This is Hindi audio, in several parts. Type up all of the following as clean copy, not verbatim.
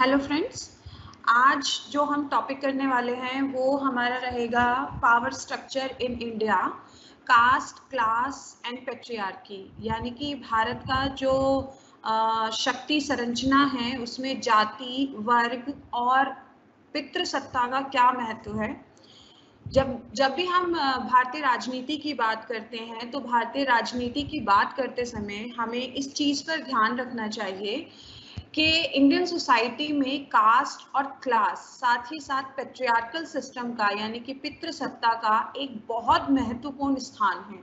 हेलो फ्रेंड्स, आज जो हम टॉपिक करने वाले हैं वो हमारा रहेगा power structure in India, caste, class and patriarchy. यानी कि भारत का जो शक्ति संरचना है उसमें जाति, वर्ग और पितृसत्ता का क्या महत्व है। जब भी हम भारतीय राजनीति की बात करते हैं तो भारतीय राजनीति की बात करते समय हमें इस चीज पर ध्यान रखना चाहिए कि इंडियन सोसाइटी में कास्ट और क्लास, साथ ही साथ पैट्रियार्कल सिस्टम का यानी कि पितृसत्ता का एक बहुत महत्वपूर्ण स्थान है।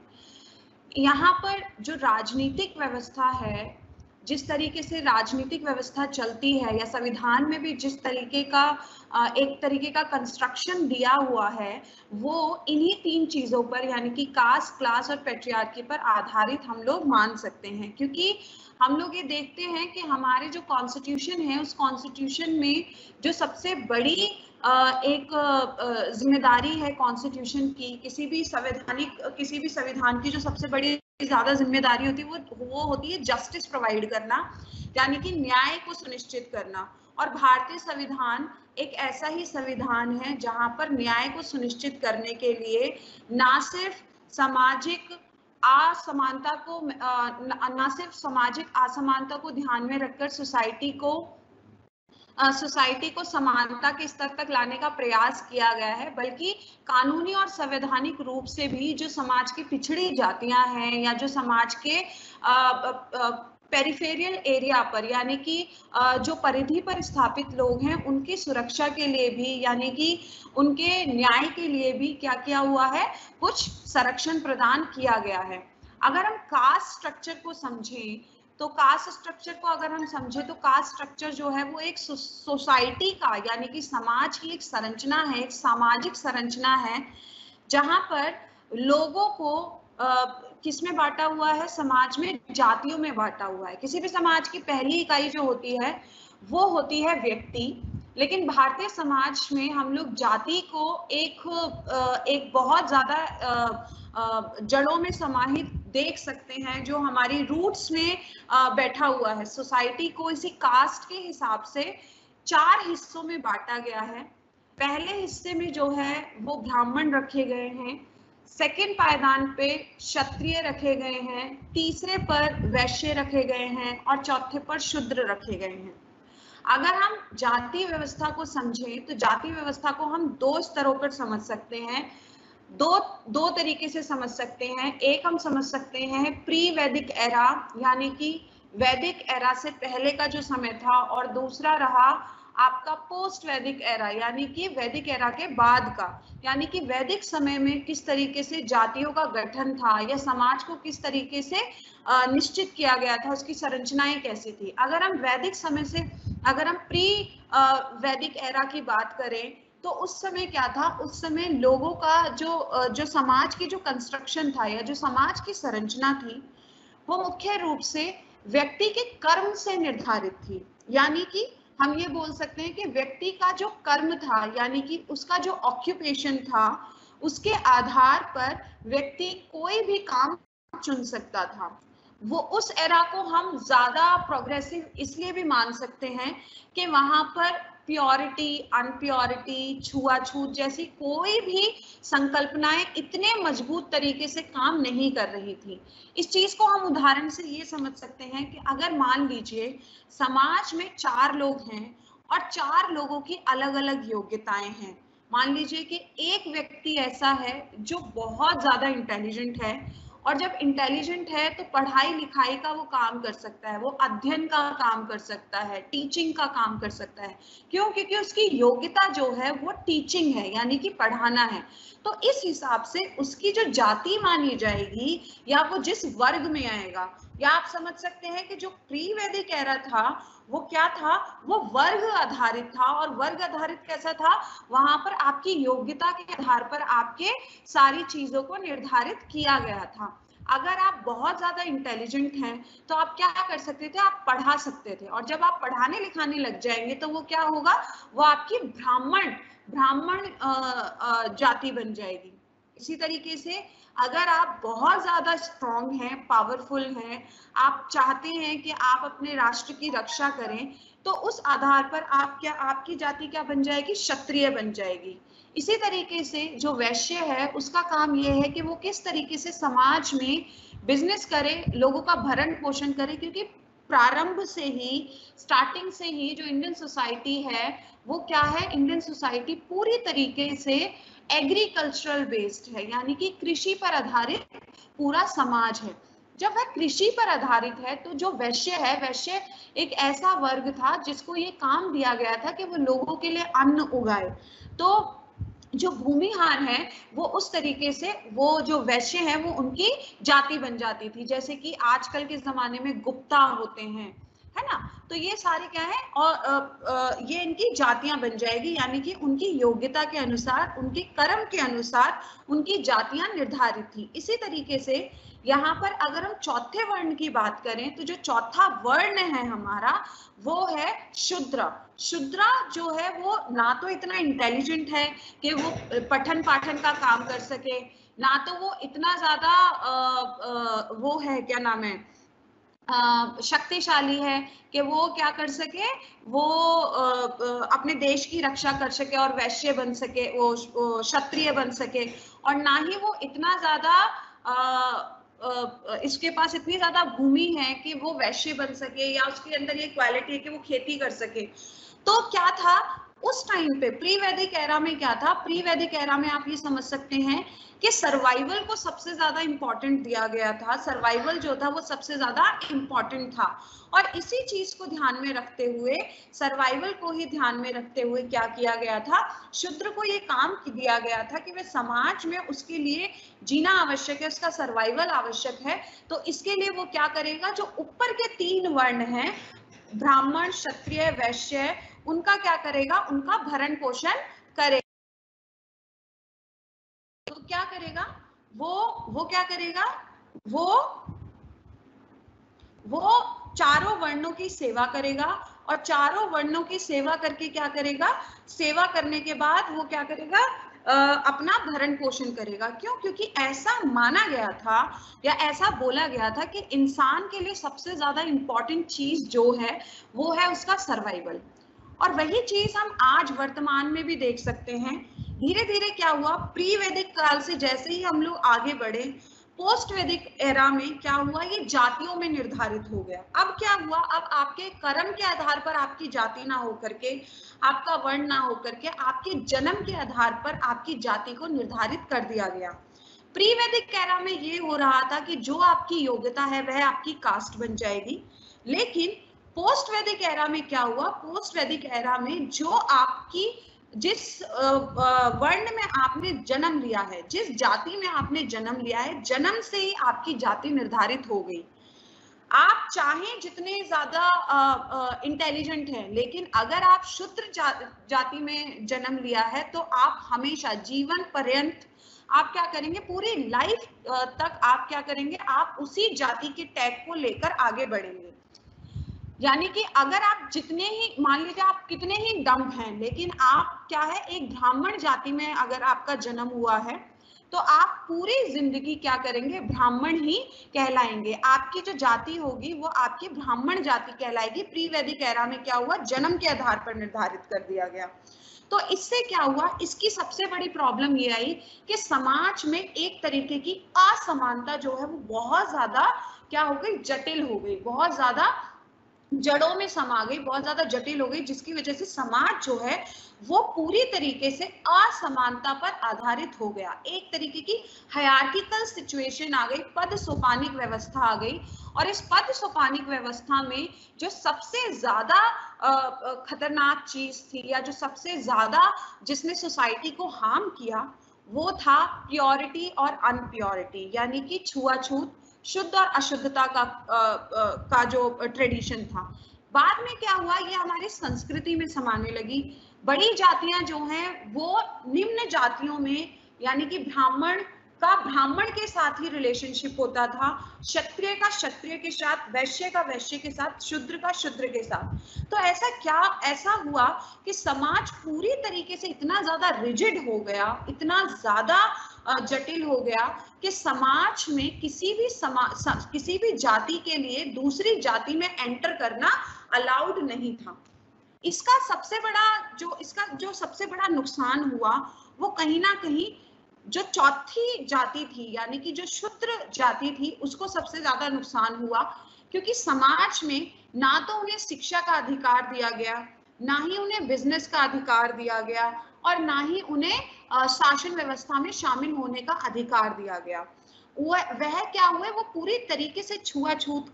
यहाँ पर जो राजनीतिक व्यवस्था है, जिस तरीके से राजनीतिक व्यवस्था चलती है या संविधान में भी जिस तरीके का एक तरीके का कंस्ट्रक्शन दिया हुआ है, वो इन्हीं तीन चीजों पर यानी कि कास्ट, क्लास और पैट्रियार्की पर आधारित हम लोग मान सकते हैं। क्योंकि हम लोग ये देखते हैं कि हमारे जो कॉन्स्टिट्यूशन है उस कॉन्स्टिट्यूशन में जो सबसे बड़ी एक जिम्मेदारी है कॉन्स्टिट्यूशन की, किसी भी संविधान की जो सबसे बड़ी ज्यादा जिम्मेदारी होती है वो होती है जस्टिस प्रोवाइड करना, यानी कि न्याय को सुनिश्चित करना। और भारतीय संविधान एक ऐसा ही संविधान है जहां पर न्याय को सुनिश्चित करने के लिए ना सिर्फ सामाजिक असमानता को ना सिर्फ सामाजिक असमानता को ध्यान में रखकर सोसाइटी को समानता के स्तर तक लाने का प्रयास किया गया है, बल्कि कानूनी और संवैधानिक रूप से भी जो समाज की पिछड़ी जातियां हैं या जो समाज के पेरिफेरियल एरिया पर यानी कि जो परिधि पर स्थापित लोग हैं उनकी सुरक्षा के लिए भी यानी कि उनके न्याय के लिए भी क्या किया हुआ है, कुछ संरक्षण प्रदान किया गया है। अगर हम कास्ट स्ट्रक्चर को समझें तो कास्ट स्ट्रक्चर को अगर हम समझे तो कास्ट स्ट्रक्चर जो है वो एक सोसाइटी का यानी कि समाज की एक संरचना है, एक सामाजिक संरचना है, जहां पर लोगों को किसमें बांटा हुआ है, समाज में जातियों में बांटा हुआ है। किसी भी समाज की पहली इकाई जो होती है वो होती है व्यक्ति, लेकिन भारतीय समाज में हम लोग जाति को एक बहुत ज्यादा जड़ों में समाहित देख सकते हैं, जो हमारी रूट्स में बैठा हुआ है। सोसाइटी को इसी कास्ट के हिसाब से 4 हिस्सों में बांटा गया है। पहले हिस्से में जो है वो ब्राह्मण रखे गए हैं, सेकंड पायदान पे क्षत्रिय रखे गए हैं, तीसरे पर वैश्य रखे गए हैं और चौथे पर शूद्र रखे गए हैं। अगर हम जाति व्यवस्था को समझें तो जाति व्यवस्था को हम 2 स्तरों पर समझ सकते हैं, दो तरीके से समझ सकते हैं। एक हम समझ सकते हैं प्री वैदिक एरा यानी कि वैदिक एरा से पहले का जो समय था, और दूसरा रहा आपका पोस्ट वैदिक एरा यानी कि वैदिक एरा के बाद का, यानी कि वैदिक समय में किस तरीके से जातियों का गठन था या समाज को किस तरीके से निश्चित किया गया था, उसकी संरचनाएं कैसी थी। अगर हम वैदिक समय से अगर हम प्री वैदिक एरा की बात करें तो उस समय क्या था, उस समय लोगों का जो समाज की जो कंस्ट्रक्शन था या जो समाज की संरचना थी वो मुख्य रूप से व्यक्ति के कर्म से निर्धारित थी। यानी कि हम ये बोल सकते हैं कि व्यक्ति का जो कर्म था यानी कि उसका जो ऑक्यूपेशन था उसके आधार पर व्यक्ति कोई भी काम चुन सकता था। वो उस एरा को हम ज्यादा प्रोग्रेसिव इसलिए भी मान सकते हैं कि वहां पर प्योरिटी, अनप्योरिटी, छुआछूत जैसी कोई भी संकल्पनाएं इतने मजबूत तरीके से काम नहीं कर रही थी। इस चीज को हम उदाहरण से ये समझ सकते हैं कि अगर मान लीजिए समाज में 4 लोग हैं और 4 लोगों की अलग अलग योग्यताएं हैं। मान लीजिए कि एक व्यक्ति ऐसा है जो बहुत ज्यादा इंटेलिजेंट है, और जब इंटेलिजेंट है तो पढ़ाई लिखाई का वो काम कर सकता है, वो अध्ययन का काम कर सकता है, टीचिंग का काम कर सकता है। क्यों? क्योंकि उसकी योग्यता जो है वो टीचिंग है यानी कि पढ़ाना है। तो इस हिसाब से उसकी जो जाति मानी जाएगी या वो जिस वर्ग में आएगा, या आप समझ सकते हैं कि जो प्री वैदिक एरा था वो क्या था, वो वर्ग आधारित था। और वर्ग आधारित कैसा था, वहां पर आपकी योग्यता के आधार पर आपके सारी चीजों को निर्धारित किया गया था। अगर आप बहुत ज्यादा इंटेलिजेंट हैं तो आप क्या कर सकते थे, आप पढ़ा सकते थे, और जब आप पढ़ाने लिखाने लग जाएंगे तो वो क्या होगा, वो आपकी ब्राह्मण जाति बन जाएगी। इसी तरीके से अगर आप बहुत ज्यादा स्ट्रांग हैं, पावरफुल हैं, आप चाहते हैं कि आप अपने राष्ट्र की रक्षा करें, तो उस आधार पर आपकी जाति क्या बन जाएगी, क्षत्रिय बन जाएगी। इसी तरीके से जो वैश्य है उसका काम ये है कि वो किस तरीके से समाज में बिजनेस करे, लोगों का भरण पोषण करे, क्योंकि प्रारंभ से ही, स्टार्टिंग से ही जो इंडियन सोसाइटी है वो क्या है, इंडियन सोसाइटी पूरी तरीके से एग्रीकल्चरल बेस्ड है, यानी कि कृषि पर आधारित पूरा समाज है। जब वह कृषि पर आधारित है तो जो वैश्य है, वैश्य एक ऐसा वर्ग था जिसको ये काम दिया गया था कि वो लोगों के लिए अन्न उगाए। तो जो भूमिहार है वो उस तरीके से, वो जो वैश्य है वो उनकी जाति बन जाती थी, जैसे कि आजकल के जमाने में गुप्ता होते हैं, है ना। तो ये सारे क्या है, और ये इनकी जातियां बन जाएगी, यानी कि उनकी योग्यता के अनुसार, उनके कर्म के अनुसार उनकी जातियां निर्धारित थी। इसी तरीके से यहाँ पर अगर हम चौथे वर्ण की बात करें तो जो चौथा वर्ण है हमारा वो है शूद्र। शूद्र जो है वो ना तो इतना इंटेलिजेंट है कि वो पठन पाठन का काम कर सके, ना तो वो इतना ज्यादा वो है, क्या नाम है, शक्तिशाली है कि वो क्या कर सके, वो अपने देश की रक्षा कर सके और वैश्य बन सके, वो क्षत्रिय बन सके, और ना ही वो इतना ज्यादा इसके पास इतनी ज्यादा भूमि है कि वो वैश्य बन सके, या उसके अंदर ये क्वालिटी है कि वो खेती कर सके। तो क्या था उस टाइम पे, प्री वैदिक एरा में क्या था, प्री वैदिक एरा में आप ये समझ सकते हैं कि सर्वाइवल को सबसे ज्यादा इंपॉर्टेंट दिया गया था, सर्वाइवल जो था वो सबसे ज्यादा इंपॉर्टेंट था। और इसी चीज को ध्यान में रखते हुए, सर्वाइवल को ही ध्यान में रखते हुए क्या किया गया था, शूद्र को ये काम दिया गया था कि वह समाज में, उसके लिए जीना आवश्यक है, उसका सर्वाइवल आवश्यक है। तो इसके लिए वो क्या करेगा, जो ऊपर के 3 वर्ण हैं, ब्राह्मण, क्षत्रिय, वैश्य, उनका क्या करेगा, उनका भरण पोषण करेगा। तो क्या करेगा वो क्या करेगा, वो चारों वर्णों की सेवा करेगा, और चारों वर्णों की सेवा करके क्या करेगा, सेवा करने के बाद वो क्या करेगा, अपना भरण पोषण करेगा। क्यों? क्योंकि ऐसा माना गया था या ऐसा बोला गया था कि इंसान के लिए सबसे ज्यादा इंपॉर्टेंट चीज जो है वो है उसका सर्वाइवल। और वही चीज हम आज वर्तमान में भी देख सकते हैं। धीरे धीरे क्या हुआ, प्री वैदिक काल से जैसे ही हम लोग आगे बढ़े, पोस्ट वैदिक एरा में क्या हुआ, ये जातियों में निर्धारित हो गया। अब क्या हुआ, अब आपके कर्म के आधार पर आपकी जाति ना होकर के, आपका वर्ण ना होकर के, आपके जन्म के आधार पर आपकी जाति को निर्धारित कर दिया गया। प्री वैदिक एरा में ये हो रहा था कि जो आपकी योग्यता है वह आपकी कास्ट बन जाएगी। लेकिन पोस्ट वैदिक एरा में क्या हुआ, पोस्ट वैदिक एरा में जो आपकी, जिस वर्ण में आपने जन्म लिया है, जिस जाति में आपने जन्म लिया है, जन्म से ही आपकी जाति निर्धारित हो गई। आप चाहे जितने ज्यादा इंटेलिजेंट हैं, लेकिन अगर आप शूद्र जाति में जन्म लिया है तो आप हमेशा जीवन पर्यंत आप क्या करेंगे, पूरी लाइफ तक आप क्या करेंगे, आप उसी जाति के टैग को लेकर आगे बढ़ेंगे। यानी कि अगर आप जितने ही, मान लीजिए आप कितने ही डम्ब हैं, लेकिन आप क्या है, एक ब्राह्मण जाति में अगर आपका जन्म हुआ है तो आप पूरी जिंदगी क्या करेंगे, ब्राह्मण ही कहलाएंगे। आपकी जो जाति होगी वो आपकी ब्राह्मण जाति कहलाएगी। प्री वैदिक एरा में क्या हुआ, जन्म के आधार पर निर्धारित कर दिया गया। तो इससे क्या हुआ, इसकी सबसे बड़ी प्रॉब्लम ये आई कि समाज में एक तरीके की असमानता जो है वो बहुत ज्यादा क्या हो गई, जटिल हो गई, बहुत ज्यादा जड़ों में समा गई, बहुत ज्यादा जटिल हो गई, जिसकी वजह से समाज जो है वो पूरी तरीके से असमानता पर आधारित हो गया। एक तरीके की हायरार्किकल सिचुएशन आ गई, पद सोपानिक व्यवस्था आ गई। और इस पद सोपानिक व्यवस्था में जो सबसे ज्यादा खतरनाक चीज थी, या जो सबसे ज्यादा जिसने सोसाइटी को हार्म किया, वो था प्योरिटी और अनप्योरिटी, यानी कि छुआछूत, शुद्ध और अशुद्धता का जो ट्रेडिशन था। बाद में क्या हुआ, ये हमारी संस्कृति में समाने लगी। बड़ी जातियां जो हैं वो निम्न जातियों में, यानी कि ब्राह्मण का ब्राह्मण के साथ ही रिलेशनशिप होता था, क्षत्रिय का क्षत्रिय के साथ, वैश्य का वैश्य के साथ, शूद्र का शूद्र के साथ। तो ऐसा हुआ कि समाज पूरी तरीके से इतना ज्यादा रिजिड हो गया, इतना ज्यादा जटिल हो गया कि समाज में किसी भी जाति के लिए दूसरी जाति में एंटर करना अलाउड नहीं था। इसका जो सबसे बड़ा नुकसान हुआ वो कहीं ना कहीं जो चौथी जाति थी यानी कि जो शूद्र जाति थी उसको सबसे ज्यादा नुकसान हुआ, क्योंकि समाज में ना तो उन्हें शिक्षा का अधिकार दिया गया, ना ही उन्हें बिजनेस का अधिकार दिया गया, और ना ही उन्हें शासन व्यवस्था में शामिल होने का अधिकार दिया गया। वह क्या हुए, वो पूरी तरीके से छुआछूत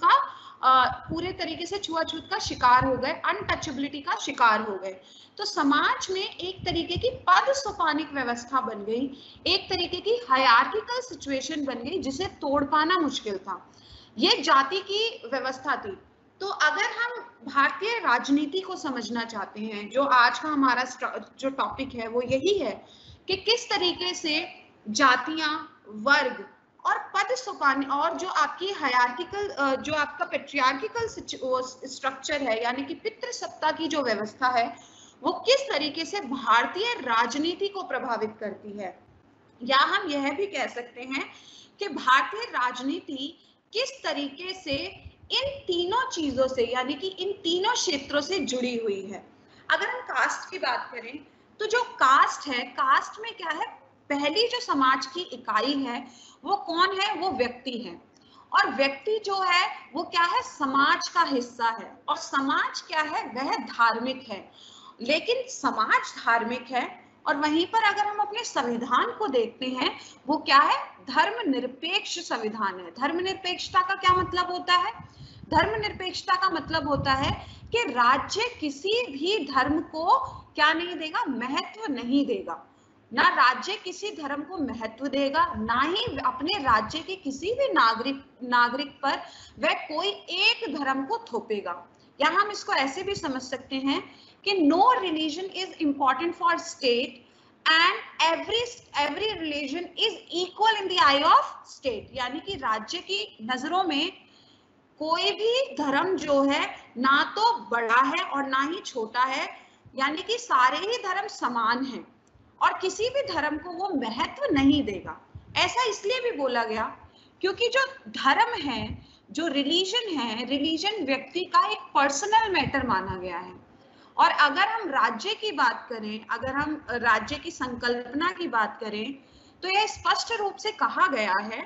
का शिकार हो गए, अनटचेबिलिटी का शिकार हो गए। तो समाज में एक तरीके की पद सोपानिक व्यवस्था बन गई, एक तरीके की हायरार्किकल सिचुएशन बन गई जिसे तोड़ पाना मुश्किल था। ये जाति की व्यवस्था थी। तो अगर हम भारतीय राजनीति को समझना चाहते हैं, जो आज का हमारा जो टॉपिक है वो यही है कि किस तरीके से जातियां, वर्ग और पद सोपान और जो आपकी हायरार्किकल, जो आपका पेट्रियार्किकल स्ट्रक्चर है यानी कि पितृसत्ता की जो व्यवस्था है वो किस तरीके से भारतीय राजनीति को प्रभावित करती है। या हम यह भी कह सकते हैं कि भारतीय राजनीति किस तरीके से इन तीनों चीजों से यानी कि इन तीनों क्षेत्रों से जुड़ी हुई है। अगर हम कास्ट की बात करें तो जो कास्ट है, कास्ट में क्या है, पहली जो समाज की इकाई है वो कौन है, वो व्यक्ति है। और व्यक्ति जो है वो क्या है, समाज का हिस्सा है। और समाज क्या है, वह धार्मिक है। लेकिन समाज धार्मिक है और वहीं पर अगर हम अपने संविधान को देखते हैं वो क्या है, धर्मनिरपेक्ष संविधान है। धर्मनिरपेक्षता का क्या मतलब होता है, धर्मनिरपेक्षता का मतलब होता है कि राज्य किसी भी धर्म को क्या नहीं देगा, महत्व नहीं देगा। ना राज्य किसी धर्म को महत्व देगा, ना ही अपने राज्य के किसी भी नागरिक पर वह कोई एक धर्म को थोपेगा। या हम इसको ऐसे भी समझ सकते हैं कि no religion is important for state and every religion is equal in the eye of state. यानी कि राज्य की नजरों में कोई भी धर्म जो है ना तो बड़ा है और ना ही छोटा है, यानी कि सारे ही धर्म समान हैं और किसी भी धर्म को वो महत्व नहीं देगा। ऐसा इसलिए भी बोला गया क्योंकि जो धर्म है, जो रिलीजन है, रिलीजन व्यक्ति का एक पर्सनल मैटर माना गया है। और अगर हम राज्य की बात करें, अगर हम राज्य की संकल्पना की बात करें तो यह स्पष्ट रूप से कहा गया है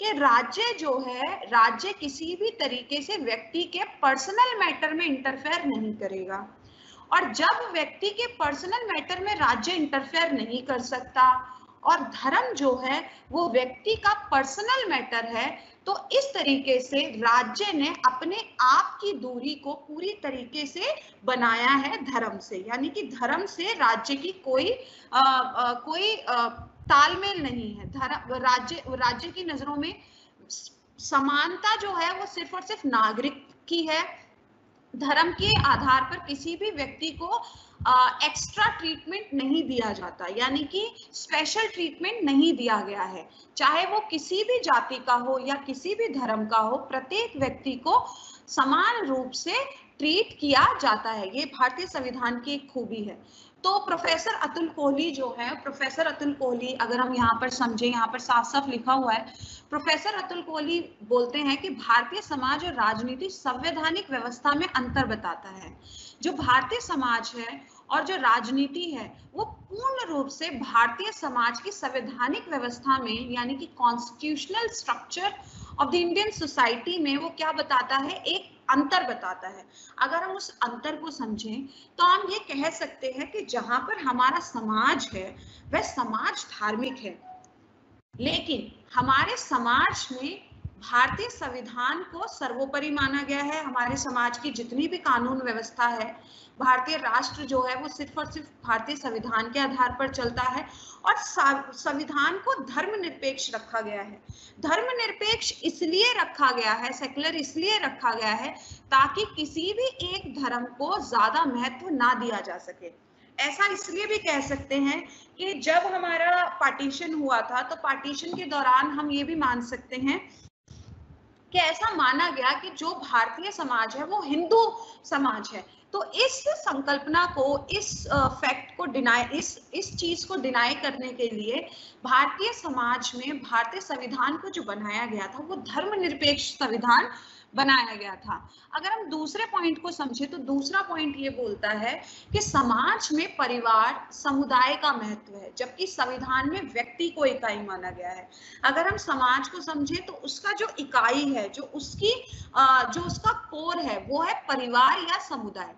कि राज्य जो है, राज्य किसी भी तरीके से व्यक्ति के पर्सनल मैटर में इंटरफेयर नहीं करेगा। और जब व्यक्ति के पर्सनल मैटर में राज्य इंटरफेयर नहीं कर सकता और धर्म जो है वो व्यक्ति का पर्सनल मैटर है, तो इस तरीके से राज्य ने अपने आप की दूरी को पूरी तरीके से बनाया है धर्म से। यानी कि धर्म से राज्य की कोई तालमेल नहीं है। राज्य की नजरों में समानता जो है वो सिर्फ और सिर्फ नागरिक की है। धर्म के आधार पर किसी भी व्यक्ति को एक्स्ट्रा ट्रीटमेंट नहीं दिया जाता, यानी कि स्पेशल ट्रीटमेंट नहीं दिया गया है। चाहे वो किसी भी जाति का हो या किसी भी धर्म का हो, प्रत्येक व्यक्ति को समान रूप से ट्रीट किया जाता है। ये भारतीय संविधान की एक खूबी है। तो प्रोफेसर अतुल कोहली जो है, प्रोफेसर अतुल कोहली, अगर हम यहाँ पर समझें, यहाँ पर साफ साफ लिखा हुआ है, प्रोफेसर अतुल कोहली बोलते हैं कि भारतीय समाज और राजनीति संवैधानिक व्यवस्था में अंतर बताता है। जो भारतीय समाज है और जो राजनीति है वो पूर्ण रूप से भारतीय समाज की संवैधानिक व्यवस्था में यानी कि constitutional structure of the Indian society में वो क्या बताता है, एक अंतर बताता है। अगर हम उस अंतर को समझें तो हम ये कह सकते हैं कि जहां पर हमारा समाज है वह समाज धार्मिक है, लेकिन हमारे समाज में भारतीय संविधान को सर्वोपरि माना गया है। हमारे समाज की जितनी भी कानून व्यवस्था है, भारतीय राष्ट्र जो है वो सिर्फ और सिर्फ भारतीय संविधान के आधार पर चलता है। और संविधान को धर्मनिरपेक्ष रखा गया है। धर्मनिरपेक्ष इसलिए रखा गया है, सेक्युलर इसलिए रखा गया है ताकि किसी भी एक धर्म को ज्यादा महत्व ना दिया जा सके। ऐसा इसलिए भी कह सकते हैं कि जब हमारा पार्टीशन हुआ था तो पार्टीशन के दौरान हम ये भी मान सकते हैं कि ऐसा माना गया कि जो भारतीय समाज है वो हिंदू समाज है, तो इस संकल्पना को, इस फैक्ट को डिनाई, इस चीज को डिनाई करने के लिए भारतीय समाज में भारतीय संविधान को जो बनाया गया था वो धर्मनिरपेक्ष संविधान बनाया गया था। अगर हम दूसरे पॉइंट को समझे तो दूसरा पॉइंट ये बोलता है कि समाज में परिवार समुदाय का महत्व है, जबकि संविधान में व्यक्ति को इकाई माना गया है। अगर हम समाज को समझे तो उसका जो इकाई है, जो उसका कोर है, वो है परिवार या समुदाय।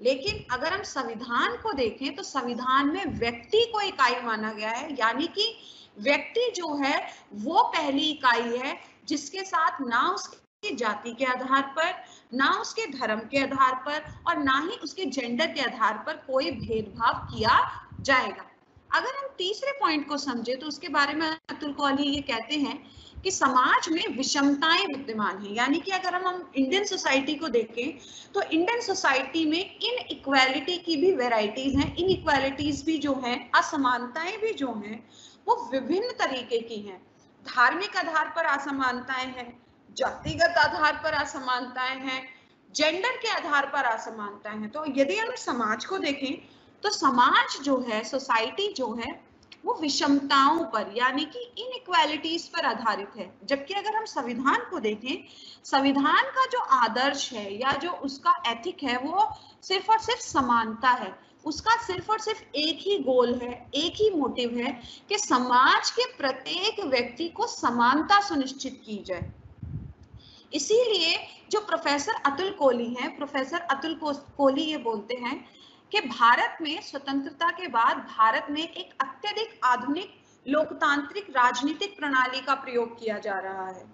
लेकिन अगर हम संविधान को देखें तो संविधान में व्यक्ति को इकाई माना गया है, यानी कि व्यक्ति जो है वो पहली इकाई है जिसके साथ ना उसकी जाति के आधार पर, ना उसके धर्म के आधार पर और ना ही उसके जेंडर के आधार पर कोई भेदभाव किया जाएगा। अगर हम तीसरे पॉइंट को समझे तो उसके बारे में अतुल कोहली ये कहते हैं कि समाज में विषमताएं विद्यमान है, यानी कि अगर हम इंडियन सोसाइटी को देखें तो इंडियन सोसाइटी में इनइक्वालिटी की भी वेराइटीज हैं, इनइक्वालिटीज भी जो हैं, असमानताएं भी जो हैं वो विभिन्न तरीके की हैं। धार्मिक आधार पर असमानताएं हैं, जातिगत आधार पर असमानताएं हैं, जेंडर के आधार पर असमानताएं हैं। तो यदि हम समाज को देखें तो समाज जो है, सोसाइटी जो है वो विषमताओं पर यानी कि इनइक्वालिटीज पर आधारित है। जबकि अगर हम संविधान को देखें, संविधान का जो आदर्श है या जो उसका एथिक है वो सिर्फ और सिर्फ समानता है। उसका सिर्फ और सिर्फ एक ही गोल है, एक ही मोटिव है कि समाज के प्रत्येक व्यक्ति को समानता सुनिश्चित की जाए। इसीलिए जो प्रोफेसर अतुल कोहली हैं, प्रोफेसर अतुल कोहली ये बोलते हैं कि भारत में स्वतंत्रता के बाद भारत में एक अत्यधिक आधुनिक लोकतांत्रिक राजनीतिक प्रणाली का प्रयोग किया जा रहा है,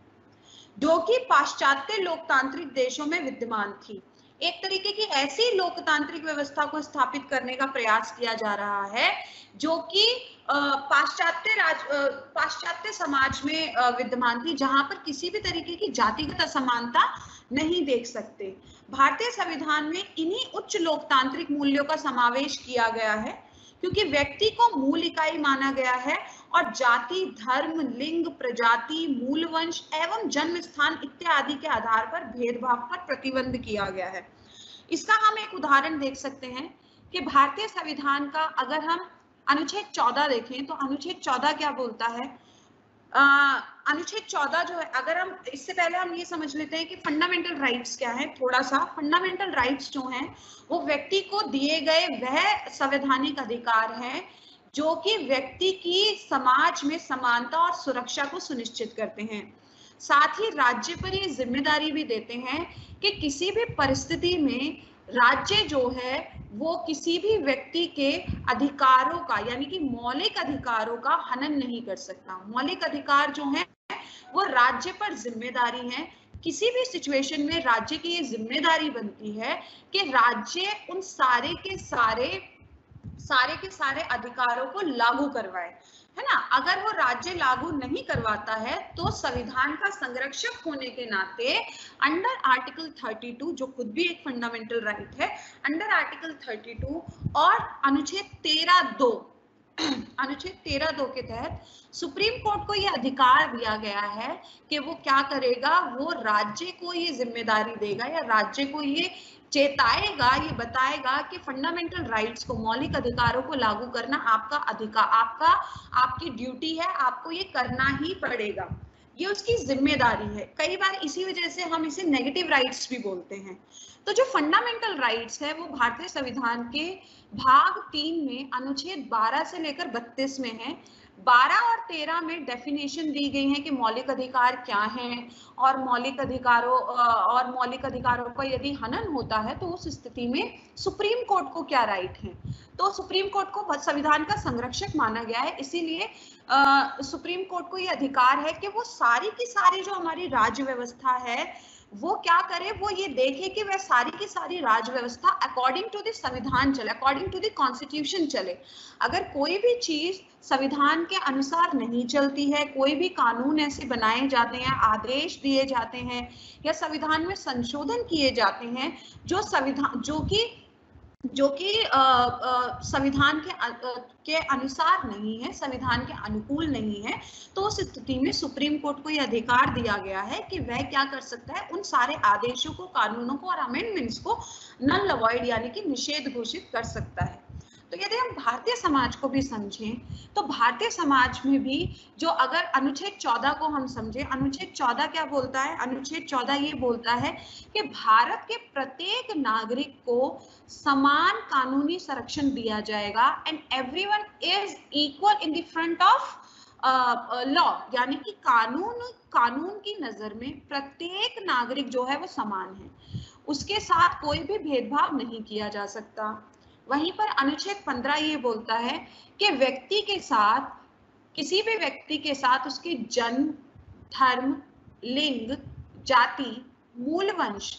जो कि पाश्चात्य लोकतांत्रिक देशों में विद्यमान थी। एक तरीके की ऐसी लोकतांत्रिक व्यवस्था को स्थापित करने का प्रयास किया जा रहा है जो कि पाश्चात्य समाज में विद्यमान थी, जहां पर किसी भी तरीके की जातिगत असमानता नहीं देख सकते। भारतीय संविधान में इन्हीं उच्च लोकतांत्रिक मूल्यों का समावेश किया गया है, क्योंकि व्यक्ति को मूल इकाई माना गया है और जाति, धर्म, लिंग, प्रजाति, मूलवंश एवं जन्म स्थान इत्यादि के आधार पर भेदभाव पर प्रतिबंध किया गया है। इसका हम एक उदाहरण देख सकते हैं कि भारतीय संविधान का अगर हम अनुच्छेद 14 देखें तो अनुच्छेद 14 क्या बोलता है। अनुच्छेद 14 जो है, अगर हम इससे पहले हम ये समझ लेते हैं कि फंडामेंटल राइट्स क्या है। थोड़ा सा फंडामेंटल राइट्स जो हैं वो व्यक्ति को दिए गए वह संवैधानिक अधिकार हैं जो कि व्यक्ति की समाज में समानता और सुरक्षा को सुनिश्चित करते हैं। साथ ही राज्य पर ये जिम्मेदारी भी देते हैं कि किसी भी परिस्थिति में राज्य जो है वो किसी भी व्यक्ति के अधिकारों का यानी कि मौलिक अधिकारों का हनन नहीं कर सकता। मौलिक अधिकार जो है वो राज्य पर जिम्मेदारी है। किसी भी सिचुएशन में राज्य की ये जिम्मेदारी बनती है कि राज्य उन सारे के सारे अधिकारों को लागू करवाए, है ना। अगर वो राज्य लागू नहीं करवाता है तो संविधान का संरक्षक होने के नाते अंडर आर्टिकल 32, जो खुद भी एक फंडामेंटल राइट है, अंडर आर्टिकल 32 और अनुच्छेद 13(2) के तहत सुप्रीम कोर्ट को यह अधिकार दिया गया है कि वो क्या करेगा, वो राज्य को ये जिम्मेदारी देगा या राज्य को ये चेताएगा, ये बताएगा कि फंडामेंटल राइट्स को, मौलिक अधिकारों को लागू करना आपका अधिकार, आपकी ड्यूटी है, आपको ये करना ही पड़ेगा, ये उसकी जिम्मेदारी है। कई बार इसी वजह से हम इसे नेगेटिव राइट्स भी बोलते हैं। तो जो फंडामेंटल राइट्स है वो भारतीय संविधान के भाग 3 में अनुच्छेद 12 से लेकर 32 में है। 12 और 13 में डेफिनेशन दी गई है कि मौलिक अधिकार क्या हैं और मौलिक अधिकारों का यदि हनन होता है तो उस स्थिति में सुप्रीम कोर्ट को क्या राइट है। तो सुप्रीम कोर्ट को संविधान का संरक्षक माना गया है, इसीलिए सुप्रीम कोर्ट को ये अधिकार है कि वो सारी की सारी जो हमारी राज्य व्यवस्था है वो क्या करे, वो ये देखे कि वह सारी की सारी राज्य व्यवस्था अकॉर्डिंग टू द संविधान चले, अकॉर्डिंग टू द कॉन्स्टिट्यूशन चले। अगर कोई भी चीज संविधान के अनुसार नहीं चलती है, कोई भी कानून ऐसे बनाए जाते हैं, आदेश दिए जाते हैं या संविधान में संशोधन किए जाते हैं जो कि जो कि संविधान के अनुसार नहीं है, संविधान के अनुकूल नहीं है। तो उस स्थिति में सुप्रीम कोर्ट को यह अधिकार दिया गया है कि वह क्या कर सकता है, उन सारे आदेशों को, कानूनों को और अमेंडमेंट्स को नल अवॉइड यानी कि निषेध घोषित कर सकता है। तो यदि हम भारतीय समाज को भी समझें तो भारतीय समाज में भी जो, अगर अनुच्छेद 14 को हम समझें, अनुच्छेद 14 क्या बोलता है? अनुच्छेद 14 ये बोलता है कि भारत के प्रत्येक नागरिक को समान कानूनी संरक्षण दिया जाएगा and everyone is equal in the front of law, यानी कि कानून की नजर में प्रत्येक नागरिक जो है वो समान है, उसके साथ कोई भी भेदभाव नहीं किया जा सकता। वहीं पर अनुच्छेद 15 ये बोलता है कि व्यक्ति के साथ, किसी भी व्यक्ति के साथ उसके जन्म, धर्म, लिंग, जाति, मूल वंश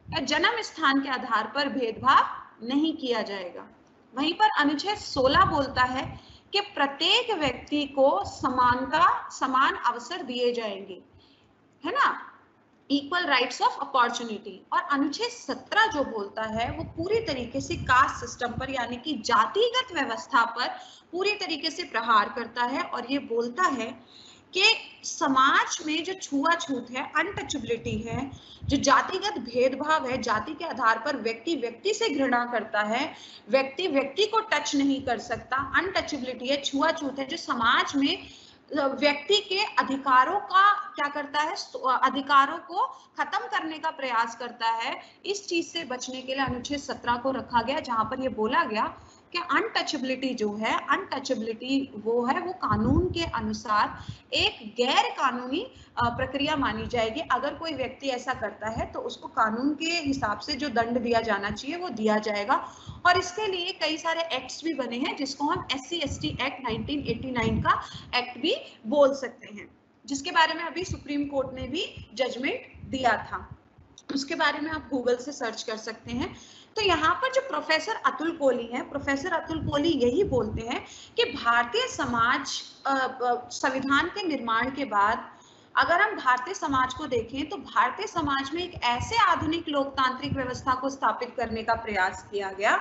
या जन्म स्थान के आधार पर भेदभाव नहीं किया जाएगा। वहीं पर अनुच्छेद 16 बोलता है कि प्रत्येक व्यक्ति को समान अवसर दिए जाएंगे, है ना, इक्वल राइट्स ऑफ अपॉर्चुनिटी। और अनुच्छेद 17 जो बोलता है वो पूरी तरीके से कास्ट सिस्टम पर यानी कि जातिगत व्यवस्था पर पूरी तरीके से प्रहार करता है और ये बोलता है कि समाज में जो छुआछूत है, अनटचेबिलिटी है, जो जातिगत भेदभाव है, जाति के आधार पर व्यक्ति व्यक्ति से घृणा करता है, व्यक्ति व्यक्ति को टच नहीं कर सकता, अनटचेबिलिटी है, छुआछूत है, जो समाज में व्यक्ति के अधिकारों का क्या करता है, अधिकारों को खत्म करने का प्रयास करता है। इस चीज से बचने के लिए अनुच्छेद 17 को रखा गया, जहां पर यह बोला गया कि अनटचेबिलिटी जो है, अनटचेबिलिटी वो है, वो कानून के अनुसार एक गैर कानूनी प्रक्रिया मानी जाएगी। अगर कोई व्यक्ति ऐसा करता है तो उसको कानून के हिसाब से जो दंड दिया जाना चाहिए वो दिया जाएगा। और इसके लिए कई सारे एक्ट्स भी बने हैं, जिसको हम SC/ST एक्ट 1989 का एक्ट भी बोल सकते हैं, जिसके बारे में अभी सुप्रीम कोर्ट ने भी जजमेंट दिया था। उसके बारे में आप गूगल से सर्च कर सकते हैं। तो यहाँ पर जो प्रोफेसर अतुल कोली हैं, प्रोफेसर अतुल कोली यही बोलते हैं कि भारतीय समाज, संविधान के निर्माण के बाद अगर हम भारतीय समाज को देखें तो भारतीय समाज में एक ऐसे आधुनिक लोकतांत्रिक व्यवस्था को स्थापित करने का प्रयास किया गया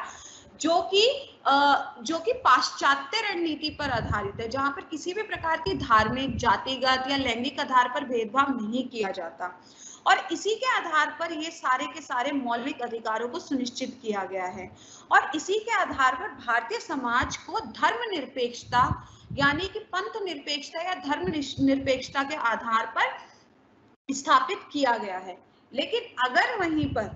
जो कि पाश्चात्य रणनीति पर आधारित है, जहां पर किसी भी प्रकार की धार्मिक, जातिगत या लैंगिक आधार पर भेदभाव नहीं किया जाता और इसी के आधार पर ये सारे के सारे मौलिक अधिकारों को सुनिश्चित किया गया है। और इसी के आधार पर भारतीय समाज को धर्मनिरपेक्षता यानी कि पंथ निरपेक्षता या धर्म निरपेक्षता के आधार पर स्थापित किया गया है। लेकिन अगर वहीं पर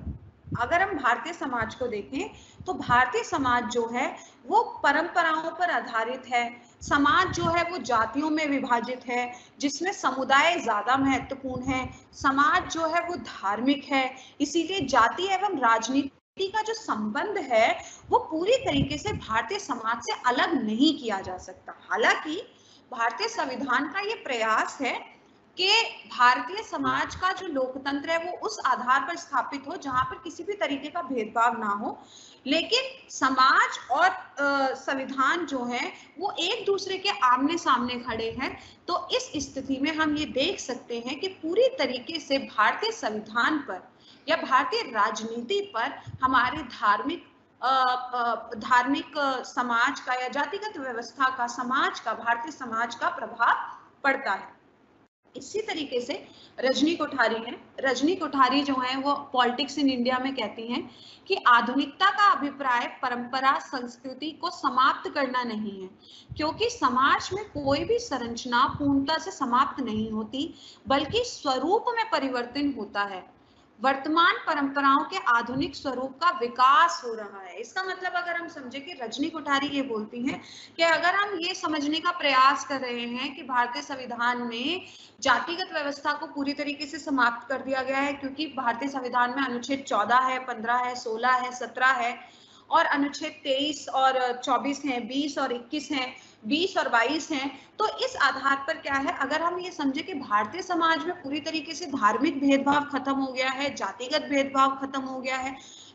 अगर हम भारतीय समाज को देखें तो भारतीय समाज जो है वो परंपराओं पर आधारित है, समाज जो है वो जातियों में विभाजित है जिसमें समुदाय ज्यादा महत्वपूर्ण है, समाज जो है वो धार्मिक है, इसीलिए जाति एवं राजनीति का जो संबंध है वो पूरी तरीके से भारतीय समाज से अलग नहीं किया जा सकता। हालांकि भारतीय संविधान का ये प्रयास है कि भारतीय समाज का जो लोकतंत्र है वो उस आधार पर स्थापित हो जहां पर किसी भी तरीके का भेदभाव ना हो, लेकिन समाज और संविधान जो है वो एक दूसरे के आमने सामने खड़े हैं। तो इस स्थिति में हम ये देख सकते हैं कि पूरी तरीके से भारतीय संविधान पर या भारतीय राजनीति पर हमारे धार्मिक समाज का या जातिगत व्यवस्था का, समाज का, भारतीय समाज का प्रभाव पड़ता है। इसी तरीके से रजनी कोठारी है, रजनी कोठारी जो है वो पॉलिटिक्स इन इंडिया में कहती हैं कि आधुनिकता का अभिप्राय परंपरा संस्कृति को समाप्त करना नहीं है, क्योंकि समाज में कोई भी संरचना पूर्णता से समाप्त नहीं होती बल्कि स्वरूप में परिवर्तन होता है। वर्तमान परंपराओं के आधुनिक स्वरूप का विकास हो रहा है। इसका मतलब अगर हम समझे कि रजनी कोठारी ये बोलती हैं कि अगर हम ये समझने का प्रयास कर रहे हैं कि भारतीय संविधान में जातिगत व्यवस्था को पूरी तरीके से समाप्त कर दिया गया है, क्योंकि भारतीय संविधान में अनुच्छेद 14 है, 15 है, 16 है, 17 है और अनुच्छेद 23 और 24 हैं, 20 और 21 हैं, 20 और 22 हैं। तो इस आधार पर क्या है, अगर हम ये समझे कि भारतीय समाज में पूरी तरीके से धार्मिक भेदभाव खत्म हो गया है, जातिगत भेदभाव खत्म हो गया है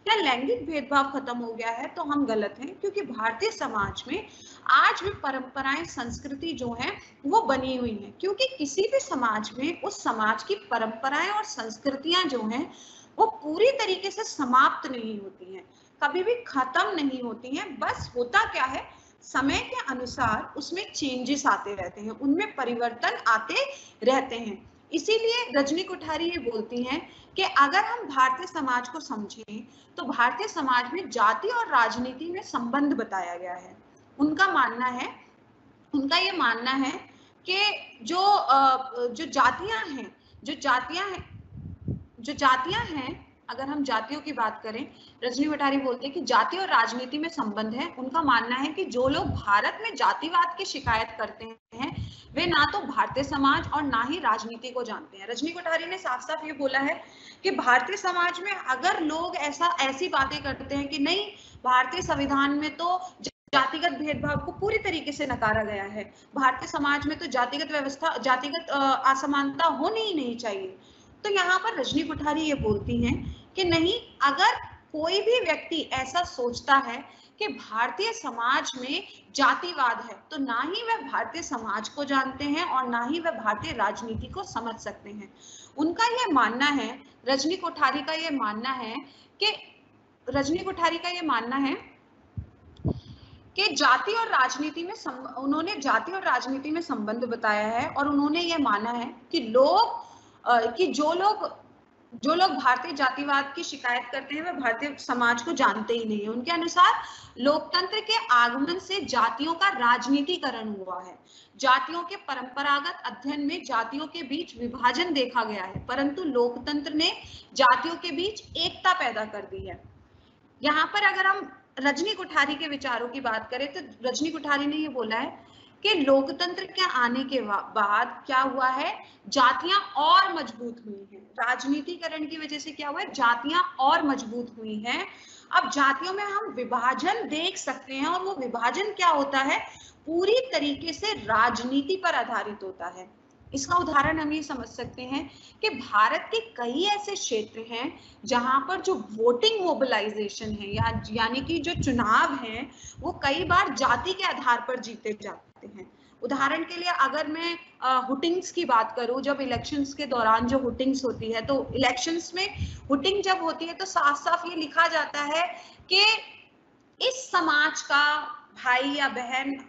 या लैंगिक भेदभाव खत्म हो गया है, तो हम गलत हैं, क्योंकि भारतीय समाज में आज भी परंपराएं, संस्कृति जो है वो बनी हुई है। क्योंकि किसी भी समाज में उस समाज की परंपराएं और संस्कृतियां जो हैं वो पूरी तरीके से समाप्त नहीं होती हैं। कभी भी खत्म नहीं होती हैं। बस होता क्या है, समय के अनुसार उसमें चेंजेस आते रहते हैं, उनमें परिवर्तन आते रहते हैं। इसीलिए रजनी कोठारी ये बोलती हैं कि अगर हम भारतीय समाज को समझें तो भारतीय समाज में जाति और राजनीति में संबंध बताया गया है। उनका ये मानना है कि जो जातियां हैं, अगर हम जातियों की बात करें, रजनी कोठारी बोलते हैं कि जाति और राजनीति में संबंध है। उनका मानना है कि जो लोग भारत में जातिवाद की शिकायत करते हैं वे ना तो भारतीय समाज और ना ही राजनीति को जानते हैं। रजनी कोठारी ने साफ साफ ये बोला है कि भारतीय समाज में अगर लोग ऐसी बातें करते हैं कि नहीं, भारतीय संविधान में तो जातिगत भेदभाव को पूरी तरीके से नकारा गया है, भारतीय समाज में तो जातिगत असमानता होनी ही नहीं चाहिए, तो यहाँ पर रजनी कोठारी ये बोलती हैं कि नहीं, अगर कोई भी व्यक्ति ऐसा सोचता है कि भारतीय समाज में जातिवाद है तो ना ही वह भारतीय समाज को जानते हैं और ना ही वह भारतीय राजनीति को समझ सकते हैं। उनका यह मानना है, रजनी कोठारी का यह मानना है कि जाति और राजनीति में उन्होंने जाति और राजनीति में संबंध बताया है और उन्होंने ये माना है कि जो लोग भारतीय जातिवाद की शिकायत करते हैं वह भारतीय समाज को जानते ही नहीं है। उनके अनुसार लोकतंत्र के आगमन से जातियों का राजनीतिकरण हुआ है। जातियों के परंपरागत अध्ययन में जातियों के बीच विभाजन देखा गया है, परंतु लोकतंत्र ने जातियों के बीच एकता पैदा कर दी है। यहाँ पर अगर हम रजनी कोठारी के विचारों की बात करें तो रजनी कोठारी ने ये बोला है कि लोकतंत्र के आने के बाद क्या हुआ है, जातियां और मजबूत हुई हैं। राजनीतिकरण की वजह से क्या हुआ है, जातियां और मजबूत हुई हैं। अब जातियों में हम विभाजन देख सकते हैं और वो विभाजन क्या होता है, पूरी तरीके से राजनीति पर आधारित होता है। इसका उदाहरण हम ये समझ सकते हैं कि भारत के कई ऐसे क्षेत्र हैं जहां पर जो वोटिंग मोबिलाइजेशन है यानी कि जो चुनाव हैं वो कई बार जाति के आधार पर जीते जाते हैं। उदाहरण के लिए अगर मैं हुटिंग्स की बात करूं, जब इलेक्शंस के दौरान जो हुटिंग्स होती है, तो इलेक्शंस में हुटिंग जब होती है तो साफ साफ ये लिखा जाता है कि इस समाज का भाई या बहन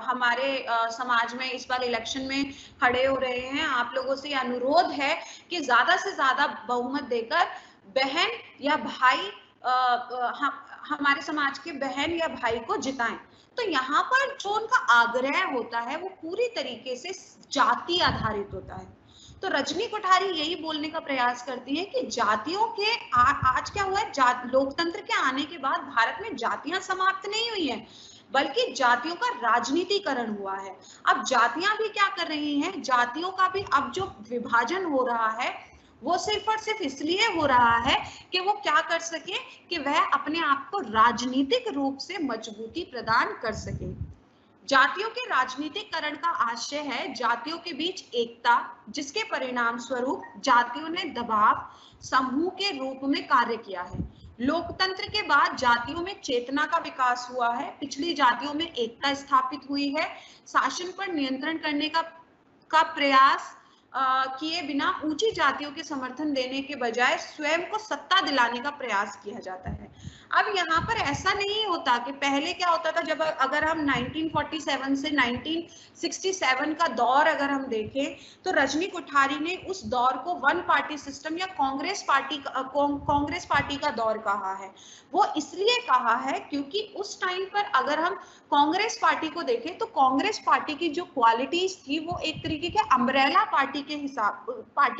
हमारे समाज में इस बार इलेक्शन में खड़े हो रहे हैं, आप लोगों से अनुरोध है कि ज्यादा से ज्यादा बहुमत देकर बहन या भाई हमारे समाज के बहन या भाई को जिताएं। तो यहाँ पर जो उनका आग्रह होता है वो पूरी तरीके से जाति आधारित होता है। तो रजनी कोठारी यही बोलने का प्रयास करती है कि जातियों के आज क्या हुआ है, लोकतंत्र के आने के बाद भारत में जातियां समाप्त नहीं हुई हैं, बल्कि जातियों का राजनीतिकरण हुआ है। अब जातियां भी क्या कर रही हैं, जातियों का भी अब जो विभाजन हो रहा है वो सिर्फ और सिर्फ इसलिए हो रहा है कि वो क्या कर सके कि वह अपने आप को राजनीतिक रूप से मजबूती प्रदान कर सके। जातियों के राजनीतिकरण का आशय है जातियों के बीच एकता, जिसके परिणाम स्वरूप जातियों ने दबाव समूह के रूप में कार्य किया है। लोकतंत्र के बाद जातियों में चेतना का विकास हुआ है, पिछली जातियों में एकता स्थापित हुई है, शासन पर नियंत्रण करने का प्रयास किए बिना ऊंची जातियों के समर्थन देने के बजाय स्वयं को सत्ता दिलाने का प्रयास किया जाता है। अब यहाँ पर ऐसा नहीं होता कि पहले क्या होता था, जब अगर हम 1947 से 1967 का दौर अगर हम देखें तो रजनी कोठारी ने उस दौर को वन पार्टी सिस्टम या कांग्रेस पार्टी का दौर कहा है। वो इसलिए कहा है क्योंकि उस टाइम पर अगर हम कांग्रेस पार्टी को देखें तो कांग्रेस पार्टी की जो क्वालिटीज थी वो एक तरीके के अम्ब्रेला पार्टी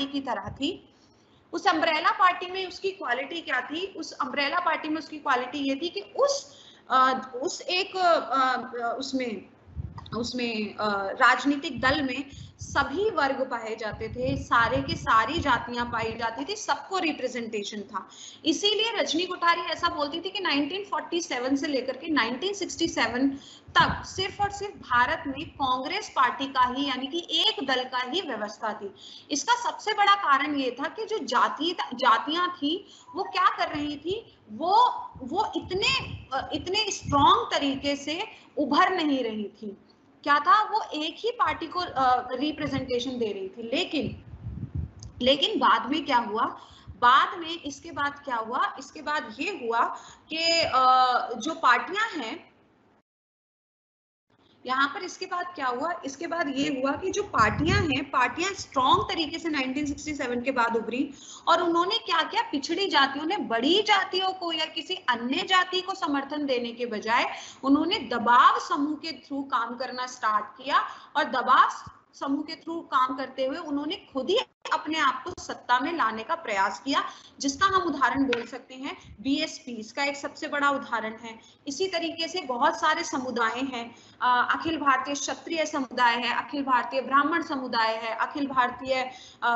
की तरह थी। उस अम्ब्रेला पार्टी में उसकी क्वालिटी क्या थी, उस अम्ब्रेला पार्टी में उसकी क्वालिटी ये थी कि उसमें राजनीतिक दल में सभी वर्ग पाए जाते थे, सारे के सारी जातियां पाई जाती थी, सबको रिप्रेजेंटेशन था। इसीलिए रजनी कोठारी ऐसा बोलती थी कि 1947 से लेकर के 1967 तक सिर्फ और सिर्फ भारत में कांग्रेस पार्टी का ही यानी कि एक दल का ही व्यवस्था थी। इसका सबसे बड़ा कारण ये था कि जो जातियां थी वो क्या कर रही थी, वो इतने स्ट्रॉन्ग तरीके से उभर नहीं रही थी। क्या था, वो एक ही पार्टी को रिप्रेजेंटेशन दे रही थी। लेकिन बाद में क्या हुआ, बाद में इसके बाद क्या हुआ, इसके बाद ये हुआ कि जो पार्टियां हैं यहाँ पर, इसके बाद क्या हुआ, इसके बाद ये हुआ कि जो पार्टियां हैं, पार्टियां स्ट्रॉन्ग तरीके से 1967 के बाद उभरी और उन्होंने क्या किया, पिछड़ी जातियों ने बड़ी जातियों को या किसी अन्य जाति को समर्थन देने के बजाय उन्होंने दबाव समूह के थ्रू काम करना स्टार्ट किया और दबाव समूह के थ्रू काम करते हुए उन्होंने खुद ही अपने आप को सत्ता में लाने का प्रयास किया, जिसका हम उदाहरण बोल सकते हैं बीएसपी, इसका एक सबसे बड़ा उदाहरण है। इसी तरीके से बहुत सारे समुदाय हैं, अखिल भारतीय क्षत्रिय समुदाय है, अखिल भारतीय ब्राह्मण समुदाय है, अखिल भारतीय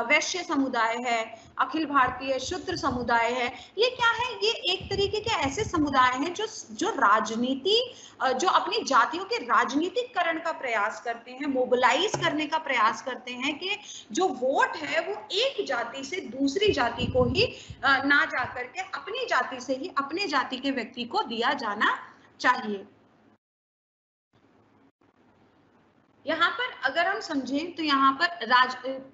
वैश्य समुदाय है, अखिल भारतीय शूद्र समुदाय है। ये क्या है, ये एक तरीके के ऐसे समुदाय हैं जो राजनीति, जो अपनी जातियों के राजनीतिकरण का प्रयास करते हैं, मोबिलाइज करने का प्रयास करते हैं कि जो वोट है वो एक जाति से दूसरी जाति को ही ना जाकर के अपनी जाति से ही अपने जाति के व्यक्ति को दिया जाना चाहिए। यहाँ पर अगर हम समझें तो यहाँ पर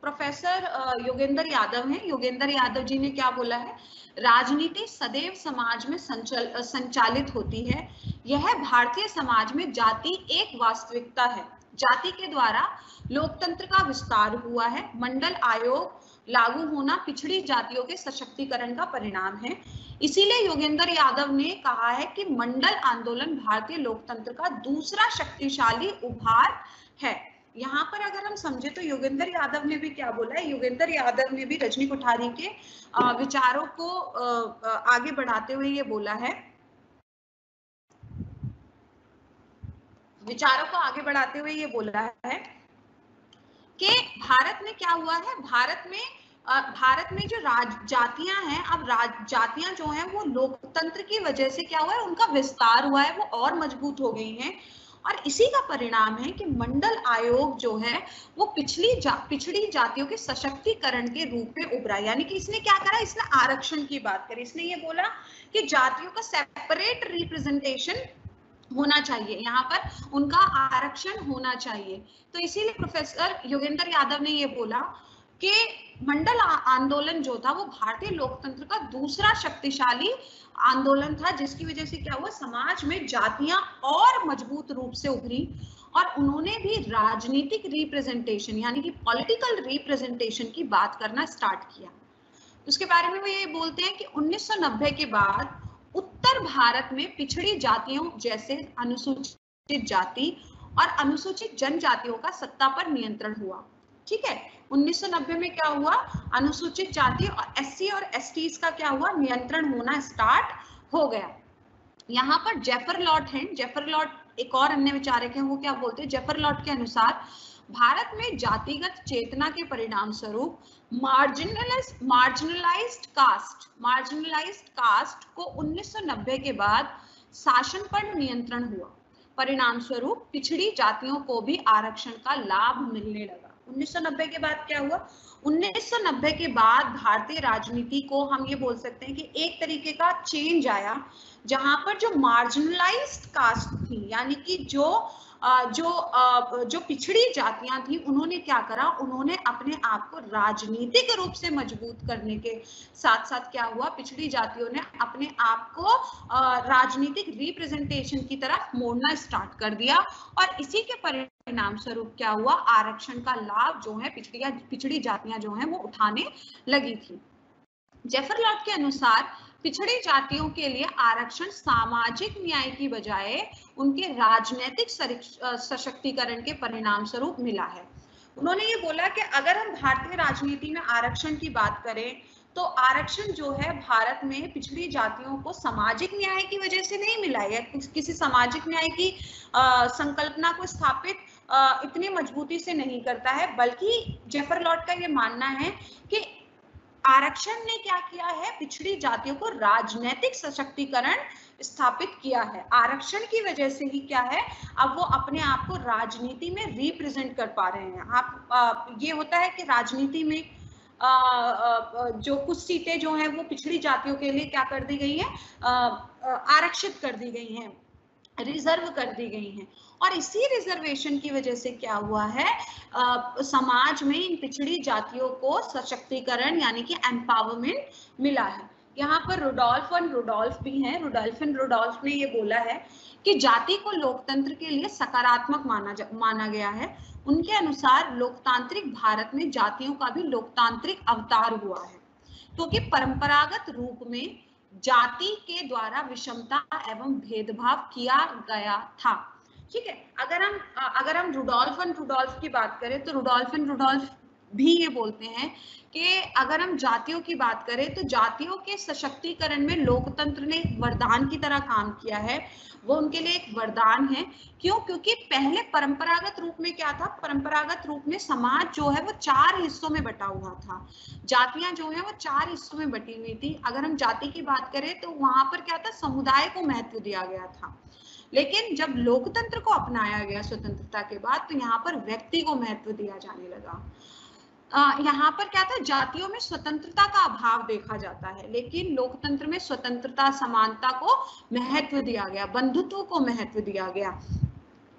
प्रोफेसर योगेंद्र यादव हैं, योगेंद्र यादव जी ने क्या बोला है, राजनीति सदैव समाज में संचालित होती है, यह भारतीय समाज में जाति एक वास्तविकता है, जाति के द्वारा लोकतंत्र का विस्तार हुआ है, मंडल आयोग लागू होना पिछड़ी जातियों के सशक्तिकरण का परिणाम है। इसीलिए योगेंद्र यादव ने कहा है कि मंडल आंदोलन भारतीय लोकतंत्र का दूसरा शक्तिशाली उभार है। यहाँ पर अगर हम समझे तो योगेंद्र यादव ने भी क्या बोला है, योगेंद्र यादव ने भी रजनी कोठारी के विचारों को आगे बढ़ाते हुए ये बोला है, विचारों को आगे बढ़ाते हुए ये बोला है कि भारत में क्या हुआ है, भारत में जो जातियां हैं, अब जातियां जो हैं वो लोकतंत्र की वजह से क्या हुआ है, उनका विस्तार हुआ है, वो और मजबूत हो गई हैं और इसी का परिणाम है कि मंडल आयोग जो है वो पिछड़ी जातियों के सशक्तिकरण के रूप में उभरा। यानी कि इसने क्या करा, इसने आरक्षण की बात करी, इसने ये बोला कि जातियों का सेपरेट रिप्रेजेंटेशन होना चाहिए, यहाँ पर उनका आरक्षण होना चाहिए। तो इसीलिए प्रोफेसर योगेंद्र यादव ने ये बोला कि मंडल आंदोलन जो था वो भारतीय लोकतंत्र का दूसरा शक्तिशाली आंदोलन था, जिसकी वजह से क्या हुआ, समाज में जातियां और मजबूत रूप से उभरी और उन्होंने भी राजनीतिक रिप्रेजेंटेशन यानी कि पॉलिटिकल रिप्रेजेंटेशन की बात करना स्टार्ट किया। उसके बारे में वो ये बोलते हैं कि 1990 के बाद उत्तर भारत में पिछड़ी जातियों जैसे अनुसूचित जाति और अनुसूचित जनजातियों का सत्ता पर नियंत्रण हुआ। ठीक है, 1990 में क्या हुआ, अनुसूचित जाति और एससी और एसटीज का क्या हुआ, नियंत्रण होना स्टार्ट हो गया। यहाँ पर जेफर लॉट हैं, जेफर लॉट एक और अन्य विचारक हैं, वो क्या बोलते हैं, जेफर लॉट के अनुसार भारत में जातिगत चेतना के परिणाम स्वरूप मार्जिनलाइज्ड कास्ट को 1990 के बाद शासन पर नियंत्रण हुआ, परिणाम स्वरूप पिछड़ी जातियों को भी आरक्षण का लाभ मिलने लगा। 1990 के बाद क्या हुआ, 1990 के बाद भारतीय राजनीति को हम ये बोल सकते हैं कि एक तरीके का चेंज आया, जहां पर जो मार्जिनलाइज्ड कास्ट थी यानी कि जो पिछड़ी जातियां थी, उन्होंने क्या करा, उन्होंने अपने आप को राजनीतिक रूप से मजबूत करने के साथ साथ क्या हुआ, पिछड़ी जातियों ने अपने आप को राजनीतिक रिप्रेजेंटेशन की तरफ मोड़ना स्टार्ट कर दिया और इसी के परिणाम स्वरूप क्या हुआ, आरक्षण का लाभ जो है पिछड़ी जातियां जो हैं वो उठाने लगी थी। जेफर लॉट के अनुसार पिछड़ी जातियों के लिए आरक्षण सामाजिक न्याय की बजाय उनके राजनीतिक सशक्तिकरण के परिणाम स्वरूप मिला है। उन्होंने ये बोला कि अगर हम भारतीय राजनीति में आरक्षण की बात करें तो आरक्षण जो है भारत में पिछड़ी जातियों को सामाजिक न्याय की वजह से नहीं मिला है, किसी सामाजिक न्याय की संकल्पना को स्थापित इतनी मजबूती से नहीं करता है, बल्कि जेफर लॉट का ये मानना है कि आरक्षण ने क्या किया है, पिछड़ी जातियों को राजनीतिक सशक्तिकरण स्थापित किया है। आरक्षण की वजह से ही क्या है, अब वो अपने आप को राजनीति में रिप्रेजेंट कर पा रहे हैं। ये होता है कि राजनीति में जो कुछ सीटें जो हैं वो पिछड़ी जातियों के लिए क्या कर दी गई है, आरक्षित कर दी गई हैं। रिजर्व कर दी गई हैं। और इसी रिजर्वेशन की वजह से क्या हुआ है, समाज में इन पिछड़ी जातियों को सशक्तिकरण यानी कि एम्पावरमेंट मिला है। यहाँ पर रुडोल्फ एंड रुडोल्फ भी हैं। रुडोल्फ एंड रुडोल्फ ने ये बोला है कि जाति को लोकतंत्र के लिए सकारात्मक माना गया है। उनके अनुसार लोकतांत्रिक भारत में जातियों का भी लोकतांत्रिक अवतार हुआ है, क्योंकि परंपरागत रूप में जाति के द्वारा विषमता एवं भेदभाव किया गया था। ठीक है, अगर हम रुडोल्फ एंड रुडोल्फ की बात करें तो रुडोल्फ एंड रुडोल्फ भी ये बोलते हैं कि अगर हम जातियों की बात करें तो जातियों के सशक्तिकरण में लोकतंत्र ने वरदान की तरह काम किया है। वो उनके लिए एक वरदान है। क्यों? क्योंकि पहले परंपरागत रूप में क्या था, परंपरागत रूप में समाज जो है वो 4 हिस्सों में बटा हुआ था। जातियां जो है वो 4 हिस्सों में बटी हुई थी। अगर हम जाति की बात करें तो वहां पर क्या था, समुदाय को महत्व दिया गया था। लेकिन जब लोकतंत्र को अपनाया गया स्वतंत्रता के बाद, तो यहाँ पर व्यक्ति को महत्व दिया जाने लगा। यहाँ पर क्या था, जातियों में स्वतंत्रता का अभाव देखा जाता है, लेकिन लोकतंत्र में स्वतंत्रता, समानता को महत्व दिया गया, बंधुत्व को महत्व दिया गया।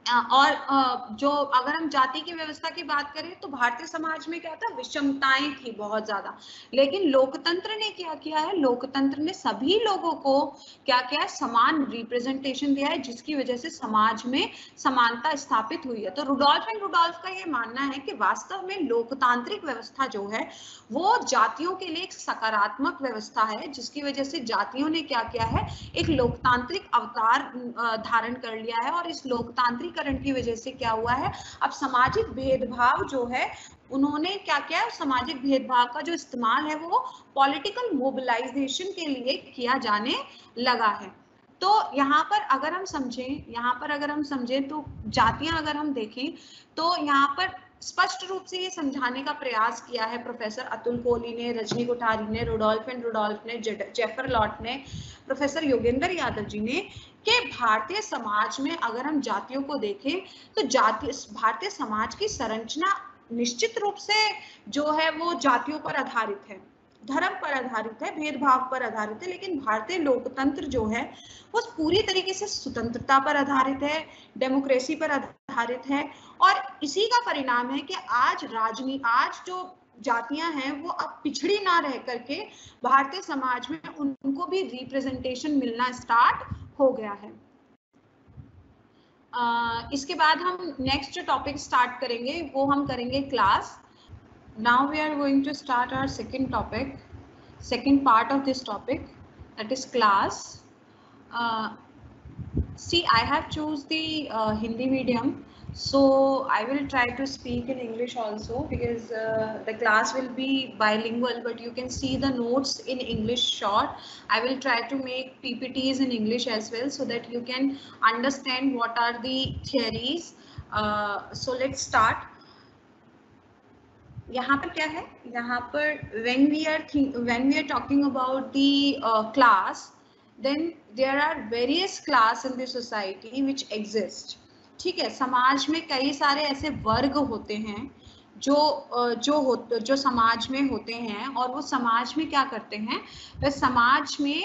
और जो अगर हम जाति की व्यवस्था की बात करें तो भारतीय समाज में क्या था, विषमताएं थी बहुत ज्यादा। लेकिन लोकतंत्र ने क्या किया है, लोकतंत्र ने सभी लोगों को क्या किया है, समान रिप्रेजेंटेशन दिया है, जिसकी वजह से समाज में समानता स्थापित हुई है। तो रुडोल्फ एंड रुडोल्फ का ये मानना है कि वास्तव में लोकतांत्रिक व्यवस्था जो है वो जातियों के लिए एक सकारात्मक व्यवस्था है, जिसकी वजह से जातियों ने क्या किया है, एक लोकतांत्रिक अवतार धारण कर लिया है। और इस लोकतांत्रिक की वजह से क्या हुआ है, अब सामाजिक भेदभाव जो है उन्होंने क्या किया है, सामाजिक भेदभाव का जो इस्तेमाल है वो पॉलिटिकल मोबिलाइजेशन के लिए किया जाने लगा है। तो यहाँ पर अगर हम समझें तो जातियां अगर हम देखें तो यहाँ पर स्पष्ट रूप से ये समझाने का प्रयास किया है प्रोफेसर अतुल कोहली ने, रजनी कोठारी ने, रुडोल्फ एंड रुडोल्फ ने, जेफर लॉट ने, प्रोफेसर योगेंद्र यादव जी ने, कि भारतीय समाज में अगर हम जातियों को देखें तो भारतीय समाज की संरचना निश्चित रूप से जो है वो जातियों पर आधारित है, धर्म पर आधारित है, भेदभाव पर आधारित है। लेकिन भारतीय लोकतंत्र जो है वो पूरी तरीके से स्वतंत्रता पर आधारित है, डेमोक्रेसी पर आधारित है। और इसी का परिणाम है कि आज जो जातियां हैं वो अब पिछड़ी ना रह करके भारतीय समाज में उनको भी रिप्रेजेंटेशन मिलना स्टार्ट हो गया है। इसके बाद हम नेक्स्ट जो टॉपिक स्टार्ट करेंगे वो हम करेंगे class. Now we are going to start our second part of this topic, that is class. See, I have choose the Hindi medium, so I will try to speak in English also, because the class will be bilingual, but you can see the notes in English short. I will try to make PPTs in English as well, so that you can understand what are the theories. So let's start. यहाँ पर क्या है, यहाँ पर when we are talking about the class, then there are various class in the society which exist. ठीक है, समाज में कई सारे ऐसे वर्ग होते हैं जो समाज में होते हैं, और वो समाज में क्या करते हैं, वह समाज में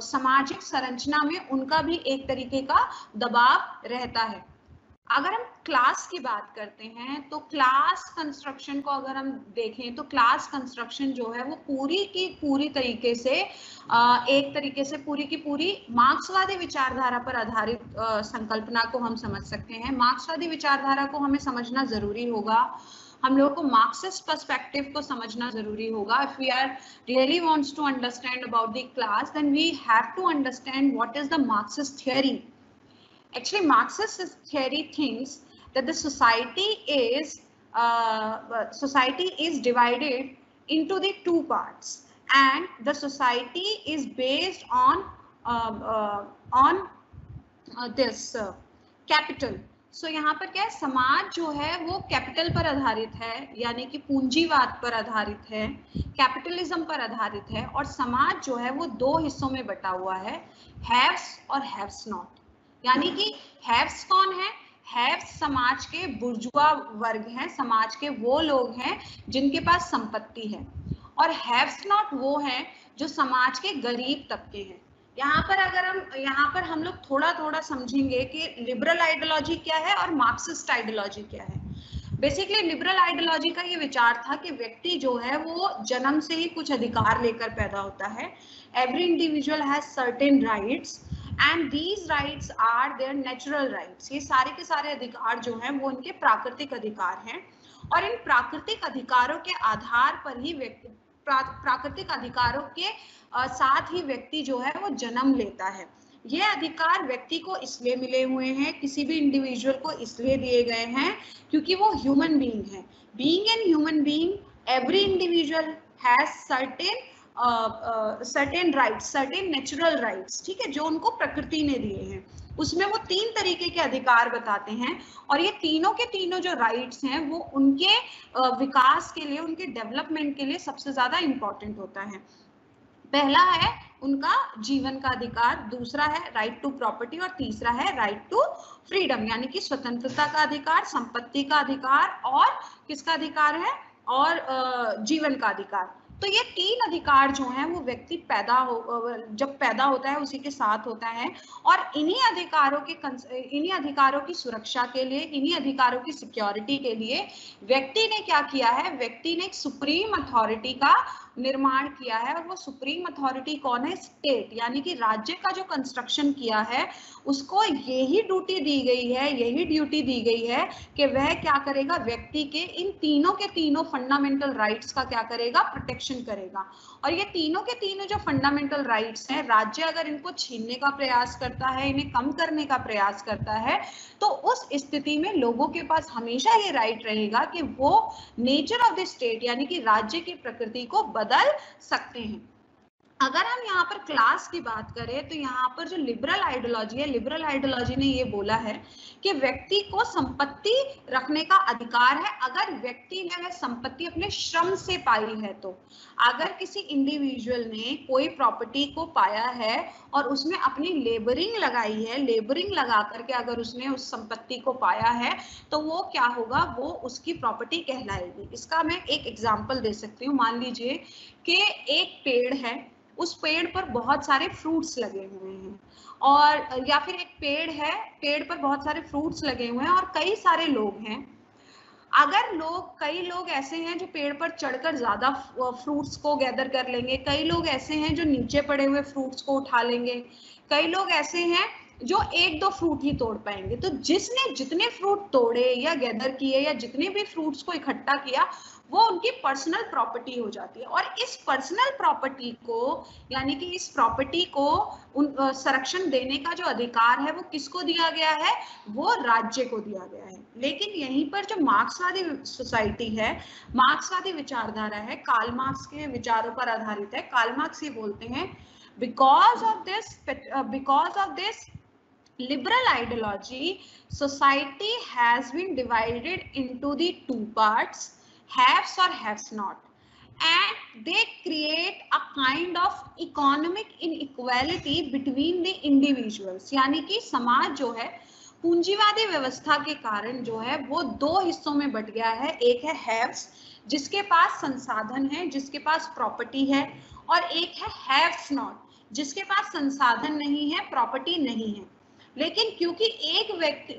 सामाजिक संरचना में उनका भी एक तरीके का दबाव रहता है। अगर हम क्लास की बात करते हैं तो क्लास कंस्ट्रक्शन को अगर हम देखें तो क्लास कंस्ट्रक्शन जो है वो पूरी की पूरी तरीके से एक तरीके से पूरी की पूरी मार्क्सवादी विचारधारा पर आधारित संकल्पना को हम समझ सकते हैं। मार्क्सवादी विचारधारा को हमें समझना जरूरी होगा, हम लोगों को मार्क्सिस्ट पर्सपेक्टिव को समझना जरूरी होगा। If we are really wants to understand about the class, then we have to understand what is the Marxist theory. Actually, Marxist theory thinks that the society is divided into the two parts, and the society is based on this capital. So यहाँ पर क्या है, समाज जो है वो कैपिटल पर आधारित है, यानी कि पूंजीवाद पर आधारित है, कैपिटलिज्म पर आधारित है। और समाज जो है वो दो हिस्सों में बटा हुआ है, हैव्स और हैव्स नॉट। यानी कि हैव्स कौन है, हैव्स समाज के बुर्जुआ वर्ग हैं, समाज के वो लोग हैं जिनके पास संपत्ति है, और हैव्स नॉट वो हैं जो समाज के गरीब तबके हैं। यहाँ पर हम लोग थोड़ा थोड़ा समझेंगे कि लिबरल आइडियोलॉजी क्या है और मार्क्सिस्ट आइडियोलॉजी क्या है। बेसिकली लिबरल आइडियोलॉजी का ये विचार था कि व्यक्ति जो है वो जन्म से ही कुछ अधिकार लेकर पैदा होता है। Every individual has certain rights and these rights are their natural rights. ये सारे के सारे अधिकार जो हैं वो उनके प्राकृतिक अधिकार हैं और इन प्राकृतिक अधिकारों के आधार पर ही व्यक्ति प्राकृतिक अधिकारों के साथ ही व्यक्ति जो है वो जन्म लेता है। ये अधिकार व्यक्ति को इसलिए मिले हुए हैं, किसी भी इंडिविजुअल को इसलिए दिए गए हैं क्योंकि वो ह्यूमन बीइंग है। Being an human being, every individual has certain rights, certain natural rights, ठीक है, जो उनको प्रकृति ने दिए हैं। उसमें वो 3 तरीके के अधिकार बताते हैं और ये तीनों के तीनों जो राइट्स हैं वो उनके विकास के लिए, उनके डेवलपमेंट के लिए सबसे ज्यादा इंपॉर्टेंट होता है। पहला है उनका जीवन का अधिकार, दूसरा है राइट टू प्रॉपर्टी और तीसरा है राइट टू फ्रीडम, यानी कि स्वतंत्रता का अधिकार, संपत्ति का अधिकार और किसका अधिकार है, और जीवन का अधिकार। तो ये 3 अधिकार जो हैं वो व्यक्ति जब पैदा होता है उसी के साथ होता है और इन्हीं अधिकारों की सुरक्षा के लिए, इन्हीं अधिकारों की सिक्योरिटी के लिए व्यक्ति ने क्या किया है, व्यक्ति ने एक सुप्रीम अथॉरिटी का निर्माण किया है। और वो सुप्रीम अथॉरिटी कौन है, स्टेट, यानी कि राज्य का जो कंस्ट्रक्शन किया है उसको यही ड्यूटी दी गई है, यही ड्यूटी दी गई है कि वह क्या करेगा, व्यक्ति के इन तीनों के तीनों फंडामेंटल राइट्स का क्या करेगा, प्रोटेक्शन करेगा। और ये तीनों के तीनों जो फंडामेंटल राइट्स हैं, राज्य अगर इनको छीनने का प्रयास करता है, इन्हें कम करने का प्रयास करता है, तो उस स्थिति में लोगों के पास हमेशा ये राइट रहेगा कि वो नेचर ऑफ द स्टेट यानी कि राज्य की प्रकृति को बदल सकते हैं। अगर हम यहाँ पर क्लास की बात करें तो यहाँ पर जो लिबरल आइडियोलॉजी है, लिबरल आइडियोलॉजी ने ये बोला है कि व्यक्ति को संपत्ति रखने का अधिकार है अगर व्यक्ति ने वह संपत्ति अपने श्रम से पाई है। तो अगर किसी इंडिविजुअल ने कोई प्रॉपर्टी को पाया है और उसमें अपनी लेबरिंग लगाई है, लेबरिंग लगा करके अगर उसने उस संपत्ति को पाया है तो वो क्या होगा, वो उसकी प्रॉपर्टी कहलाएगी। इसका मैं एक एग्जाम्पल दे सकती हूँ। मान लीजिए कि एक पेड़ है, उस पेड़ पर बहुत सारे फ्रूट्स लगे हुए हैं, और या फिर एक पेड़ है, पेड़ पर बहुत सारे फ्रूट्स लगे हुए हैं और कई सारे लोग हैं। अगर कई लोग ऐसे हैं जो पेड़ पर चढ़कर ज्यादा फ्रूट्स को गैदर कर लेंगे, कई लोग ऐसे हैं जो नीचे पड़े हुए फ्रूट्स को उठा लेंगे, कई लोग ऐसे हैं जो 1-2 फ्रूट ही तोड़ पाएंगे। तो जिसने जितने फ्रूट तोड़े या गैदर किए या जितने भी फ्रूट्स को इकट्ठा किया वो उनकी पर्सनल प्रॉपर्टी हो जाती है। और इस पर्सनल प्रॉपर्टी को यानी कि इस प्रॉपर्टी को संरक्षण देने का जो अधिकार है वो किसको दिया गया है, वो राज्य को दिया गया है। लेकिन यहीं पर जो मार्क्सवादी सोसाइटी है, मार्क्सवादी विचारधारा है, कार्ल मार्क्स के विचारों पर आधारित है। कार्ल मार्क्स ये बोलते हैं because of this liberal ideology, society has been divided into the 2 parts, haves or haves not, and they create a kind of economic inequality between the individuals। यानी कि समाज जो है पूंजीवादी व्यवस्था के कारण जो है वो 2 हिस्सों में बट गया है। एक है हैव्स, जिसके पास संसाधन है, जिसके पास प्रॉपर्टी है, और एक है हैव्स नॉट, जिसके पास संसाधन नहीं है, प्रॉपर्टी नहीं है। लेकिन क्योंकि एक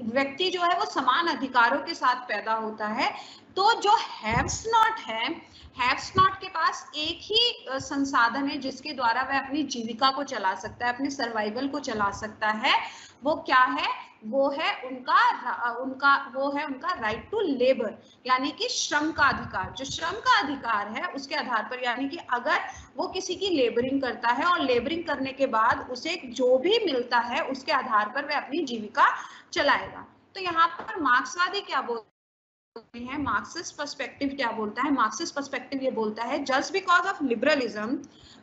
व्यक्ति जो है वो समान अधिकारों के साथ पैदा होता है, तो जो हैव्स नॉट है, हैव्स नॉट के पास एक ही संसाधन है जिसके द्वारा वह अपनी जीविका को चला सकता है, अपने सर्वाइवल को चला सकता है। वो क्या है, वो है उनका राइट टू लेबर, यानी कि श्रम का अधिकार। जो श्रम का अधिकार है उसके आधार पर, यानी कि अगर वो किसी की लेबरिंग करता है और लेबरिंग करने के बाद उसे जो भी मिलता है उसके आधार पर वह अपनी जीविका चलाएगा। तो यहाँ पर मार्क्सवादी क्या बोलते हैं, मार्क्सिस्ट पर्सपेक्टिव क्या बोलता है, मार्क्सिस्ट पर्सपेक्टिव ये बोलता है जस्ट बिकॉज ऑफ लिबरलिज्म,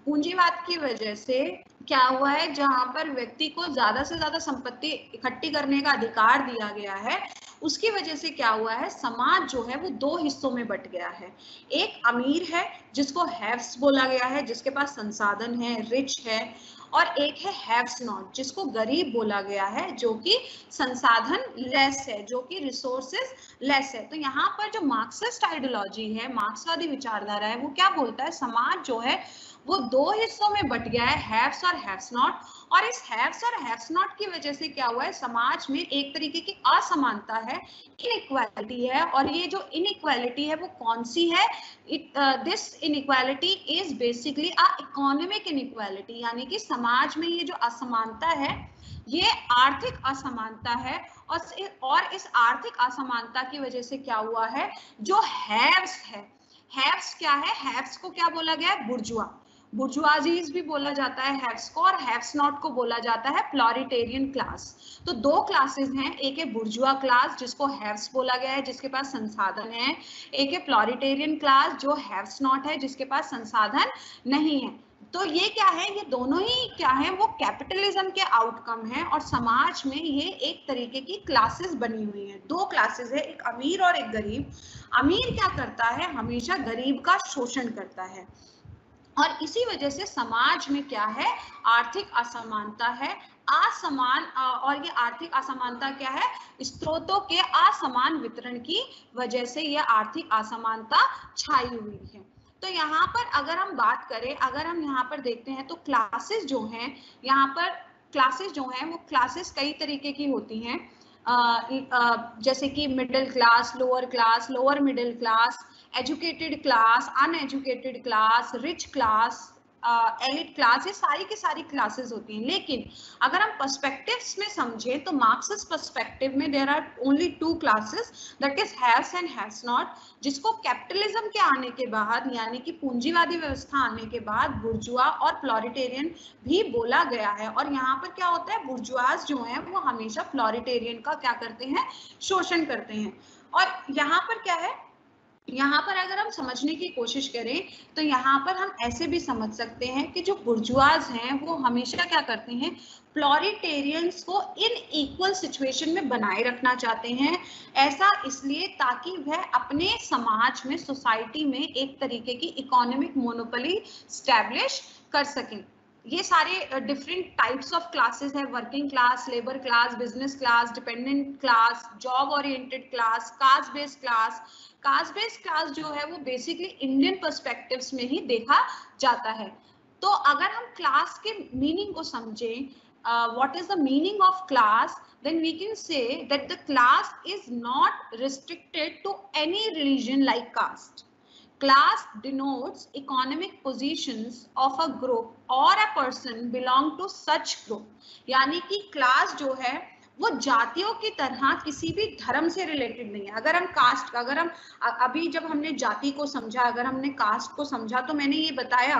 पूंजीवाद की वजह से क्या हुआ है, जहां पर व्यक्ति को ज्यादा से ज्यादा संपत्ति इकट्ठी करने का अधिकार दिया गया है, उसकी वजह से क्या हुआ है, समाज जो है वो 2 हिस्सों में बट गया है। एक अमीर है जिसको हैव्स बोला गया है, जिसके पास संसाधन है, रिच है, और एक है हैव्स नॉट, जिसको गरीब बोला गया है, जो कि संसाधन लेस है, जो कि रिसोर्सेज लेस है। तो यहाँ पर जो मार्क्सिस्ट आइडियोलॉजी है, मार्क्सवादी विचारधारा है, वो क्या बोलता है, समाज जो है वो दो हिस्सों में बट गया है, हैव्स और हैव्स नॉट। और इस हैव्स और हैव्स नॉट की वजह से क्या हुआ है, समाज में एक तरीके की असमानता है, इनइक्वालिटी है। और ये जो इनइक्वालिटी है वो कौन सी है, this inequality is basically a economic inequality, यानी कि समाज में ये जो असमानता है ये आर्थिक असमानता है। और इस आर्थिक असमानता की वजह से क्या हुआ है, जो हैव्स है, हैव्स क्या है, हैव्स को क्या बोला गया है, बुर्जुआ, बुर्जुआजीज भी बोला जाता है हैव्स को, और हैव्स नॉट को बोला जाता है प्लोरिटेरियन क्लास। तो दो क्लासेस हैं, एक है बुर्जुआ क्लास जिसको हैव्स बोला गया है, जिसके पास संसाधन है, एक है प्लोरिटेरियन क्लास जो हैव्स नॉट है, जिसके पास संसाधन नहीं है। तो ये क्या है, ये दोनों ही क्या है, वो कैपिटलिज्म के आउटकम है। और समाज में ये एक तरीके की क्लासेस बनी हुई है, दो क्लासेस है, एक अमीर और एक गरीब। अमीर क्या करता है, हमेशा गरीब का शोषण करता है, और इसी वजह से समाज में क्या है, आर्थिक असमानता है, असमान। और ये आर्थिक असमानता क्या है, स्रोतों के असमान वितरण की वजह से यह आर्थिक असमानता छाई हुई है। तो यहाँ पर अगर हम बात करें, अगर हम यहाँ पर देखते हैं तो क्लासेस जो हैं, यहाँ पर क्लासेस जो हैं वो क्लासेस कई तरीके की होती हैं, जैसे कि middle class, lower middle class, educated class, uneducated class, rich class, elite class, ये सारी की सारी क्लासेस होती हैं। लेकिन अगर हम पर्सपेक्टिव्स में समझें तो मार्क्सिस्ट पर्सपेक्टिव में there are only two classes, that is haves and haves not, जिसको कैपिटलिज्म के आने के बाद, यानी कि पूंजीवादी व्यवस्था आने के बाद बुर्जुआ और प्लोरिटेरियन भी बोला गया है। और यहाँ पर क्या होता है, बुर्जुआज जो हैं वो हमेशा प्लोरिटेरियन का क्या करते हैं, शोषण करते हैं। और यहाँ पर क्या है, यहाँ पर अगर हम समझने की कोशिश करें तो यहाँ पर हम ऐसे भी समझ सकते हैं कि जो बुर्जुआज हैं वो हमेशा क्या करते हैं, प्लोरिटेरियंस को इन इक्वल सिचुएशन में बनाए रखना चाहते हैं। ऐसा इसलिए ताकि वह अपने समाज में, सोसाइटी में एक तरीके की इकोनॉमिक मोनोपोली स्टैब्लिश कर सकें। ये सारे डिफरेंट टाइप्स ऑफ क्लासेस है, working class, labour class, business class, dependent class, job oriented class, caste based class. Caste based class जो है वो बेसिकली इंडियन पर्सपेक्टिव्स में ही देखा जाता है। तो अगर हम क्लास के मीनिंग को समझें, what is the meaning of class, then we can say that the class is not restricted to any religion like caste. Class denotes economic positions of a group or a person belong to such group. यानी कि क्लास जो है वो जातियों की तरह किसी भी धर्म से रिलेटेड नहीं है। अगर हम कास्ट, अगर हम अभी जब हमने जाति को समझा, अगर हमने कास्ट को समझा, तो मैंने ये बताया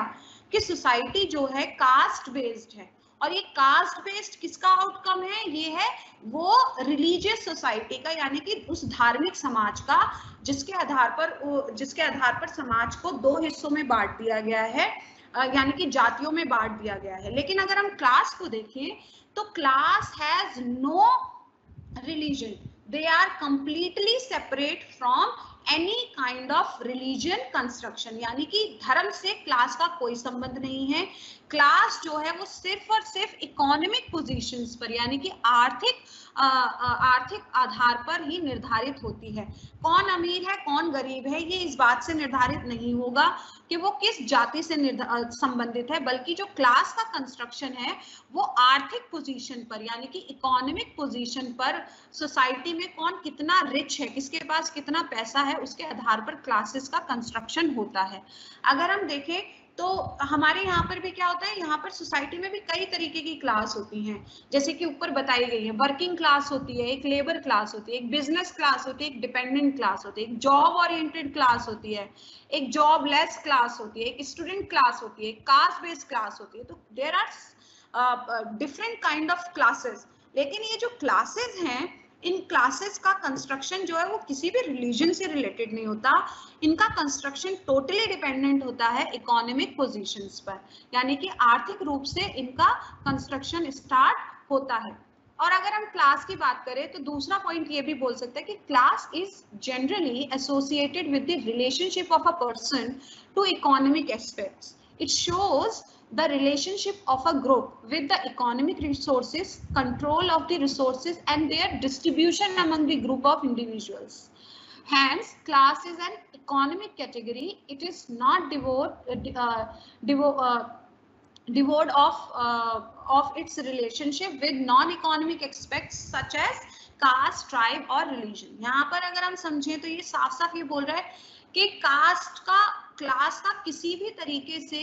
कि सोसाइटी जो है कास्ट बेस्ड है, और ये कास्ट बेस्ड किसका आउटकम है, ये है वो रिलीजियस सोसाइटी का, यानी कि उस धार्मिक समाज का जिसके आधार पर समाज को दो हिस्सों में बांट दिया गया है, यानी कि जातियों में बांट दिया गया है। लेकिन अगर हम क्लास को देखें तो class has no religion, they are completely separate from any kind of religion construction, यानी कि धर्म से क्लास का कोई संबंध नहीं है। क्लास जो है वो सिर्फ और सिर्फ इकोनॉमिक पोजीशंस पर, यानी कि आर्थिक आधार पर ही निर्धारित होती है। कौन अमीर है कौन गरीब है ये इस बात से निर्धारित नहीं होगा कि वो किस जाति से संबंधित है, बल्कि जो क्लास का कंस्ट्रक्शन है वो आर्थिक पोजीशन पर, यानी कि इकोनॉमिक पोजीशन पर, सोसाइटी में कौन कितना रिच है, किसके पास कितना पैसा है, उसके आधार पर क्लासेस का कंस्ट्रक्शन होता है। अगर हम देखें तो हमारे यहाँ पर भी क्या होता है, यहाँ पर सोसाइटी में भी कई तरीके की क्लास होती हैं, जैसे कि ऊपर बताई गई है। वर्किंग क्लास होती है, एक लेबर क्लास होती है, एक बिजनेस क्लास होती है, एक डिपेंडेंट क्लास होती है, एक जॉब ओरिएंटेड क्लास होती है, एक जॉबलेस क्लास होती है, एक स्टूडेंट क्लास होती है, एक कास्ट बेस्ड क्लास होती है। तो there are different kind of classes. लेकिन ये जो क्लासेस हैं, इन क्लासेस का कंस्ट्रक्शन जो है वो किसी भी रिलीजन से रिलेटेड नहीं होता, इनका कंस्ट्रक्शन टोटली डिपेंडेंट होता है इकोनॉमिक पोजीशंस पर, यानी कि आर्थिक रूप से इनका कंस्ट्रक्शन स्टार्ट होता है। और अगर हम क्लास की बात करें तो दूसरा पॉइंट ये भी बोल सकते हैं कि class is generally associated with the relationship of a person to economic aspects. It shows the relationship of a group with the economic resources, control of the resources and their distribution among the group of individuals. Hence, class is an economic category. It is not devoid of its relationship with non-economic aspects such as caste, tribe और religion. यहाँ पर अगर हम समझें तो ये साफ साफ ये बोल रहा है कि कास्ट का, क्लास का किसी भी तरीके से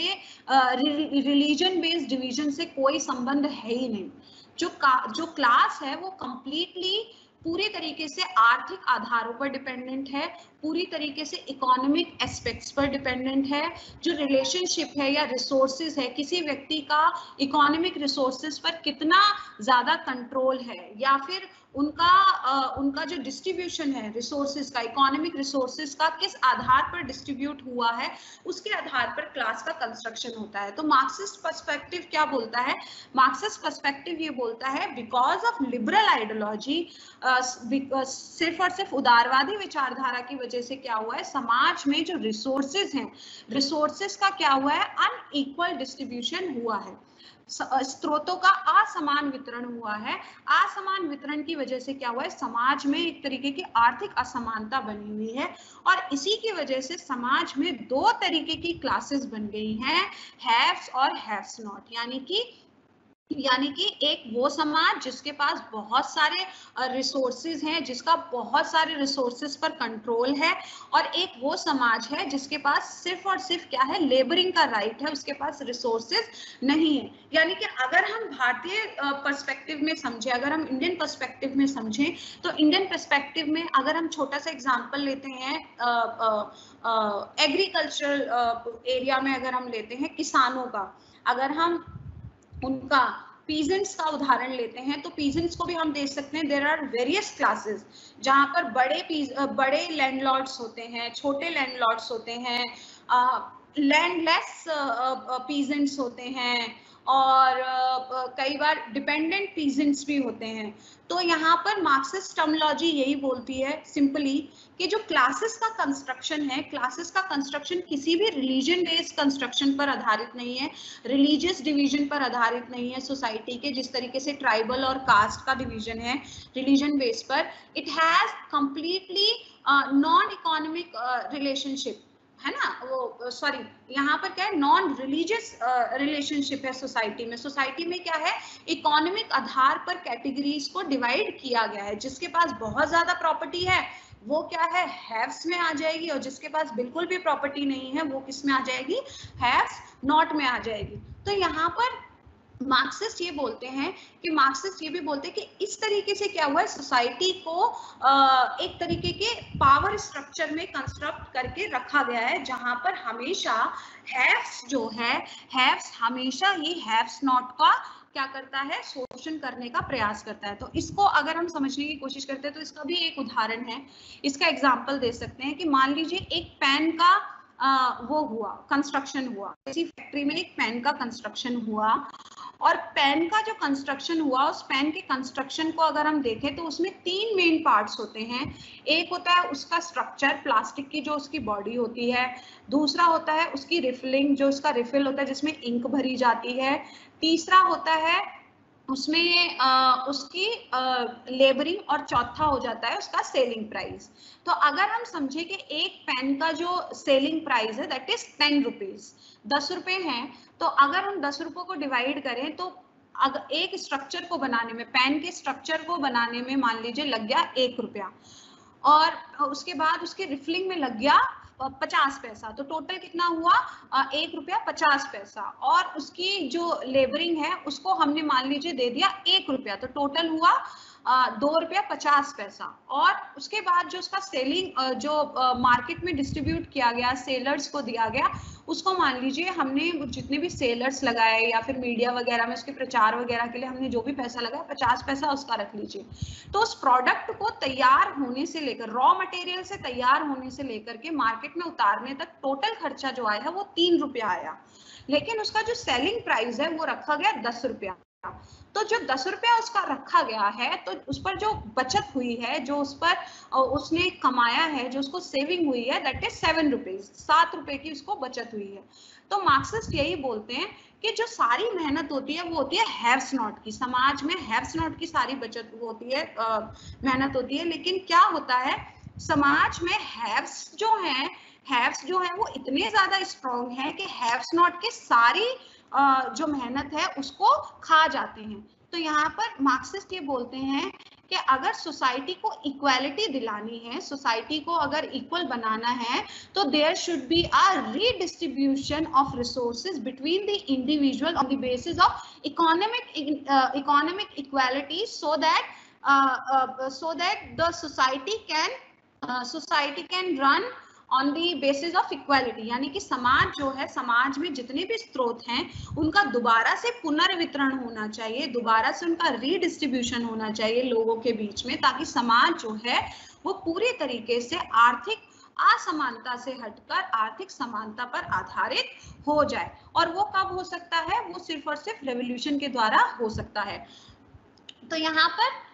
रिलीजन बेस्ड डिवीजन से कोई संबंध है ही नहीं. जो क्लास है वो कंप्लीटली पूरी तरीके से आर्थिक आधारों पर डिपेंडेंट है, पूरी तरीके से इकोनॉमिक एस्पेक्ट्स पर डिपेंडेंट है. जो रिलेशनशिप है या रिसोर्सेज है, किसी व्यक्ति का इकोनॉमिक रिसोर्सेज पर कितना ज्यादा कंट्रोल है या फिर उनका जो डिस्ट्रीब्यूशन है रिसोर्सेज का, इकोनॉमिक रिसोर्सेज का किस आधार पर डिस्ट्रीब्यूट हुआ है, उसके आधार पर क्लास का कंस्ट्रक्शन होता है. तो मार्क्सिस्ट पर्सपेक्टिव क्या बोलता है? मार्क्सिस्ट पर्सपेक्टिव ये बोलता है बिकॉज ऑफ लिबरल आइडियोलॉजी, सिर्फ और सिर्फ उदारवादी विचारधारा की वजह से क्या हुआ है, समाज में जो रिसोर्सेज हैं, रिसोर्सेज का क्या हुआ है, अनइक्वल डिस्ट्रीब्यूशन हुआ है, स्रोतों का असमान वितरण हुआ है. असमान वितरण की वजह से क्या हुआ है, समाज में एक तरीके की आर्थिक असमानता बनी हुई है और इसी की वजह से समाज में दो तरीके की क्लासेस बन गई हैं, हैव्स और हैव्स नॉट. यानी कि एक वो समाज जिसके पास बहुत सारे रिसोर्सेज हैं, जिसका बहुत सारे रिसोर्सेज पर कंट्रोल है, और एक वो समाज है जिसके पास सिर्फ और सिर्फ क्या है, लेबरिंग का राइट है, उसके पास रिसोर्सेज नहीं है. यानी कि अगर हम भारतीय पर्सपेक्टिव में समझें, अगर हम इंडियन पर्सपेक्टिव में समझें, तो इंडियन पर्सपेक्टिव में अगर हम छोटा सा एग्जांपल लेते हैं एग्रीकल्चरल एरिया में, अगर हम लेते हैं किसानों का, अगर हम उनका पीजेंट्स का उदाहरण लेते हैं, तो पीजेंट्स को भी हम देख सकते हैं. देयर आर वेरियस क्लासेस जहां पर बड़े लैंडलॉर्ड्स होते हैं, छोटे लैंडलॉर्ड्स होते हैं, लैंडलेस पीजेंट्स होते हैं और कई बार डिपेंडेंट पीजेंट्स भी होते हैं. तो यहाँ पर मार्क्सिस्ट टर्मिनोलॉजी यही बोलती है सिंपली कि जो क्लासेस का कंस्ट्रक्शन है, क्लासेस का कंस्ट्रक्शन किसी भी रिलीजन बेस्ड कंस्ट्रक्शन पर आधारित नहीं है, रिलीजियस डिवीजन पर आधारित नहीं है सोसाइटी के, जिस तरीके से ट्राइबल और कास्ट का डिवीजन है रिलीजन बेस पर. It has completely non economic relationship, है ना, वो सॉरी यहाँ पर क्या है, नॉन रिलीजियस रिलेशनशिप है सोसाइटी में. सोसाइटी में क्या है, इकोनॉमिक आधार पर कैटेगरीज को डिवाइड किया गया है. जिसके पास बहुत ज्यादा प्रॉपर्टी है वो क्या है, हैव्स में आ जाएगी, और जिसके पास बिल्कुल भी प्रॉपर्टी नहीं है वो किस में आ जाएगी, हैव्स नॉट में आ जाएगी. तो यहाँ पर मार्क्सिस्ट ये बोलते हैं कि मार्क्सिस्ट ये भी बोलते हैं कि इस तरीके से क्या हुआ है, सोसाइटी को एक तरीके के पावर स्ट्रक्चर में कंस्ट्रक्ट करके रखा गया है, जहां पर हमेशा हैव्स जो है, हैव्स हमेशा ये हैव्स नॉट का क्या करता है, शोषण करने का प्रयास करता है. तो इसको अगर हम समझने की कोशिश करते हैं तो इसका भी एक उदाहरण है, इसका एग्जाम्पल दे सकते हैं कि मान लीजिए एक पेन का वो हुआ, कंस्ट्रक्शन हुआ, किसी फैक्ट्री में एक पेन का कंस्ट्रक्शन हुआ, और पेन का जो कंस्ट्रक्शन हुआ, उस पेन के कंस्ट्रक्शन को अगर हम देखें तो उसमें तीन मेन पार्ट्स होते हैं. एक होता है उसका स्ट्रक्चर, प्लास्टिक की जो उसकी बॉडी होती है. दूसरा होता है उसकी रिफिलिंग, जो उसका रिफिल होता है जिसमें इंक भरी जाती है. तीसरा होता है उसमें उसकी लेबरिंग, और चौथा हो जाता है उसका सेलिंग प्राइस. तो अगर हम समझे कि एक पेन का जो सेलिंग प्राइस है दैट इज 10 रुपीज, 10 रुपए हैं, तो अगर हम 10 रुपए को डिवाइड करें तो अगर एक स्ट्रक्चर को बनाने में, पेन के स्ट्रक्चर को बनाने में मान लीजिए लग गया 1 रुपया, और उसके बाद उसके रिफिलिंग में लग गया 50 पैसा, तो टोटल कितना हुआ, 1 रुपया 50 पैसा, और उसकी जो लेबरिंग है उसको हमने मान लीजिए दे दिया 1 रुपया, तो टोटल हुआ 2 रुपया 50 पैसा. और उसके बाद जो उसका सेलिंग जो मार्केट में डिस्ट्रीब्यूट किया गया, सेलर्स को दिया गया, उसको मान लीजिए हमने जितने भी सेलर्स लगाए या फिर मीडिया वगैरह में उसके प्रचार वगैरह के लिए हमने जो भी पैसा लगाया, 50 पैसा उसका रख लीजिए. तो उस प्रोडक्ट को तैयार होने से लेकर, रॉ मटेरियल से तैयार होने से लेकर के मार्केट में उतारने तक टोटल खर्चा जो आया वो 3 रुपया आया, लेकिन उसका जो सेलिंग प्राइस है वो रखा गया 10 रुपया. तो जो 10 रुपया उसका रखा गया है, तो उस पर जो बचत हुई है, जो उस पर उसने कमाया है, जो उसको सेविंग हुई है, दैट इज 7 रुपीज, 7 रुपए की उसको बचत हुई है. तो मार्क्सिस्ट यही बोलते हैं कि जो सारी मेहनत होती है वो होती है हैव्स नॉट की. समाज में हैव्स नॉट की सारी बचत होती है, मेहनत होती है, लेकिन क्या होता है समाज में हैव्स जो है वो इतने ज्यादा स्ट्रॉन्ग है कि हैव्स नॉट के सारी जो मेहनत है उसको खा जाते हैं। तो यहाँ पर मार्क्सिस्ट ये बोलते हैं कि अगर सोसाइटी को इक्वालिटी दिलानी है, सोसाइटी को अगर इक्वल बनाना है, तो there should be a redistribution of resources between the individual on the basis of economic equality, so that the society can run on the basis of equality. यानी कि समाज जो है, समाज में जितने भी स्रोत हैं उनका दोबारा से पुनर्वितरण होना चाहिए, दोबारा से उनका रीडिस्ट्रीब्यूशन होना चाहिए लोगों के बीच में, ताकि समाज जो है वो पूरी तरीके से आर्थिक असमानता से हटकर आर्थिक समानता पर आधारित हो जाए। और वो कब हो सकता है? वो सिर्फ और सिर्फ रेवोल्यूशन के द्वारा हो सकता है। तो यहाँ पर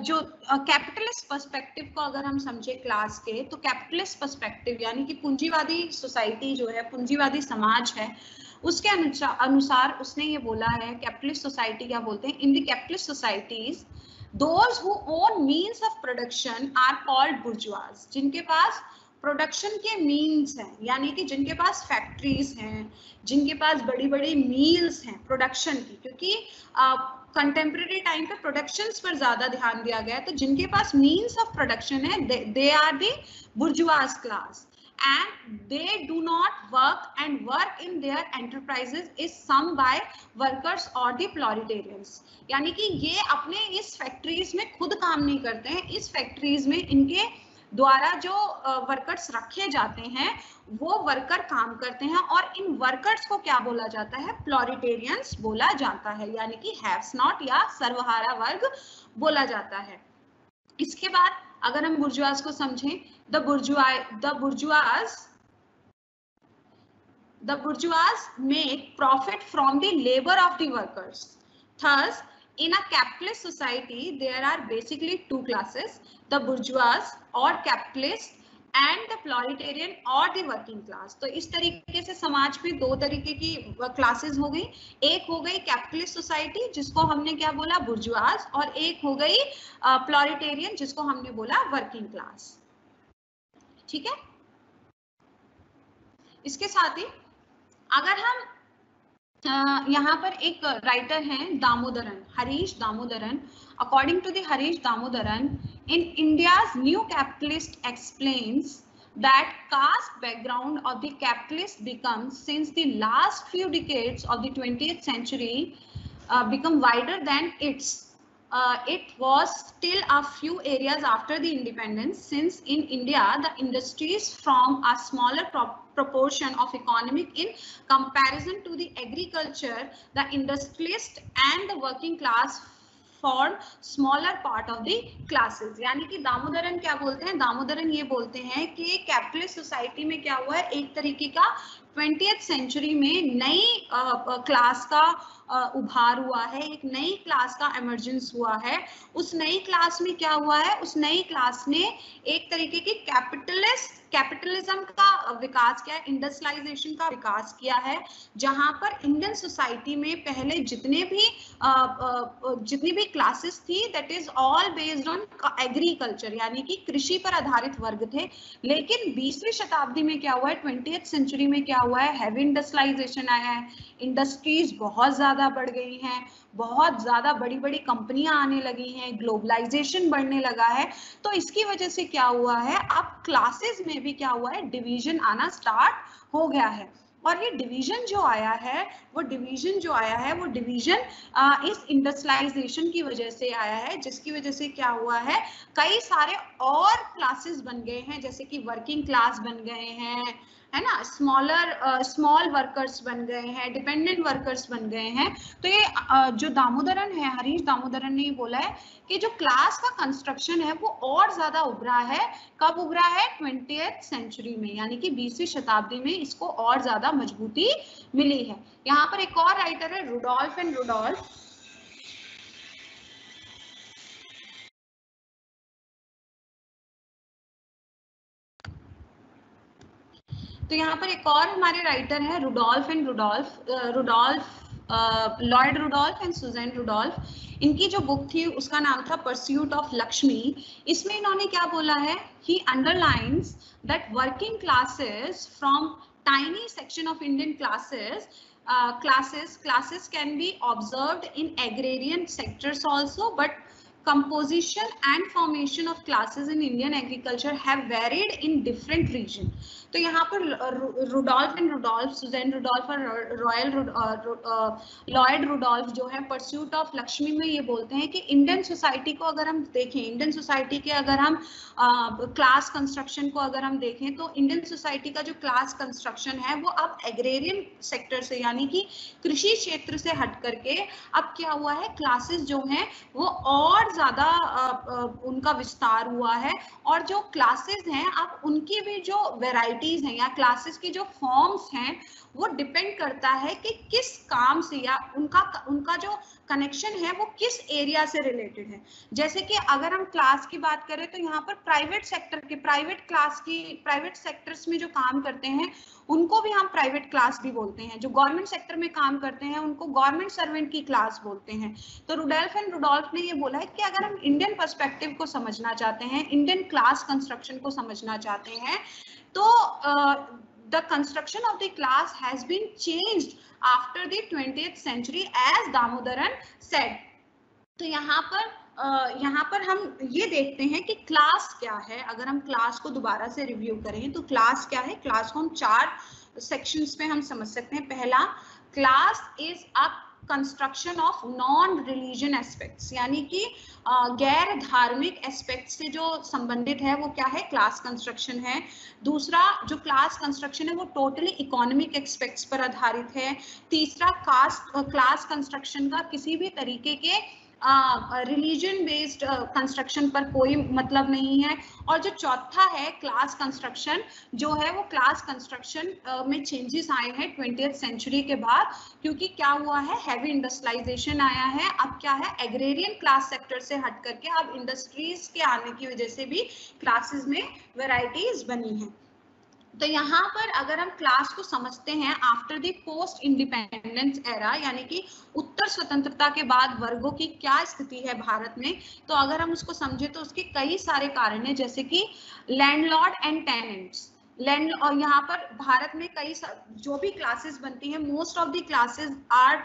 जो कैपिटलिस्ट पर्सपेक्टिव को अगर हम समझे क्लास के, तो कैपिटलिस्ट पर्सपेक्टिव यानी कि पूंजीवादी सोसाइटी जो है, पूंजीवादी समाज है, उसके अनुसार उसने ये बोला है, कैपिटलिस्ट सोसाइटी क्या बोलते हैं, in the capitalist societies those who own means of production are called bourgeoisie. जिनके पास प्रोडक्शन के मीन्स हैं, यानी कि जिनके पास फैक्ट्रीज हैं, जिनके पास बड़ी बड़ी मील्स हैं प्रोडक्शन की, क्योंकि कंटेम्प्रेरी टाइम पे प्रोडक्शंस पर ज्यादा ध्यान दिया गया है, तो जिनके पास मीन्स ऑफ प्रोडक्शन है they are the bourgeoisie class, and they do not work and work in their enterprises is sung by workers or the proletarians। यानी कि ये अपने इस फैक्ट्रीज में खुद काम नहीं करते हैं, इस फैक्ट्रीज में इनके द्वारा जो वर्कर्स रखे जाते हैं वो वर्कर काम करते हैं, और इन वर्कर्स को क्या बोला जाता है? प्लोरिटेरियंस बोला जाता है, यानी कि हैव्स नॉट या सर्वहारा वर्ग बोला जाता है। इसके बाद अगर हम बुर्जुआज को समझें, the bourgeois make profit from the labor of the workers. Thus, in a capitalist society, there are basically two classes: the bourgeois or capitalist and the proletarian or the working class। तो इस तरीके से समाज में दो तरीके की क्लासेस हो गई, एक हो गई कैपिटलिस्ट सोसाइटी जिसको हमने क्या बोला? बुर्जुआज, और एक हो गई प्लोलेटेरियन जिसको हमने बोला वर्किंग क्लास। ठीक है, इसके साथ ही अगर हम यहाँ पर एक राइटर हैं Damodaran, Harish Damodaran. According to the Harish Damodaran, in India's new capitalist explains that caste background of the capitalist becomes, since the last few decades of the 20th century become wider than its it was still a few areas after the independence, since in India the industries form a smaller proportion of economic in comparison to the agriculture, the industrialist and the working class for smaller part of the classes. यानी कि दामोदरन क्या बोलते हैं? दामोदरन ये बोलते हैं कि कैपिटलिस्ट सोसाइटी में क्या हुआ है, एक तरीके का 20th सेंचुरी में नई क्लास का उभार हुआ है, एक नई क्लास का इमर्जेंस हुआ है। उस नई क्लास में क्या हुआ है? उस नई क्लास ने एक तरीके की कैपिटलिज्म का विकास किया है, इंडस्ट्रियलाइजेशन का विकास किया है, जहां पर इंडियन सोसाइटी में पहले जितनी भी क्लासेस थी that is all based on agriculture, यानी कि कृषि पर आधारित वर्ग थे। लेकिन 20वीं शताब्दी में क्या हुआ है, 20th सेंचुरी में क्या हुआ है? हैवी इंडस्ट्रियलाइजेशन आया है, इंडस्ट्रीज बहुत ज्यादा बढ़ गई हैं, बहुत ज्यादा बड़ी बड़ी कंपनियां आने लगी हैं, ग्लोबलाइजेशन बढ़ने लगा है। तो इसकी वजह से क्या हुआ है, अब क्लासेस में भी क्या हुआ है? डिवीजन आना स्टार्ट हो गया है। और ये डिवीजन जो आया है वो डिवीजन इस इंडस्ट्रियलाइजेशन की वजह से आया है, जिसकी वजह से क्या हुआ है? कई सारे और क्लासेस बन गए हैं, जैसे कि वर्किंग क्लास बन गए हैं, है ना, स्मॉल वर्कर्स बन गए हैं, डिपेंडेंट वर्कर्स बन गए हैं। तो ये जो दामोदरन है, हरीश दामोदरन ने बोला है कि जो क्लास का कंस्ट्रक्शन है वो और ज्यादा उभरा है। कब उभरा है? 20th सेंचुरी में, यानी कि 20वीं शताब्दी में इसको और ज्यादा मजबूती मिली है। यहाँ पर एक और राइटर है रुडोल्फ एंड रुडोल्फ। तो यहाँ पर एक और हमारे राइटर है Rudolph and Rudolph, Lord Rudolph and Susanne Rudolph. इनकी जो बुक थी उसका नाम था परस्यूट ऑफ लक्ष्मी। इसमें इन्होंने क्या बोला है, he underlines that working classes from tiny section of Indian classes can be observed in agrarian sectors also, but composition and formation of classes in Indian agriculture have varied in different region। तो यहाँ पर रुडोल्फ, सुजैन रुडोल्फ और लॉयड रुडोल्फ जो है परस्यूट ऑफ लक्ष्मी में ये बोलते हैं कि इंडियन सोसाइटी को अगर हम देखें, इंडियन सोसाइटी के अगर हम क्लास कंस्ट्रक्शन को अगर हम देखें तो इंडियन सोसाइटी का जो क्लास कंस्ट्रक्शन है वो अब एग्रेरियन सेक्टर से यानी कि कृषि क्षेत्र से हट करके अब क्या हुआ है, क्लासेस जो हैं वो और ज्यादा उनका विस्तार हुआ है। और जो क्लासेस हैं अब उनकी भी जो वेराइटीज हैं या क्लासेस की जो फॉर्म्स हैं वो डिपेंड करता है कि किस काम से या उनका जो कनेक्शन है वो किस एरिया से रिलेटेड है। जैसे कि अगर हम क्लास की बात करें तो यहाँ पर प्राइवेट सेक्टर्स में जो काम करते हैं उनको भी हम प्राइवेट क्लास भी बोलते हैं, जो गवर्नमेंट सेक्टर में काम करते हैं उनको गवर्नमेंट सर्वेंट की क्लास बोलते हैं। तो रुडोल्फ एंड रुडोल्फ ने ये बोला है कि अगर हम इंडियन पर्सपेक्टिव को समझना चाहते हैं, इंडियन क्लास कंस्ट्रक्शन को समझना चाहते हैं, तो the construction of the class has been changed after the 20th century as Damodaran said। तो यहाँ पर हम ये देखते हैं कि क्लास क्या है। अगर हम क्लास को दोबारा से रिव्यू करें तो क्लास क्या है, क्लास को हम 4 सेक्शंस में हम समझ सकते हैं। पहला, class is a construction of non religion aspects, यानी कि गैर धार्मिक एस्पेक्ट से जो संबंधित है वो क्या है, क्लास कंस्ट्रक्शन है। दूसरा जो क्लास कंस्ट्रक्शन है वो टोटली इकोनॉमिक एस्पेक्ट्स पर आधारित है। तीसरा, क्लास कंस्ट्रक्शन का किसी भी तरीके के रिलीजन बेस्ड कंस्ट्रक्शन पर कोई मतलब नहीं है। और जो चौथा है क्लास कंस्ट्रक्शन जो है वो क्लास कंस्ट्रक्शन में चेंजेस आए हैं 20th सेंचुरी के बाद, क्योंकि क्या हुआ है, हैवी इंडस्ट्रियलाइजेशन आया है। अब क्या है, एग्रेरियन क्लास सेक्टर से हट करके अब इंडस्ट्रीज के आने की वजह से भी क्लासेस में वैरायटीज बनी हैं। तो यहाँ पर अगर हम क्लास को समझते हैं after the post independence era, यानी कि उत्तर स्वतंत्रता के बाद वर्गों की क्या स्थिति है भारत में, तो अगर हम उसको समझे तो उसके कई सारे कारण हैं, जैसे कि लैंडलॉर्ड एंड टेनेंट्स। और यहाँ पर भारत में कई जो भी क्लासेस बनती हैं, most of the classes are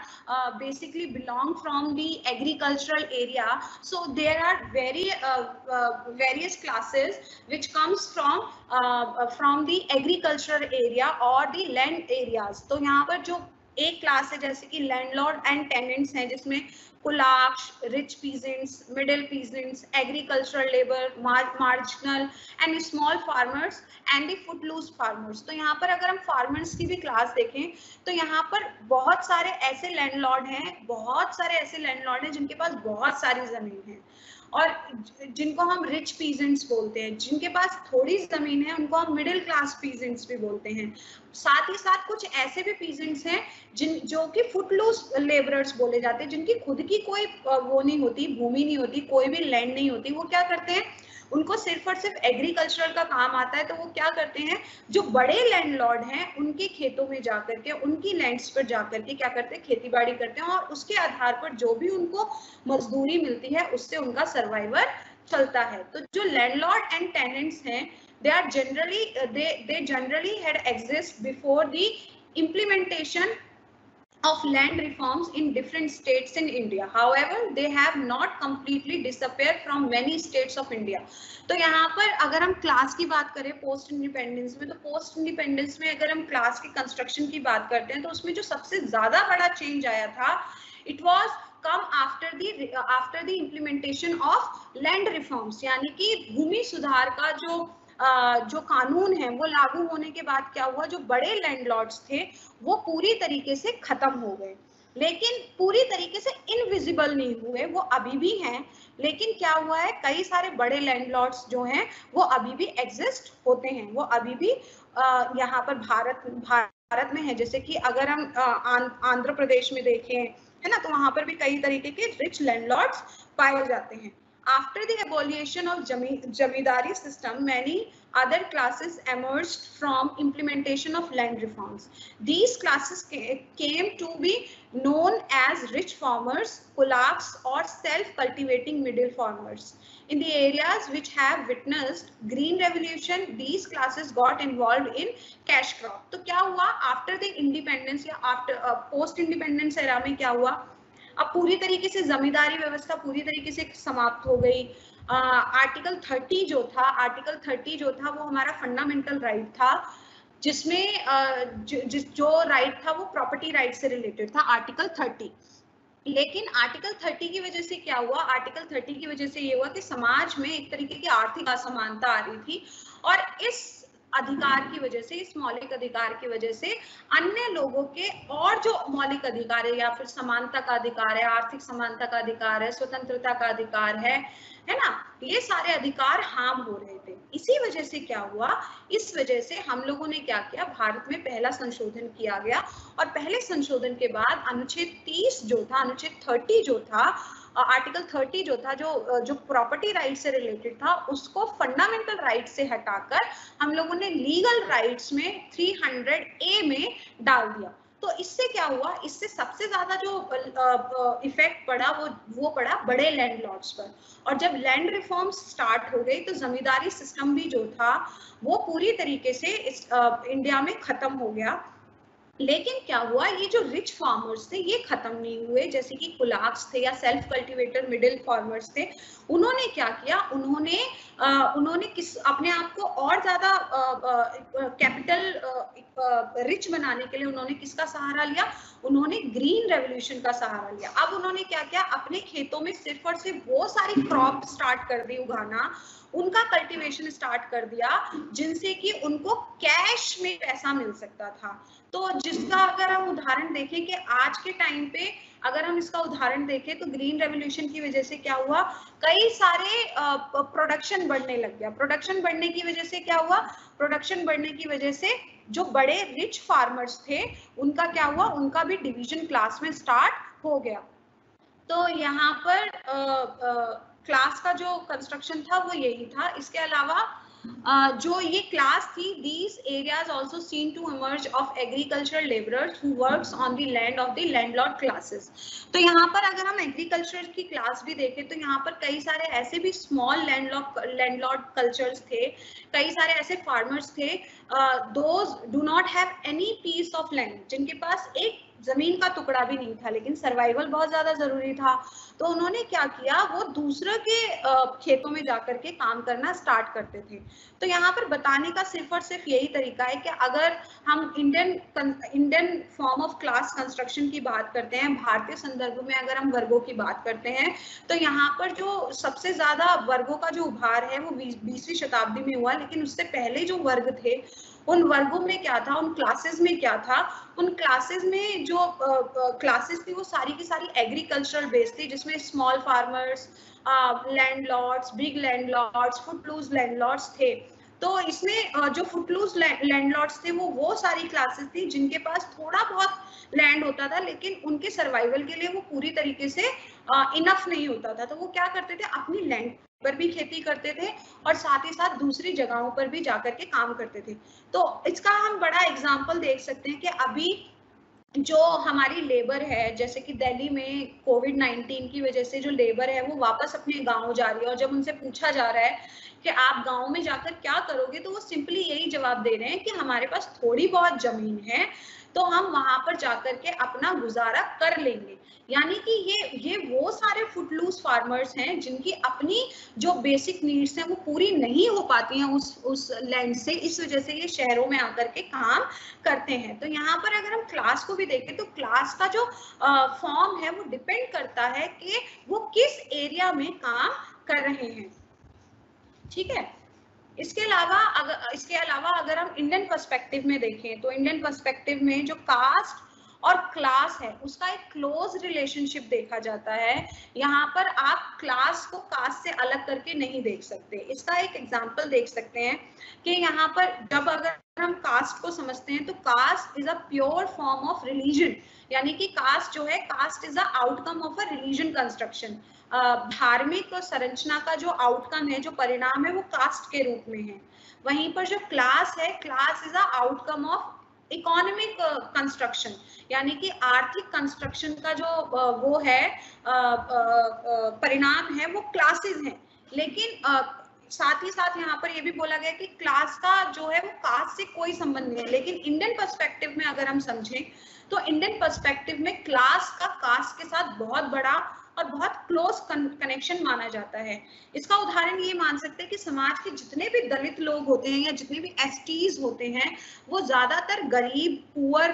basically belong from the agricultural area, so there are various classes which comes from the agricultural area और द लैंड एरियाज। तो यहाँ पर जो एक क्लास है जैसे कि लैंडलॉर्ड एंड टेनेंट्स हैं, जिसमें kulaks, rich peasants, middle peasants, agricultural labour, marginal and small farmers and the footloose farmers. तो यहाँ पर अगर हम फार्मर्स की भी क्लास देखें तो यहाँ पर बहुत सारे ऐसे लैंडलॉर्ड हैं जिनके पास बहुत सारी जमीन है, और जिनको हम रिच पीजेंट्स बोलते हैं। जिनके पास थोड़ी जमीन है उनको हम मिडिल क्लास पीजेंट्स भी बोलते हैं। साथ ही साथ कुछ ऐसे भी पीजेंट्स हैं जो कि फुटलूज लेबरर्स बोले जाते हैं, जिनकी खुद की कोई वो नहीं होती, भूमि नहीं होती, कोई भी लैंड नहीं होती। वो क्या करते हैं, उनको सिर्फ और सिर्फ एग्रीकल्चरल का काम आता है, तो वो क्या करते हैं, जो बड़े लैंडलॉर्ड हैं उनके खेतों में जाकर के, उनकी लैंड्स पर जाकर के क्या करते हैं, खेती बाड़ी करते हैं, और उसके आधार पर जो भी उनको मजदूरी मिलती है उससे उनका सर्वाइवर चलता है। तो जो लैंडलॉर्ड एंड टेनेंट्स हैं, they generally had exist before the implementation of land reforms in different states in India. However, they have not completely disappeared from many states of India. तो यहाँ पर अगर हम क्लास की बात करें पोस्ट इंडिपेंडेंस में, तो पोस्ट इंडिपेंडेंस में अगर हम क्लास की कंस्ट्रक्शन की बात करते हैं तो उसमें जो सबसे ज्यादा बड़ा चेंज आया था, it was come after the implementation of land reforms, यानी कि भूमि सुधार का जो कानून है वो लागू होने के बाद क्या हुआ, जो बड़े लैंडलॉर्ड्स थे वो पूरी तरीके से खत्म हो गए, लेकिन पूरी तरीके से इनविजिबल नहीं हुए, वो अभी भी हैं। लेकिन क्या हुआ है, कई सारे बड़े लैंडलॉर्ड्स जो हैं वो अभी भी एग्जिस्ट होते हैं, वो अभी भी यहाँ पर भारत में है। जैसे कि अगर हम आंध्र प्रदेश में देखें, है ना, तो वहां पर भी कई तरीके के रिच लैंडलॉर्ड्स पाए जाते हैं। After the abolition of zamindari system, many other classes emerged from implementation of land reforms. These classes came to be known as rich farmers, kulaks, or self-cultivating middle farmers. In the areas which have witnessed green revolution, these classes got involved in cash crop. तो क्या हुआ आफ्टर द इंडिपेंडेंस या आफ्टर पोस्ट इंडिपेंडेंस एरा में क्या हुआ, अब पूरी तरीके से जमींदारी व्यवस्था पूरी तरीके से समाप्त हो गई। आर्टिकल 30 जो था वो हमारा फंडामेंटल राइट था, जिसमें जो राइट था वो प्रॉपर्टी राइट से रिलेटेड था, आर्टिकल 30। लेकिन आर्टिकल 30 की वजह से क्या हुआ, आर्टिकल 30 की वजह से ये हुआ कि समाज में एक तरीके की आर्थिक असमानता आ रही थी, और इस अधिकार की वजह से, इस मौलिक अधिकार की वजह से अन्य लोगों के और जो मौलिक अधिकार है, या फिर समानता का अधिकार है, आर्थिक समानता का अधिकार है, स्वतंत्रता का अधिकार है ना, ये सारे अधिकार हार्म हो रहे थे। इसी वजह से क्या हुआ, इस वजह से हम लोगों ने क्या किया, भारत में पहला संशोधन किया गया, और पहले संशोधन के बाद अनुच्छेद 30 जो था, अनुच्छेद 30 जो था, आर्टिकल 30 जो था, जो प्रॉपर्टी राइट से रिलेटेड था, उसको फंडामेंटल राइट से हटाकर हम लोगों ने लीगल राइट्स में 300A में डाल दिया। तो इससे क्या हुआ, इससे सबसे ज्यादा जो इफेक्ट पड़ा वो पड़ा बड़े लैंडलॉर्ड्स पर। और जब लैंड रिफॉर्म्स स्टार्ट हो गई तो जमींदारी सिस्टम भी जो था वो पूरी तरीके से इंडिया में खत्म हो गया। लेकिन क्या हुआ, ये जो रिच फार्मर्स थे ये खत्म नहीं हुए, जैसे कि कुलाक्स थे या सेल्फ कल्टीवेटर मिडिल फार्मर्स थे, उन्होंने क्या किया, उन्होंने अपने आप को और ज्यादा कैपिटल रिच बनाने के लिए उन्होंने किसका सहारा लिया, उन्होंने ग्रीन रेवोल्यूशन का सहारा लिया। अब उन्होंने क्या किया, अपने खेतों में सिर्फ और सिर्फ वो सारी क्रॉप स्टार्ट कर दी उगाना, उनका कल्टीवेशन स्टार्ट कर दिया जिनसे कि उनको कैश में पैसा मिल सकता था। तो जिसका अगर हम उदाहरण देखें कि आज के टाइम पे अगर हम इसका उदाहरण देखें तो ग्रीन रेवोल्यूशन की वजह से क्या हुआ, कई सारे प्रोडक्शन बढ़ने लग गया। प्रोडक्शन बढ़ने की वजह से क्या हुआ, प्रोडक्शन बढ़ने की वजह से जो बड़े रिच फार्मर्स थे उनका क्या हुआ, उनका भी डिवीजन क्लास में स्टार्ट हो गया। तो यहाँ पर क्लास का जो कंस्ट्रक्शन था वो यही था। इसके अलावा जो ये क्लास थी, these areas also seen to emerge of agricultural laborers who works on the land of the landlord classes। तो यहाँ पर अगर हम एग्रीकल्चर की क्लास भी देखें तो यहाँ पर कई सारे ऐसे भी स्मॉल लैंडलॉर्ड कल्चर्स थे, कई सारे ऐसे फार्मर्स थे, those do not have any piece of land, जिनके पास एक जमीन का टुकड़ा भी नहीं था, लेकिन सर्वाइवल बहुत ज्यादा जरूरी था। तो उन्होंने क्या किया, वो दूसरे के खेतों में जाकर के काम करना स्टार्ट करते थे। तो यहाँ पर बताने का सिर्फ और सिर्फ यही तरीका है कि अगर हम Indian form of class construction की बात करते हैं, भारतीय संदर्भ में अगर हम वर्गों की बात करते हैं, तो यहाँ पर जो सबसे ज्यादा वर्गों का जो उभार है वो 20वीं शताब्दी में हुआ। लेकिन उससे पहले जो वर्ग थे, उन वर्गों में क्या था, उन क्लासेस में क्या था, उन क्लासेस में जो क्लासेस थी वो सारी की सारी एग्रीकल्चरल बेस्ड थी, जिसमें small farmers, landlords, big landlords, footloose landlords थे। तो इसमें जो फुटलूज लैंडलॉर्ड्स थे वो सारी क्लासेस थी जिनके पास थोड़ा बहुत लैंड होता था, लेकिन उनके सर्वाइवल के लिए वो पूरी तरीके से इनफ नहीं होता था। तो वो क्या करते थे, अपनी लैंड पर भी खेती करते थे और साथ ही साथ दूसरी जगहों पर भी जाकर के काम करते थे। तो इसका हम बड़ा एग्जांपल देख सकते हैं कि अभी जो हमारी लेबर है, जैसे कि दिल्ली में कोविड-19 की वजह से जो लेबर है वो वापस अपने गांव जा रही है, और जब उनसे पूछा जा रहा है कि आप गांव में जाकर क्या करोगे, तो वो सिंपली यही जवाब दे रहे हैं कि हमारे पास थोड़ी बहुत जमीन है तो हम वहां पर जाकर के अपना गुजारा कर लेंगे। यानी कि ये वो सारे फुटलूज फार्मर्स हैं जिनकी अपनी जो बेसिक नीड्स हैं वो पूरी नहीं हो पाती हैं उस लैंड से, इस वजह से ये शहरों में आकर के काम करते हैं। तो यहाँ पर अगर हम क्लास को भी देखें तो क्लास का जो फॉर्म है वो डिपेंड करता है कि वो किस एरिया में काम कर रहे हैं। ठीक है, इसके अलावा अगर हम इंडियन पर्सपेक्टिव में देखें तो इंडियन पर्सपेक्टिव में जो कास्ट और क्लास है उसका एक क्लोज रिलेशनशिप देखा जाता है। यहाँ पर आप क्लास को कास्ट से अलग करके नहीं देख सकते। इसका एक एग्जांपल देख सकते हैं कि यहाँ पर जब अगर हम कास्ट को समझते हैं तो caste is a pure form of religion, यानी कि कास्ट जो है, caste is a outcome of a religion construction. धार्मिक संरचना का जो आउटकम है, जो परिणाम है, वो कास्ट के रूप में है। वहीं पर जो क्लास है, class is a outcome of economic construction, यानी कि आर्थिक कंस्ट्रक्शन का जो वो है परिणाम है, वो क्लासेस हैं। लेकिन साथ ही साथ यहाँ पर ये भी बोला गया कि क्लास का जो है वो कास्ट से कोई संबंध नहीं है। लेकिन इंडियन पर्सपेक्टिव में अगर हम समझें तो इंडियन पर्सपेक्टिव में क्लास का कास्ट के साथ बहुत बड़ा और बहुत क्लोज कनेक्शन माना जाता है। इसका उदाहरण ये मान सकते हैं कि समाज के जितने भी दलित लोग होते हैं या जितने भी एसटीज होते हैं, वो ज्यादातर गरीब, पुअर,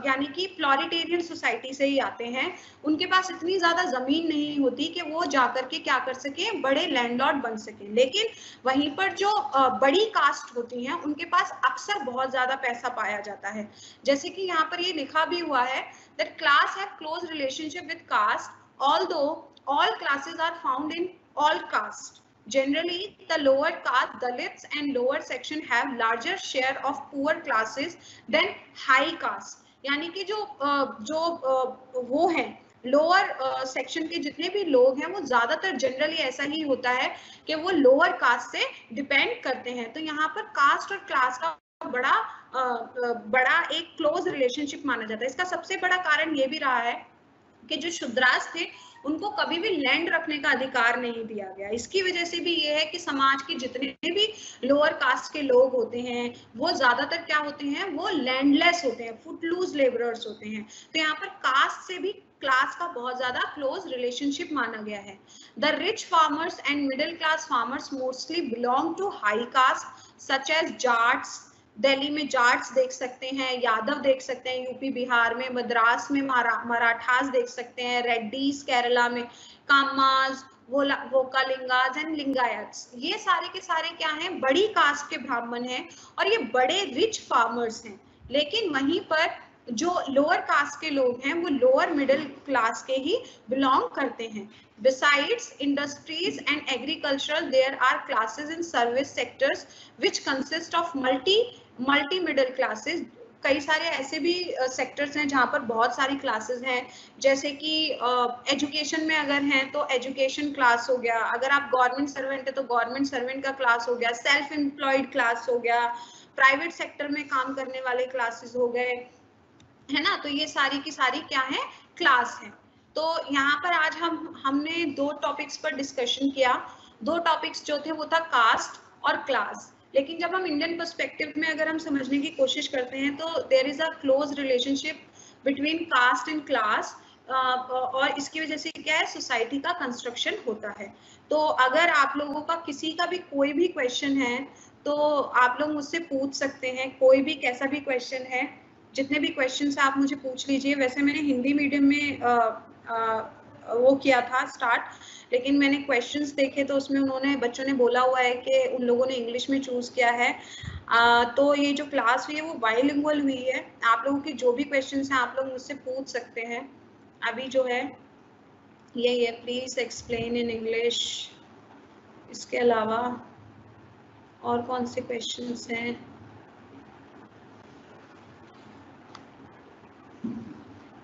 यानी कि प्लॉरिटेरियन सोसाइटी से ही आते हैं। उनके पास इतनी ज्यादा जमीन नहीं होती कि वो जाकर के क्या कर सके, बड़े लैंडलॉर्ड बन सके। लेकिन वहीं पर जो बड़ी कास्ट होती हैं, उनके पास अक्सर बहुत ज्यादा पैसा पाया जाता है। जैसे कि यहाँ पर ये लिखा भी हुआ है that class have close relationship with caste, although all classes are found in all caste. Generally, the lower caste, Dalits and lower section have larger share of poor classes than high caste. यानी कि जो वो है लोअर सेक्शन के जितने भी लोग हैं, वो ज्यादातर जनरली ऐसा ही होता है कि वो लोअर कास्ट से डिपेंड करते हैं। तो यहाँ पर कास्ट और क्लास का बड़ा एक क्लोज रिलेशनशिप माना जाता है। इसका सबसे बड़ा कारण ये भी रहा है कि जो शूद्रास थे, उनको कभी भी लैंड रखने का अधिकार नहीं दिया गया। इसकी वजह से भी ये है कि समाज के जितने भी लोअर कास्ट के लोग होते हैं, वो ज्यादातर क्या होते हैं, वो लैंडलेस होते हैं, फुटलूज लेबरर्स होते हैं। तो यहाँ पर कास्ट से भी क्लास का बहुत ज्यादा क्लोज रिलेशनशिप माना गया है। The rich farmers and middle class farmers mostly belong to high caste such as Jats. Delhi में जाट्स देख सकते हैं, यादव देख सकते हैं, यूपी बिहार में, मद्रास में मराठास देख सकते हैं, रेड्डीज केरला में, कामाज, वोकालिंगाज एंड लिंगायत्स। ये सारे के सारे क्या हैं, बड़ी कास्ट के ब्राह्मण हैं और ये बड़े रिच फार्मर्स हैं। लेकिन वहीं पर जो लोअर कास्ट के लोग हैं, वो लोअर मिडिल क्लास के ही बिलोंग करते हैं। Besides industries and agricultural, there are classes in service sectors which consist of multi middle classes. कई सारे ऐसे भी सेक्टर्स हैं जहाँ पर बहुत सारी क्लासेस हैं। जैसे कि एजुकेशन में अगर हैं तो एजुकेशन क्लास हो गया, अगर आप गवर्नमेंट सर्वेंट है तो गवर्नमेंट सर्वेंट का क्लास हो गया, सेल्फ एम्प्लॉयड क्लास हो गया, प्राइवेट सेक्टर में काम करने वाले क्लासेस हो गए, है ना। तो ये सारी की सारी क्या है, क्लास है। तो यहाँ पर आज हमने दो टॉपिक्स पर डिस्कशन किया। दो टॉपिक्स जो थे वो था कास्ट और क्लास। लेकिन जब हम इंडियन पर्सपेक्टिव में अगर हम समझने की कोशिश करते हैं तो there is a close relationship between caste and class, और इसकी वजह से क्या है, सोसाइटी का कंस्ट्रक्शन होता है। तो अगर आप लोगों का किसी का भी कोई भी क्वेश्चन है तो आप लोग मुझसे पूछ सकते हैं, कोई भी कैसा भी क्वेश्चन है, जितने भी क्वेश्चंस आप मुझे पूछ लीजिए। वैसे मैंने हिंदी मीडियम में वो किया था स्टार्ट, लेकिन मैंने क्वेश्चंस देखे तो उसमें बच्चों ने बोला हुआ है कि उन लोगों ने इंग्लिश में चूज किया है। तो ये जो क्लास हुई है वो बाइलिंगुअल हुई है। आप लोगों के जो भी क्वेश्चंस हैं आप लोग मुझसे पूछ सकते हैं। अभी जो है यही है, प्लीज एक्सप्लेन इन इंग्लिश। इसके अलावा और कौन से क्वेश्चंस हैं?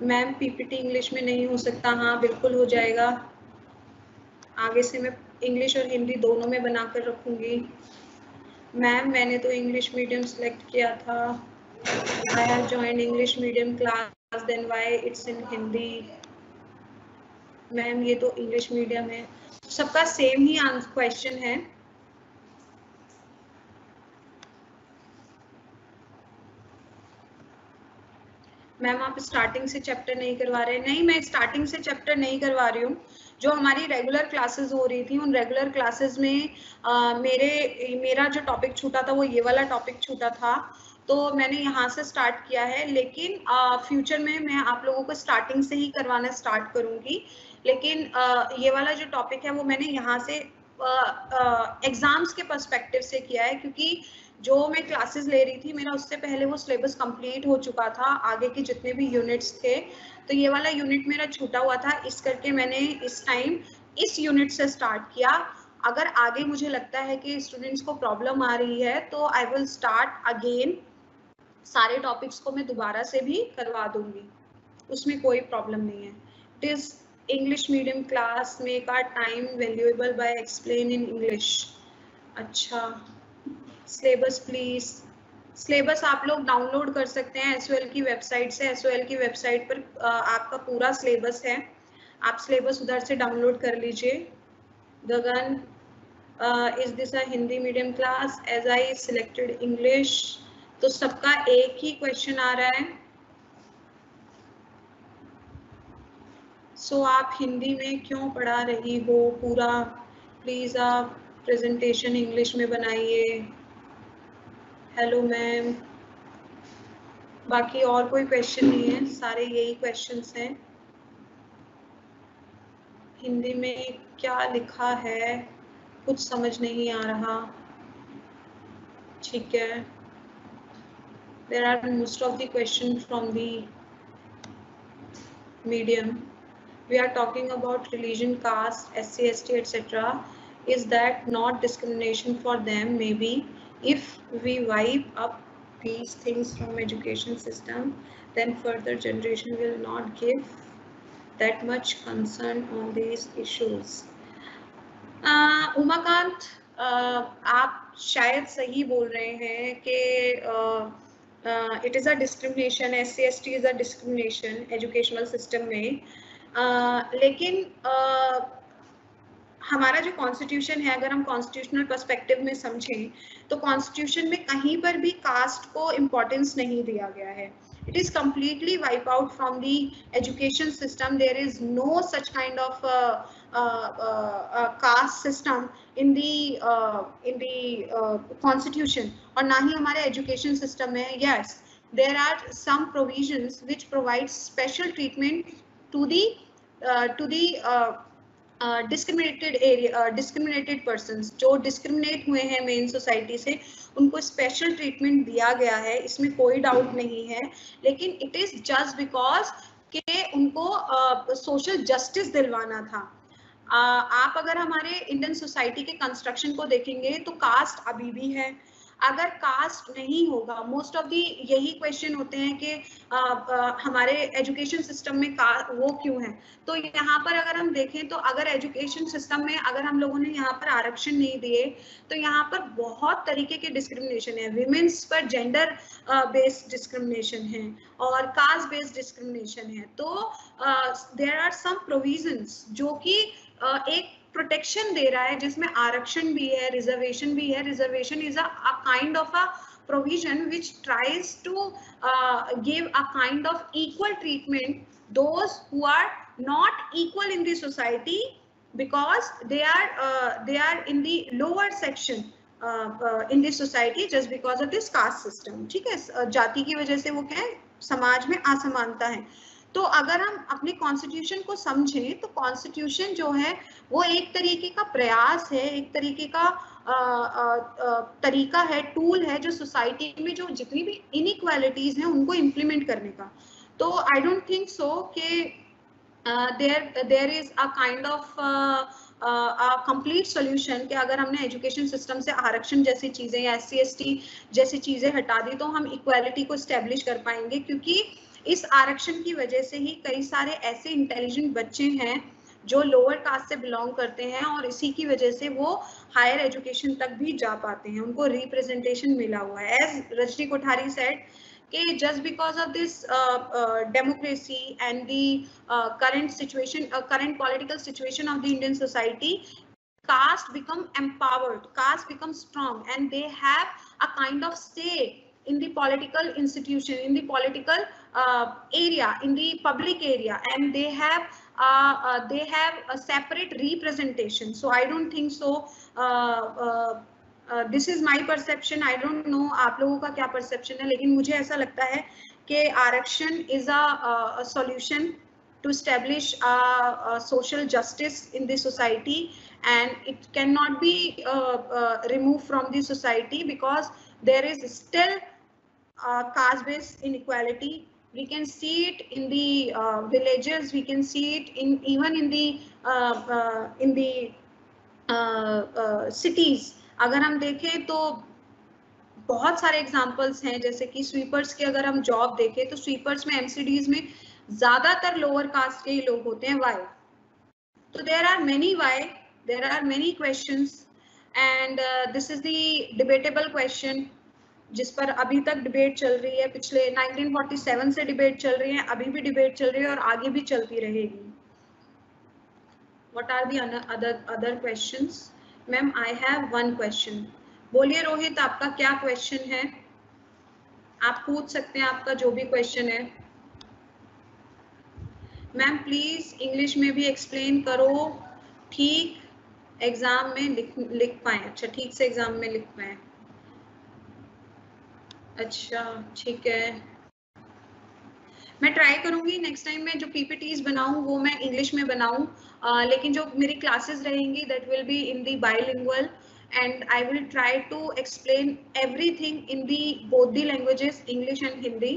मैम पीपीटी इंग्लिश में नहीं हो सकता। हाँ बिल्कुल हो जाएगा, आगे से मैं इंग्लिश और हिंदी दोनों में बनाकर रखूंगी। मैम मैंने तो इंग्लिश मीडियम सेलेक्ट किया था। I have joined English medium class, then why it's in Hindi? Ma'am ये तो इंग्लिश मीडियम है। सबका सेम ही क्वेश्चन है। मैम आप स्टार्टिंग से चैप्टर नहीं करवा रहे? नहीं, मैं स्टार्टिंग से चैप्टर नहीं करवा रही हूँ। जो हमारी रेगुलर क्लासेस हो रही थी, उन रेगुलर क्लासेस में मेरा जो टॉपिक छूटा था वो ये वाला टॉपिक छूटा था, तो मैंने यहाँ से स्टार्ट किया है। लेकिन फ्यूचर में मैं आप लोगों को स्टार्टिंग से ही करवाना स्टार्ट करूँगी। लेकिन ये वाला जो टॉपिक है वो मैंने यहाँ से एग्जाम्स के पर्सपेक्टिव से किया है, क्योंकि जो मैं क्लासेस ले रही थी मेरा उससे पहले वो सिलेबस कंप्लीट हो चुका था, आगे के जितने भी यूनिट्स थे, तो ये वाला यूनिट मेरा छूटा हुआ था, इस करके मैंने इस टाइम इस यूनिट से स्टार्ट किया। अगर आगे मुझे लगता है कि स्टूडेंट्स को प्रॉब्लम आ रही है तो आई विल स्टार्ट अगेन, सारे टॉपिक्स को मैं दोबारा से भी करवा दूंगी, उसमें कोई प्रॉब्लम नहीं है। It is English medium class, make our time valuable by explain in English. अच्छा, सिलेबस प्लीज, सिलेबस आप लोग डाउनलोड कर सकते हैं एसओएल की वेबसाइट से। एसओएल की वेबसाइट पर आपका पूरा सिलेबस है, आप सिलेबस उधर से डाउनलोड कर लीजिए। Gagan, is this a Hindi medium class? As I selected English, तो सबका एक ही क्वेश्चन आ रहा है। सो आप हिंदी में क्यों पढ़ा रही हो पूरा? प्लीज आप प्रेजेंटेशन इंग्लिश में बनाइए। हेलो मैम, बाकी और कोई क्वेश्चन नहीं है, सारे यही क्वेश्चंस हैं। हिंदी में क्या लिखा है कुछ समझ नहीं आ रहा, ठीक है। There are most of the questions from the medium. We are talking about religion, caste, SC, ST, etc. Is that not discrimination for them? Maybe if we wipe up these things from education system, then further generation will not give that much concern on these issues. Umakant, आप शायद सही बोल रहे हैं कि it is a discrimination, SC ST is a discrimination educational system में, लेकिन हमारा जो कॉन्स्टिट्यूशन है, अगर हम कॉन्स्टिट्यूशनल पर्सपेक्टिव में समझें तो कॉन्स्टिट्यूशन में कहीं पर भी कास्ट को इम्पोर्टेंस नहीं दिया गया है। It is completely wipe out from the education system. There is no such kind of caste system in the constitution, और ना ही हमारे education system में। Yes, there are some provisions which provide special treatment to the discriminated area, discriminated persons, जो डिस्क्रिमिनेट हुए हैं मेन सोसाइटी से, उनको स्पेशल ट्रीटमेंट दिया गया है, इसमें कोई डाउट नहीं है। लेकिन इट इज जस्ट बिकॉज के उनको सोशल जस्टिस दिलवाना था। आप अगर हमारे इंडियन सोसाइटी के कंस्ट्रक्शन को देखेंगे तो कास्ट अभी भी है। अगर कास्ट नहीं होगा, मोस्ट ऑफ दी यही क्वेश्चन होते हैं कि हमारे एजुकेशन सिस्टम में वो क्यों है। तो यहाँ पर अगर हम देखें तो अगर एजुकेशन सिस्टम में अगर हम लोगों ने यहाँ पर आरक्षण नहीं दिए तो यहाँ पर बहुत तरीके के डिस्क्रिमिनेशन है। विमेंस पर जेंडर बेस्ड डिस्क्रिमिनेशन है और कास्ट बेस्ड डिस्क्रिमिनेशन है। तो देयर आर सम प्रोविजंस जो कि एक प्रोटेक्शन दे रहा है, जिसमें आरक्षण भी है, रिजर्वेशन भी है। Reservation is a kind of a provision which tries to give a kind of equal treatment those who are not equal in the society because they are in the lower section in the society just because of this caste system। ठीक है, जाति की वजह से वो क्या है, समाज में असमानता है। तो अगर हम अपने कॉन्स्टिट्यूशन को समझें तो कॉन्स्टिट्यूशन जो है वो एक तरीके का प्रयास है, एक तरीके का तरीका है, टूल है, जो सोसाइटी में जो जितनी भी इनइक्वालिटीज हैं उनको इम्प्लीमेंट करने का। तो आई डोंट थिंक सो कि there is a kind of complete solution कि अगर हमने एजुकेशन सिस्टम से आरक्षण जैसी चीजें या SC ST जैसी चीजें हटा दी तो हम इक्वालिटी को स्टैब्लिश कर पाएंगे, क्योंकि इस आरक्षण की वजह से ही कई सारे ऐसे इंटेलिजेंट बच्चे हैं जो लोअर कास्ट से बिलोंग करते हैं और इसी की वजह से वो हायर एजुकेशन तक भी जा पाते हैं, उनको रिप्रेजेंटेशन मिला हुआ है। एज रजनी कोठारी सेड कि just because of this democracy and the current situation, current political situation of the Indian society, caste become empowered, caste become strong, and they have a kind of say in the political institution, in the political area, in the public area, and they have a separate representation. So I don't think so. This is my perception. I don't know आप लोगों का क्या perception है, लेकिन मुझे ऐसा लगता है कि आरक्षण is a solution to establish social justice in the society, and it cannot be removed from the society because there is still caste based inequality. We can see it in the villages, we can see it in even in the cities. अगर हम देखें तो बहुत सारे एग्जांपल्स हैं, जैसे कि स्वीपर्स के अगर हम जॉब देखें तो स्वीपर्स में एमसीडीज में ज्यादातर लोअर कास्ट के ही लोग होते हैं. व्हाई? तो there are many why, there are many questions and this is the debatable question जिस पर अभी तक डिबेट चल रही है. पिछले 1947 से डिबेट चल रही है, अभी भी डिबेट चल रही है और आगे भी चलती रहेगी. What are the other questions? Ma'am I have one question. बोलिए रोहित, आपका क्या क्वेश्चन है? आप पूछ सकते हैं आपका जो भी क्वेश्चन है. मैम प्लीज इंग्लिश में भी एक्सप्लेन करो, ठीक एग्जाम में लिख पाए. अच्छा, ठीक से एग्जाम में लिख पाए. अच्छा ठीक है, मैं ट्राई करूंगी नेक्स्ट टाइम में जो पीपीटीज बनाऊं वो मैं इंग्लिश में बनाऊं, लेकिन जो मेरी क्लासेस रहेंगी that will be in the bilingual and I will try to explain everything in the both the languages, English and Hindi.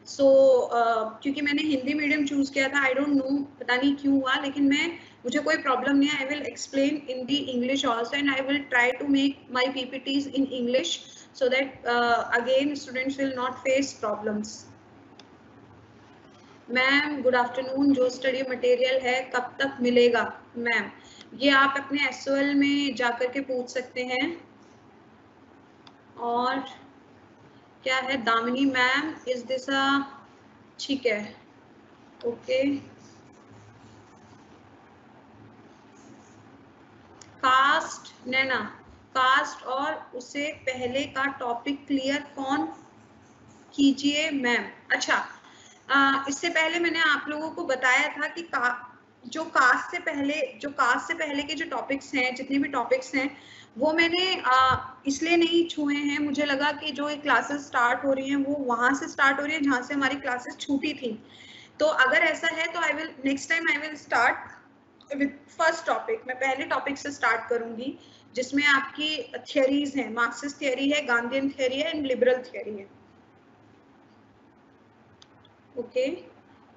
So क्योंकि मैंने हिंदी मीडियम चूज किया था, I don't know पता नहीं क्यों हुआ, लेकिन मुझे कोई प्रॉब्लम नहीं है. I will explain in the English also and I will try to make my PPTs in English so that again students will not face problems. Ma'am good afternoon, जो स्टडी मटेरियल है कब तक मिलेगा? मैम ये आप अपने एसओएल में जाकर के पूछ सकते हैं. और क्या है दामिनी मैम, इज दिस अ, ठीक है ओके. कास्ट नैना, कास्ट और उसे पहले का टॉपिक क्लियर कौन कीजिए मैम. अच्छा, इससे पहले मैंने आप लोगों को बताया था कि जो कास्ट से पहले के जो टॉपिक्स हैं, जितने भी टॉपिक्स हैं वो मैंने इसलिए नहीं छुए हैं. मुझे लगा कि जो ये क्लासेस स्टार्ट हो रही हैं वो वहां से स्टार्ट हो रही है जहां से हमारी क्लासेस छूटी थी. तो अगर ऐसा है तो I will next time I will start with first topic. मैं पहले टॉपिक से स्टार्ट करूंगी जिसमें आपकी थियरीज हैं, मार्क्सिस्ट थियरी है, गांधीयन थियरी है एंड लिबरल थियरी है. ओके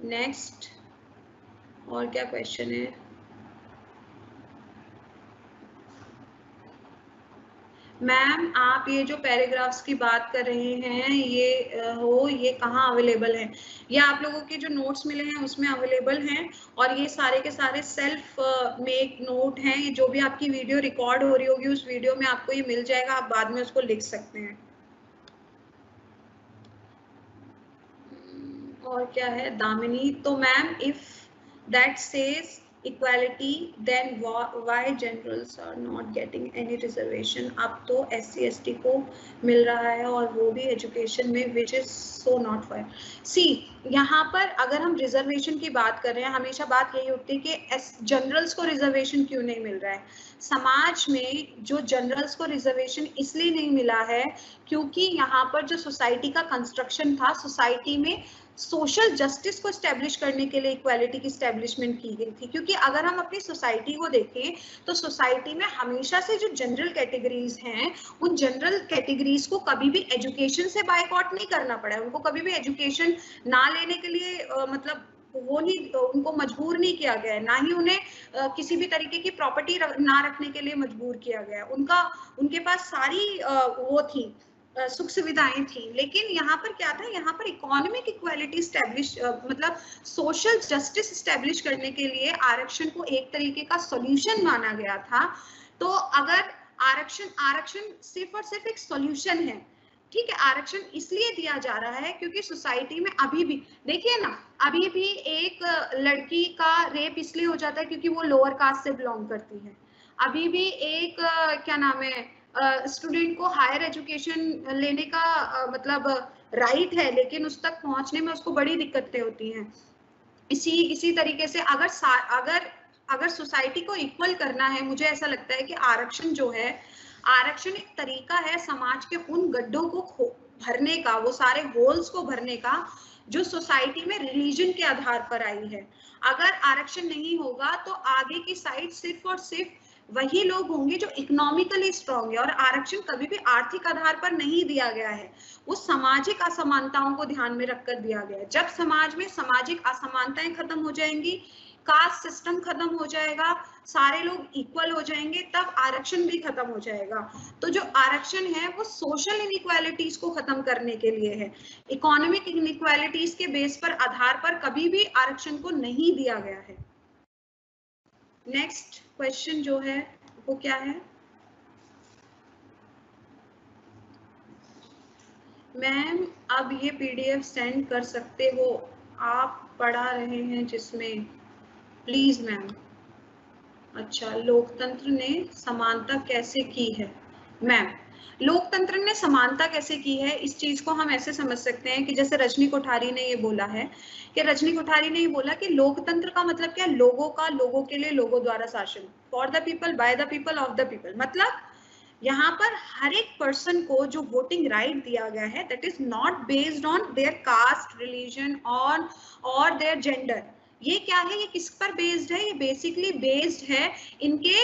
नेक्स्ट, और क्या क्वेश्चन है? मैम आप ये जो पैराग्राफ्स की बात कर रहे हैं ये कहाँ अवेलेबल है? ये आप लोगों के जो नोट्स मिले हैं उसमें अवेलेबल हैं और ये सारे के सारे सेल्फ मेक नोट हैं. ये जो भी आपकी वीडियो रिकॉर्ड हो रही होगी उस वीडियो में आपको ये मिल जाएगा, आप बाद में उसको लिख सकते हैं. और क्या है दामिनी, तो ma'am if that says equality then why generals are not getting any reservation. अब तो SC/ST को मिल रहा है और वो भी एजुकेशन में, which is so not fair. See यहाँ पर अगर हम रिजर्वेशन की बात कर रहे हैं, हमेशा बात यही होती है कि जनरल्स को रिजर्वेशन क्यों नहीं मिल रहा है. समाज में जो जनरल्स को रिजर्वेशन इसलिए नहीं मिला है क्योंकि यहाँ पर जो सोसाइटी का कंस्ट्रक्शन था, सोसाइटी में सोशल जस्टिस को स्टैब्लिश करने के लिए इक्वालिटी की स्टैब्लिशमेंट की गई थी. क्योंकि अगर हम अपनी सोसाइटी को देखें तो सोसाइटी में हमेशा से जो जनरल कैटेगरीज हैं उन जनरल कैटेगरीज को कभी भी एजुकेशन से बायकॉट नहीं करना पड़ा है. उनको कभी भी एजुकेशन ना लेने के लिए मतलब वो नहीं, उनको मजबूर नहीं किया गया है, ना ही उन्हें किसी भी तरीके की प्रॉपर्टी ना रखने के लिए मजबूर किया गया है. उनके पास सारी वो थी, सुख सुविधाएं थी. लेकिन यहाँ पर क्या था, यहाँ पर इकोनॉमिक इक्वालिटी स्टैब्लिश मतलब सोशल जस्टिस स्टैब्लिश करने के लिए आरक्षण को एक तरीके का सॉल्यूशन माना गया था. तो अगर आरक्षण सिर्फ और सिर्फ एक सॉल्यूशन है, ठीक है, आरक्षण इसलिए दिया जा रहा है क्योंकि सोसाइटी में अभी भी देखिए ना, अभी भी एक लड़की का रेप इसलिए हो जाता है क्योंकि वो लोअर कास्ट से बिलोंग करती है. अभी भी एक क्या नाम है स्टूडेंट को हायर एजुकेशन लेने का मतलब राइट है, लेकिन उस तक पहुंचने में उसको बड़ी दिक्कतें होती हैं. इसी तरीके से अगर सोसाइटी को इक्वल करना है, मुझे ऐसा लगता है कि आरक्षण जो है, आरक्षण एक तरीका है समाज के उन गड्ढों को भरने का, वो सारे होल्स को भरने का जो सोसाइटी में रिलीजन के आधार पर आई है. अगर आरक्षण नहीं होगा तो आगे की साइड सिर्फ और सिर्फ वही लोग होंगे जो इकोनॉमिकली स्ट्रांग है। और आरक्षण कभी भी आर्थिक आधार पर नहीं दिया गया है, वो सामाजिक असमानताओं को ध्यान में रखकर दिया गया है। जब समाज में सामाजिक असमानताएं खत्म हो जाएंगी, कास्ट सिस्टम खत्म हो जाएगा, सारे लोग इक्वल हो जाएंगे, तब आरक्षण भी खत्म हो जाएगा। तो जो आरक्षण है वो सोशल इनइक्वालिटीज को खत्म करने के लिए है, इकोनॉमिक इनइक्वालिटीज के बेस पर आधार पर कभी भी आरक्षण को नहीं दिया गया है। नेक्स्ट क्वेश्चन जो है वो क्या है? मैम अब ये पीडीएफ सेंड कर सकते हो, आप पढ़ा रहे हैं जिसमें, प्लीज मैम। अच्छा, लोकतंत्र ने समानता कैसे की है? मैम लोकतंत्र ने समानता कैसे की है, इस चीज को हम ऐसे समझ सकते हैं कि जैसे रजनी कोठारी ने ये बोला है कि रजनी कोठारी ने ये बोला कि लोकतंत्र का मतलब क्या, लोगों का, लोगों के लिए, लोगों द्वारा शासन, for the people, by the people, of the people. मतलब यहाँ पर हर एक पर्सन को जो वोटिंग राइट दिया गया है, that is not based on their caste, religion on और देयर जेंडर। ये क्या है, ये किस पर बेस्ड है? ये बेसिकली बेस्ड है इनके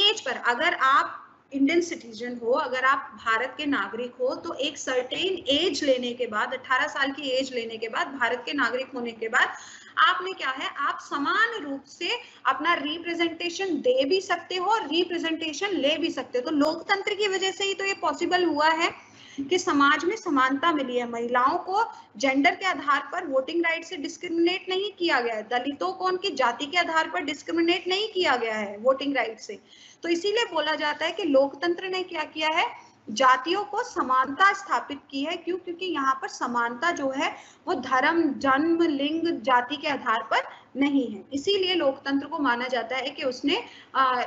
एज पर। अगर आप इंडियन सिटीजन हो, अगर आप भारत के नागरिक हो, तो एक सर्टेन एज लेने के बाद, 18 साल की एज लेने के बाद, भारत के नागरिक होने के बाद आपने क्या है, आप समान रूप से अपना रिप्रेजेंटेशन दे भी सकते हो और रिप्रेजेंटेशन ले भी सकते हो। तो लोकतंत्र की वजह से ही तो ये पॉसिबल हुआ है कि समाज में समानता मिली है। महिलाओं को जेंडर के आधार पर वोटिंग राइट से डिस्क्रिमिनेट नहीं किया गया है, दलितों को उनकी जाति के आधार पर डिस्क्रिमिनेट नहीं किया गया है वोटिंग राइट से। तो इसीलिए बोला जाता है कि लोकतंत्र ने क्या किया है, जातियों को समानता स्थापित की है। क्यों? क्योंकि यहाँ पर समानता जो है वो धर्म, जन्म, लिंग, जाति के आधार पर नहीं है। इसीलिए लोकतंत्र को माना जाता है कि उसने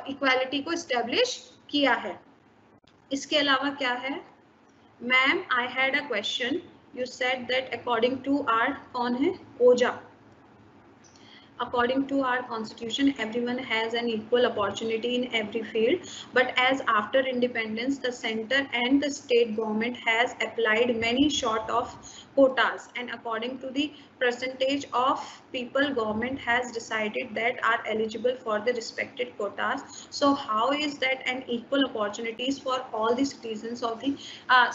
इक्वालिटी को एस्टेब्लिश किया है। इसके अलावा क्या है? Ma'am I had a question, you said that according to R, कौन है? ओजा। According to our constitution, everyone has an equal opportunity in every field, but as after independence the center and the state government has applied many sort of quotas, and according to the percentage of people, government has decided that are eligible for the respected quotas. So how is that an equal opportunities for all the citizens of the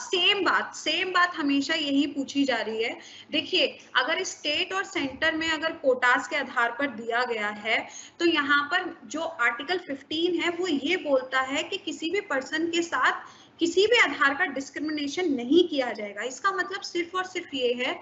same बात हमेशा यही पूछी जा रही है। देखिए, अगर स्टेट और सेंटर में अगर कोटास के आधार पर दिया गया है, तो यहाँ पर जो आर्टिकल 15 है वो ये बोलता है कि किसी भी पर्सन के साथ किसी भी आधार का डिस्क्रिमिनेशन नहीं किया जाएगा। इसका मतलब सिर्फ और सिर्फ ये है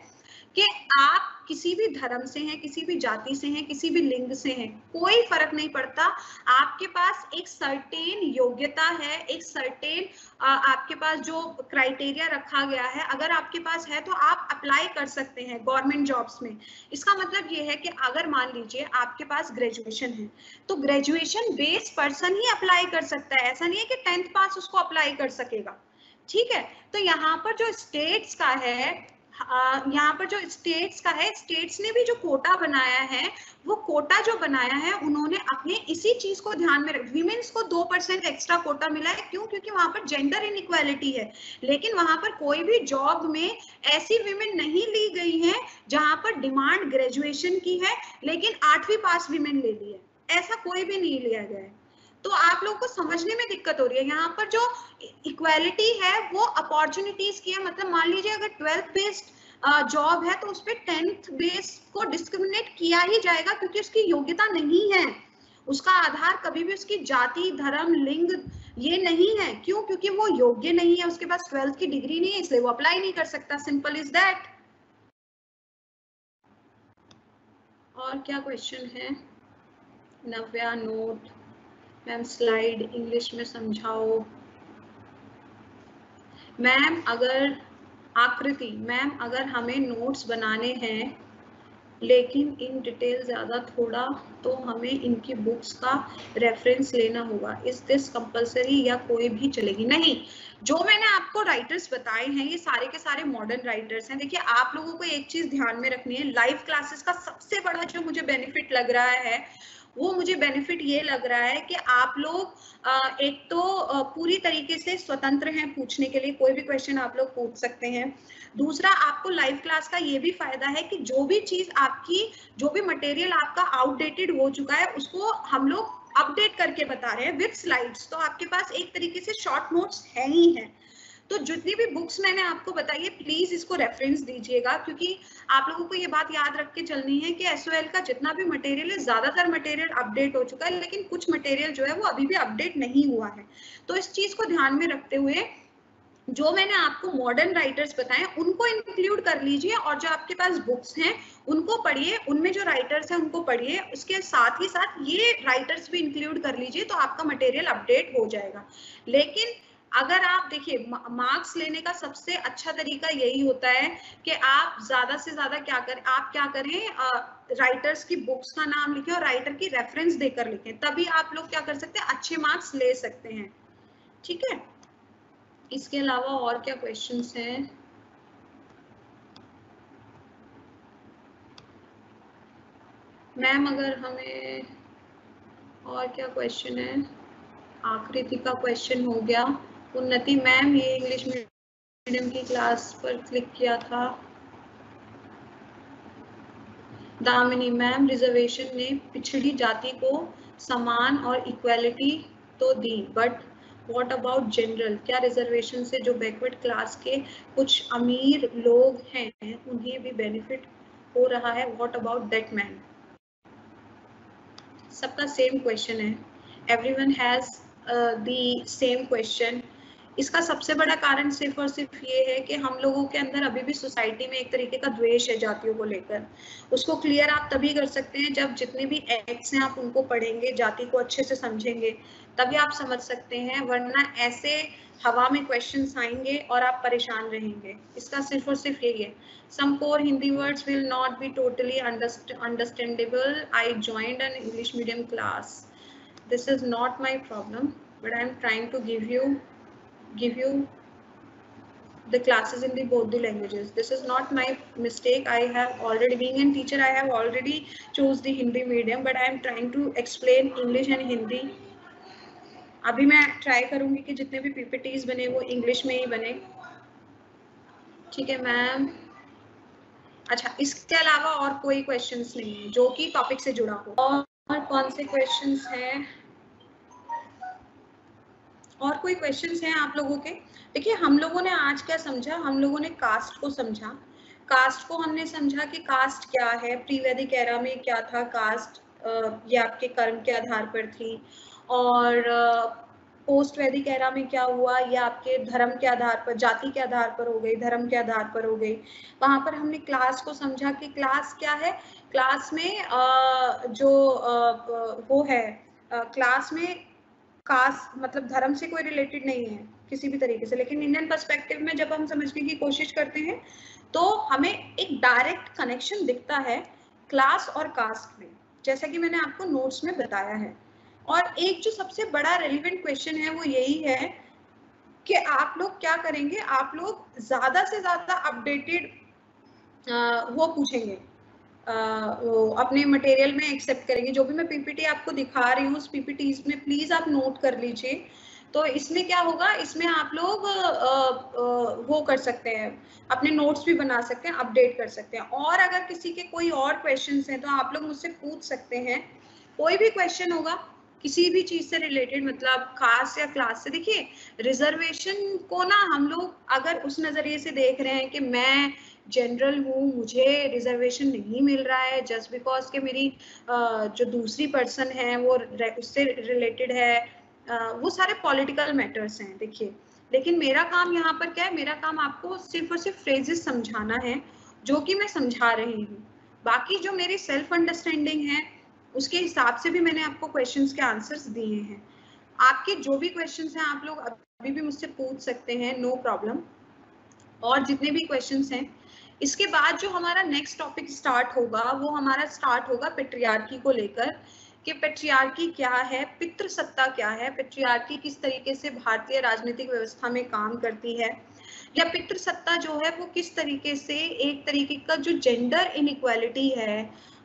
कि आप किसी भी धर्म से हैं, किसी भी जाति से हैं, किसी भी लिंग से हैं, कोई फर्क नहीं पड़ता। आपके पास एक सर्टेन योग्यता है, एक सर्टेन आपके पास जो क्राइटेरिया रखा गया है, अगर आपके पास है तो आप अप्लाई कर सकते हैं गवर्नमेंट जॉब्स में। इसका मतलब ये है कि अगर मान लीजिए आपके पास ग्रेजुएशन है, तो ग्रेजुएशन बेस्ड पर्सन ही अप्लाई कर सकता है। ऐसा नहीं है कि 10th पास उसको अप्लाई कर सकेगा। ठीक है, तो यहाँ पर जो स्टेट्स का है, यहाँ पर जो स्टेट्स का है, स्टेट्स ने भी जो कोटा बनाया है, वो कोटा जो बनाया है उन्होंने अपने इसी चीज को ध्यान में रख, विमेन्स को 2% एक्स्ट्रा कोटा मिला है। क्यों? क्योंकि वहां पर जेंडर इनइक्वालिटी है, लेकिन वहां पर कोई भी जॉब में ऐसी विमेन नहीं ली गई है जहां पर डिमांड ग्रेजुएशन की है लेकिन 8वीं पास विमेन ले ली है, ऐसा कोई भी नहीं लिया गया है। तो आप लोगों को समझने में दिक्कत हो रही है। यहाँ पर जो इक्वालिटी है वो अपॉर्चुनिटीज की है। मतलब मान लीजिए अगर 12th बेस्ड जॉब है तो उस पर 10th बेस को डिस्क्रिमिनेट किया ही जाएगा, क्योंकि उसकी योग्यता नहीं है, उसका आधार कभी भी उसकी जाति, धर्म, लिंग ये नहीं है। क्यों? क्योंकि वो योग्य नहीं है, उसके पास 12th की डिग्री नहीं है, इसलिए वो अप्लाई नहीं कर सकता। Simple is that. और क्या क्वेश्चन है? नव्या नोट, मैम स्लाइड इंग्लिश में समझाओ। मैम अगर आकृति, मैम अगर हमें नोट्स बनाने हैं लेकिन इन डिटेल ज्यादा थोड़ा, तो हमें इनकी बुक्स का रेफरेंस लेना होगा। इज दिस कंपलसरी या कोई भी चलेगी? नहीं, जो मैंने आपको राइटर्स बताए हैं ये सारे के सारे मॉडर्न राइटर्स हैं। देखिए, आप लोगों को एक चीज ध्यान में रखनी है, लाइव क्लासेस का सबसे बड़ा जो मुझे बेनिफिट लग रहा है वो मुझे बेनिफिट ये लग रहा है कि आप लोग एक तो पूरी तरीके से स्वतंत्र हैं पूछने के लिए, कोई भी क्वेश्चन आप लोग पूछ सकते हैं। दूसरा, आपको लाइव क्लास का ये भी फायदा है कि जो भी चीज आपकी, जो भी मटेरियल आपका आउटडेटेड हो चुका है उसको हम लोग अपडेट करके बता रहे हैं विद स्लाइड्स, तो आपके पास एक तरीके से शॉर्ट नोट्स है ही है। तो जितनी भी बुक्स मैंने आपको बताई है प्लीज इसको रेफरेंस दीजिएगा, क्योंकि आप लोगों को ये बात याद रख के चलनी है कि एसओएल का जितना भी मटेरियल है, ज्यादातर मटेरियल अपडेट हो चुका है, लेकिन कुछ मटेरियल जो है वो अभी भी अपडेट नहीं हुआ है। तो इस चीज को ध्यान में रखते हुए जो मैंने आपको मॉडर्न राइटर्स बताए उनको इंक्लूड कर लीजिए, और जो आपके पास बुक्स हैं उनको पढ़िए, उनमें जो राइटर्स हैं उनको पढ़िए, उसके साथ ही साथ ये राइटर्स भी इंक्लूड कर लीजिए, तो आपका मटेरियल अपडेट हो जाएगा। लेकिन अगर आप देखिए, मार्क्स लेने का सबसे अच्छा तरीका यही होता है कि आप ज्यादा से ज्यादा क्या करें, राइटर्स की बुक्स का नाम लिखें और राइटर की रेफरेंस देकर लिखें, तभी आप लोग क्या कर सकते हैं, अच्छे मार्क्स ले सकते हैं। ठीक है, इसके अलावा और क्या क्वेश्चंस हैं? मैम अगर हमें और क्या क्वेश्चन है? आकृति का क्वेश्चन हो गया। उन्नति मैम, ये इंग्लिश मीडियम की क्लास पर क्लिक किया था। दामिनी मैम, रिजर्वेशन ने पिछड़ी जाति को समान और इक्वालिटी तो दी, बट व्हाट अबाउट जनरल? क्या रिजर्वेशन से जो बैकवर्ड क्लास के कुछ अमीर लोग हैं उन्हें भी बेनिफिट हो रहा है? What about that man? सबका सेम क्वेश्चन है, everyone has the same question. इसका सबसे बड़ा कारण सिर्फ और सिर्फ ये है कि हम लोगों के अंदर अभी भी सोसाइटी में एक तरीके का द्वेष है जातियों को लेकर। उसको क्लियर आप तभी कर सकते हैं जब जितने भी एक्ट्स हैं आप उनको पढ़ेंगे, जाति को अच्छे से समझेंगे, तभी आप समझ सकते हैं, वरना ऐसे हवा में क्वेश्चंस आएंगे और आप परेशान रहेंगे। इसका सिर्फ और सिर्फ यही है। Some core Hindi words will not be totally understandable. I joined an English medium class. This is not my problem, but I am trying to give you the classes in the both the languages. This is not my mistake. I have already, being a teacher, I have already chose the Hindi medium, but I am trying to explain English and Hindi. अभी मैं ट्राई करूंगी कि जितने भी पीपीटीज बने वो इंग्लिश में ही बने। ठीक है मैम। अच्छा, इसके अलावा और कोई क्वेश्चंस नहीं है जो कि टॉपिक से जुड़ा हो? और कौन से क्वेश्चंस हैं? और कोई क्वेश्चंस हैं आप लोगों के? देखिए, हम लोगों ने आज क्या समझा, हम लोगों ने कास्ट को समझा। कास्ट को हमने समझा कि कास्ट क्या है, प्री वैदिक एरा में क्या था कास्ट, ये आपके कर्म के आधार पर थी, और पोस्ट वैदिक एरा में क्या हुआ, ये आपके धर्म के आधार पर, जाति के आधार पर हो गई, धर्म के आधार पर हो गई। वहां पर हमने क्लास को समझा कि क्लास क्या है। क्लास में जो वो है, क्लास में कास्ट मतलब धर्म से कोई रिलेटेड नहीं है किसी भी तरीके से, लेकिन इंडियन पर्सपेक्टिव में जब हम समझने की कोशिश करते हैं तो हमें एक डायरेक्ट कनेक्शन दिखता है क्लास और कास्ट में, जैसा कि मैंने आपको नोट्स में बताया है। और एक जो सबसे बड़ा रेलिवेंट क्वेश्चन है वो यही है कि आप लोग क्या करेंगे, आप लोग ज्यादा से ज्यादा अपडेटेड वो पूछेंगे, वो अपने मटेरियल में एक्सेप्ट करेंगे। जो भी मैं पीपीटी आपको दिखा रही हूँ उस पीपीटी में प्लीज आप नोट कर लीजिए। तो इसमें क्या होगा, इसमें आप लोग वो कर सकते हैं, अपने नोट्स भी बना सकते हैं, अपडेट कर सकते हैं। और अगर किसी के कोई और क्वेश्चंस हैं तो आप लोग मुझसे पूछ सकते हैं, कोई भी क्वेश्चन होगा किसी भी चीज से रिलेटेड, मतलब खास या क्लास से। देखिए, रिजर्वेशन को ना हम लोग अगर उस नजरिए से देख रहे हैं कि मैं जनरल हूँ, मुझे रिजर्वेशन नहीं मिल रहा है जस्ट बिकॉज के मेरी जो दूसरी पर्सन है वो उससे रिलेटेड है, वो सारे पॉलिटिकल मैटर्स हैं। देखिए, लेकिन मेरा काम यहाँ पर क्या है, मेरा काम आपको सिर्फ और सिर्फ फ्रेजेस समझाना है जो कि मैं समझा रही हूँ। बाकी जो मेरी सेल्फ अंडरस्टैंडिंग है उसके हिसाब से भी मैंने आपको क्वेश्चंस के आंसर्स दिए हैं। आपके जो भी क्वेश्चंस हैं आप लोग अभी भी मुझसे पूछ सकते हैं, नो प्रॉब्लम। और जितने भी क्वेश्चंस हैं, इसके बाद जो हमारा नेक्स्ट टॉपिक स्टार्ट होगा वो हमारा स्टार्ट होगा पेट्रियार्की को लेकर, कि पेट्रियार्की क्या है, पितृसत्ता क्या है, पेट्रियार्की किस तरीके से भारतीय राजनीतिक व्यवस्था में काम करती है, या पितृसत्ता जो है वो किस तरीके से एक तरीके का जो जेंडर इनइक्वालिटी है,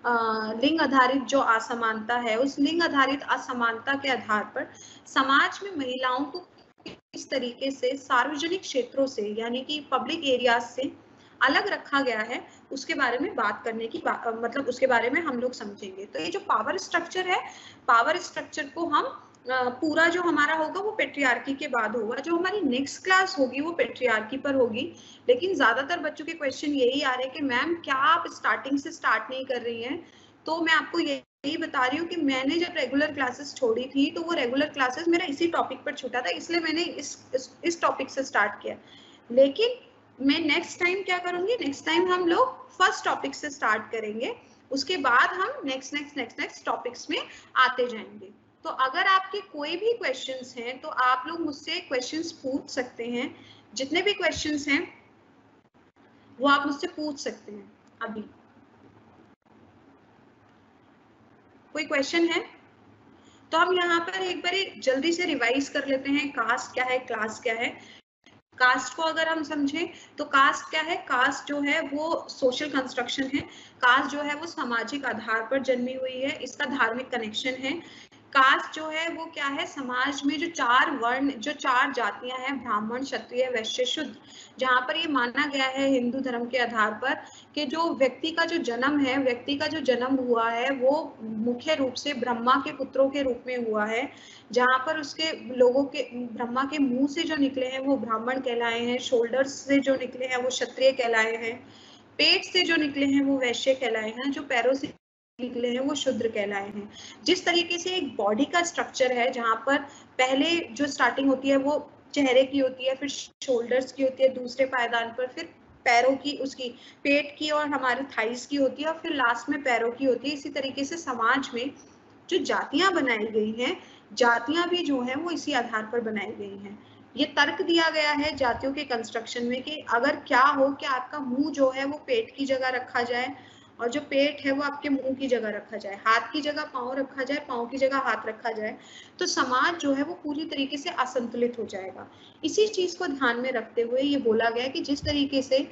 लिंग आधारित जो असमानता है, उस लिंग आधारित असमानता के आधार पर समाज में महिलाओं को किस तरीके से सार्वजनिक क्षेत्रों से यानी कि पब्लिक एरियाज से अलग रखा गया है उसके बारे में बात करने की मतलब उसके बारे में हम लोग समझेंगे। तो ये जो पावर स्ट्रक्चर है, पावर स्ट्रक्चर को हम पूरा जो हमारा होगा वो पेट्रियार्की के बाद होगा। जो हमारी नेक्स्ट क्लास होगी वो पेट्रियार्की पर होगी, लेकिन ज्यादातर बच्चों के क्वेश्चन यही आ रहे हैं कि मैम क्या आप स्टार्टिंग से स्टार्ट नहीं कर रही हैं। तो मैं आपको यही बता रही हूँ कि मैंने जब रेगुलर क्लासेस छोड़ी थी तो वो रेगुलर क्लासेस मेरा इसी टॉपिक पर छूटा था, इसलिए मैंने इस टॉपिक से स्टार्ट किया। लेकिन मैं नेक्स्ट टाइम क्या करूंगी, नेक्स्ट टाइम हम लोग फर्स्ट टॉपिक से स्टार्ट करेंगे, उसके बाद हम नेक्स्ट टॉपिक्स में आते जाएंगे। तो अगर आपके कोई भी क्वेश्चंस हैं तो आप लोग मुझसे क्वेश्चंस पूछ सकते हैं, जितने भी क्वेश्चंस हैं वो आप मुझसे पूछ सकते हैं। अभी कोई क्वेश्चन है तो हम यहाँ पर एक बार जल्दी से रिवाइज कर लेते हैं। कास्ट क्या है, क्लास क्या है। कास्ट को अगर हम समझें तो कास्ट क्या है, कास्ट जो है वो सोशल कंस्ट्रक्शन है। कास्ट जो है वो सामाजिक आधार पर जन्मी हुई है, इसका धार्मिक कनेक्शन है। कास्ट जो है वो क्या है, समाज में जो 4 वर्ण, जो 4 जातियां हैं, ब्राह्मण, क्षत्रिय, वैश्य, शूद्र, जहां पर ये माना गया है हिंदू धर्म के आधार पर कि जो व्यक्ति का जो जन्म है, व्यक्ति का जो जन्म हुआ है वो मुख्य रूप से ब्रह्मा के पुत्रों के रूप में हुआ है, जहां पर उसके लोगों के ब्रह्मा के मुंह से जो निकले हैं वो ब्राह्मण कहलाए हैं, शोल्डर्स से जो निकले हैं वो क्षत्रिय कहलाए हैं, पेट से जो निकले हैं वो वैश्य कहलाए हैं, जो पैरों से निकले हैं वो शूद्र कहलाए हैं। जिस तरीके से एक बॉडी का स्ट्रक्चर है, जहां पर पहले जो स्टार्टिंग होती है वो चेहरे की होती है, फिर शोल्डर्स की होती है, दूसरे पायदान पर फिर पैरों की, उसकी पेट की और हमारे थाइस की होती है, और फिर लास्ट में पैरों की होती है। इसी तरीके से समाज में जो जातियां बनाई गई हैं, जातियां भी जो है वो इसी आधार पर बनाई गई हैं। ये तर्क दिया गया है जातियों के कंस्ट्रक्शन में कि अगर क्या हो कि आपका मुंह जो है वो पेट की जगह रखा जाए, और जो पेट है वो आपके मुंह की जगह रखा जाए, हाथ की जगह पाँव रखा जाए, पाँव की जगह हाथ रखा जाए, तो समाज जो है वो पूरी तरीके से असंतुलित हो जाएगा। इसी चीज को ध्यान में रखते हुए ये बोला गया कि जिस तरीके से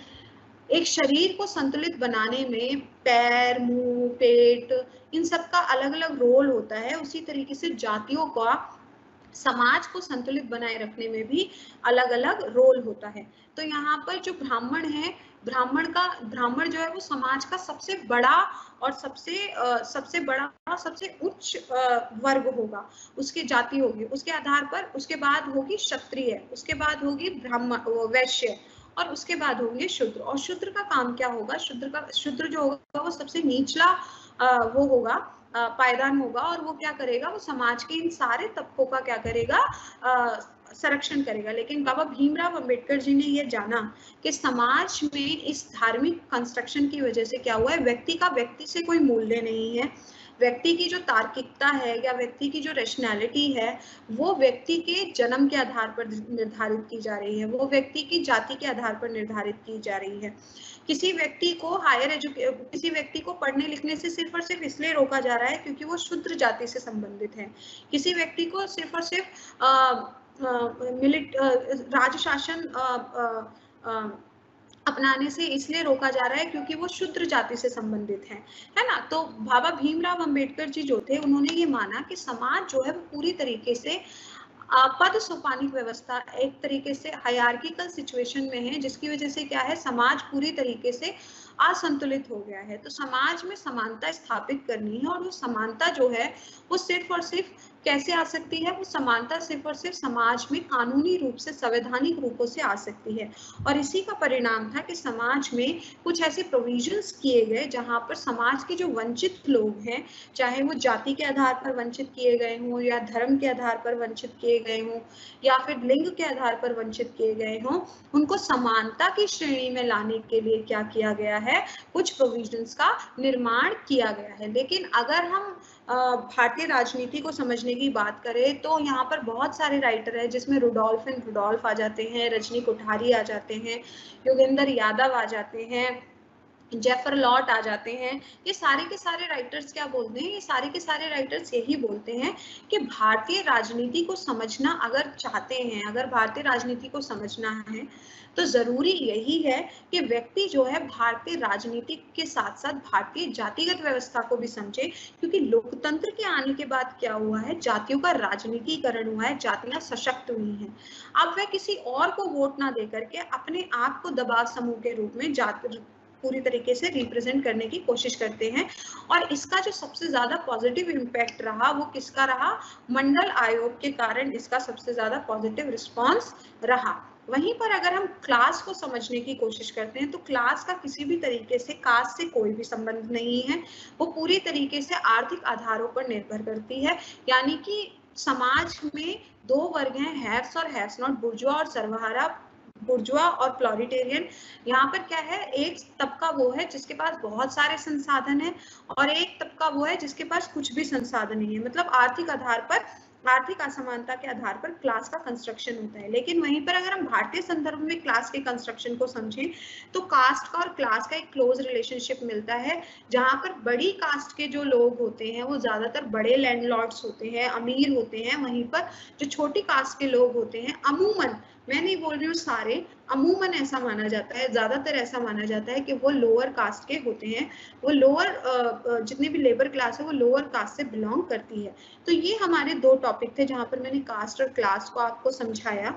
एक शरीर को संतुलित बनाने में पैर, मुंह, पेट, इन सब का अलग अलग रोल होता है, उसी तरीके से जातियों का समाज को संतुलित बनाए रखने में भी अलग अलग रोल होता है। तो यहाँ पर जो ब्राह्मण है, ब्राह्मण जो है वो समाज का सबसे बड़ा और सबसे बड़ा, सबसे उच्च वर्ग होगा, उसकी जाति होगी। उसके आधार पर उसके बाद होगी क्षत्रिय, उसके बाद होगी ब्राह्मण, वैश्य, और उसके बाद होंगे शूद्र। और शूद्र का काम क्या होगा, शूद्र जो होगा वो सबसे निचला वो होगा, पायदान होगा, और वो क्या करेगा, वो समाज के इन सारे तबकों का क्या करेगा, संरक्षण करेगा। लेकिन बाबा भीमराव अंबेडकर जी ने ये जाना कि समाज में इस धार्मिक कंस्ट्रक्शन की वजह से क्या हुआ है, व्यक्ति का व्यक्ति से कोई मूल्य नहीं है, व्यक्ति की जो तार्किकता है या व्यक्ति की जो रैशनैलिटी है वो व्यक्ति के जन्म के आधार पर निर्धारित की जा रही है, वो व्यक्ति की जाति के आधार पर निर्धारित की जा रही है। किसी व्यक्ति को पढ़ने लिखने से सिर्फ और सिर्फ इसलिए रोका जा रहा है क्योंकि वो शूद्र जाति से संबंधित है। किसी व्यक्ति को सिर्फ और सिर्फ राजशासन अपनाने से इसलिए रोका जा रहा है क्योंकि वो शूद्र जाति से संबंधित है ना। तो बाबा भीमराव अंबेडकर जी जो थे उन्होंने ये माना कि समाज जो है वो पूरी तरीके से पद सोपानिक व्यवस्था, एक तरीके से हायरार्किकल सिचुएशन में है, जिसकी वजह से क्या है, समाज पूरी तरीके से असंतुलित हो गया है। तो समाज में समानता स्थापित करनी है, और वो समानता जो है वो सिर्फ और सिर्फ कैसे आ सकती है, वो समानता सिर्फ और सिर्फ समाज में कानूनी रूप से, संवैधानिक रूपों से आ सकती है। और इसी का परिणाम था कि समाज में कुछ ऐसे प्रोविजंस किए गए जहां पर समाज के जो वंचित लोग हैं, चाहे वो जाति के आधार पर वंचित किए गए हों, या धर्म के आधार पर वंचित किए गए हों, या फिर लिंग के आधार पर वंचित किए गए हों, उनको समानता की श्रेणी में लाने के लिए क्या किया गया है, कुछ प्रोविजंस का निर्माण किया गया है। लेकिन अगर हम भारतीय राजनीति को समझने की बात करें तो यहाँ पर बहुत सारे राइटर हैं, जिसमें रुडोल्फ आ जाते हैं, रजनी कोठारी आ जाते हैं, योगेंद्र यादव आ जाते हैं, जेफर लॉट आ जाते हैं। ये सारे के सारे राइटर्स क्या बोलते हैं, ये सारे के सारे राइटर्स यही बोलते हैं कि भारतीय राजनीति को समझना अगर चाहते हैं, अगर भारतीय राजनीति को समझना है तो जरूरी यही है कि व्यक्ति जो है भारतीय राजनीति के साथ साथ भारतीय जातिगत व्यवस्था को भी समझे, क्योंकि लोकतंत्र के आने के बाद क्या हुआ है, जातियों का राजनीतिकरण हुआ है, जातियां सशक्त हुई हैं। अब वह किसी और को वोट ना दे करके अपने आप को दबाव समूह के रूप में जाति पूरी तरीके से रिप्रेजेंट करने की कोशिश करते हैं। और इसका जो सबसे ज्यादा पॉजिटिव इम्पैक्ट रहा वो किसका रहा, मंडल आयोग के कारण इसका सबसे ज्यादा पॉजिटिव रिस्पॉन्स रहा। वहीं पर अगर हम क्लास को समझने की कोशिश करते हैं तो क्लास का किसी भी तरीके से कास्ट से कोई भी संबंध नहीं है, वो पूरी तरीके से आर्थिक आधारों पर निर्भर करती है। यानी कि समाज में दो वर्ग हैं, हैव्स और हैव्स नॉट, बुर्जुआ और सर्वहारा, बुर्जुआ और प्लोरिटेरियन। यहाँ पर क्या है, एक तबका वो है जिसके पास बहुत सारे संसाधन है और एक तबका वो है जिसके पास कुछ भी संसाधन नहीं है। मतलब आर्थिक आधार पर, आर्थिक असमानता के आधार पर क्लास का कंस्ट्रक्शन होता है। लेकिन वहीं पर अगर हम भारतीय संदर्भ में क्लास के कंस्ट्रक्शन को समझें तो कास्ट का और क्लास का एक क्लोज रिलेशनशिप मिलता है, जहां पर बड़ी कास्ट के जो लोग होते हैं वो ज्यादातर बड़े लैंडलॉर्ड्स होते हैं, अमीर होते हैं। वहीं पर जो छोटी कास्ट के लोग होते हैं, अमूमन, मैं नहीं बोल रही हूँ सारे, अमूमन ऐसा माना जाता है, ज्यादातर ऐसा माना जाता है कि वो लोअर कास्ट के होते हैं, वो लोअर जितनी भी लेबर क्लास है वो लोअर कास्ट से बिलोंग करती है। तो ये हमारे दो टॉपिक थे जहां पर मैंने कास्ट और क्लास को आपको समझाया।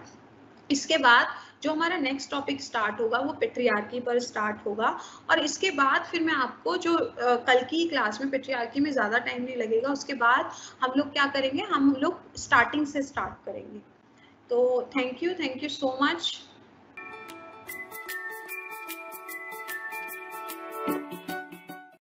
इसके बाद जो हमारा नेक्स्ट टॉपिक स्टार्ट होगा वो पेट्रियार्की पर स्टार्ट होगा, और इसके बाद फिर मैं आपको जो कल की क्लास में, पेट्रियार्की में ज्यादा टाइम नहीं लगेगा, उसके बाद हम लोग क्या करेंगे, हम लोग स्टार्टिंग से स्टार्ट करेंगे। तो थैंक यू सो मच।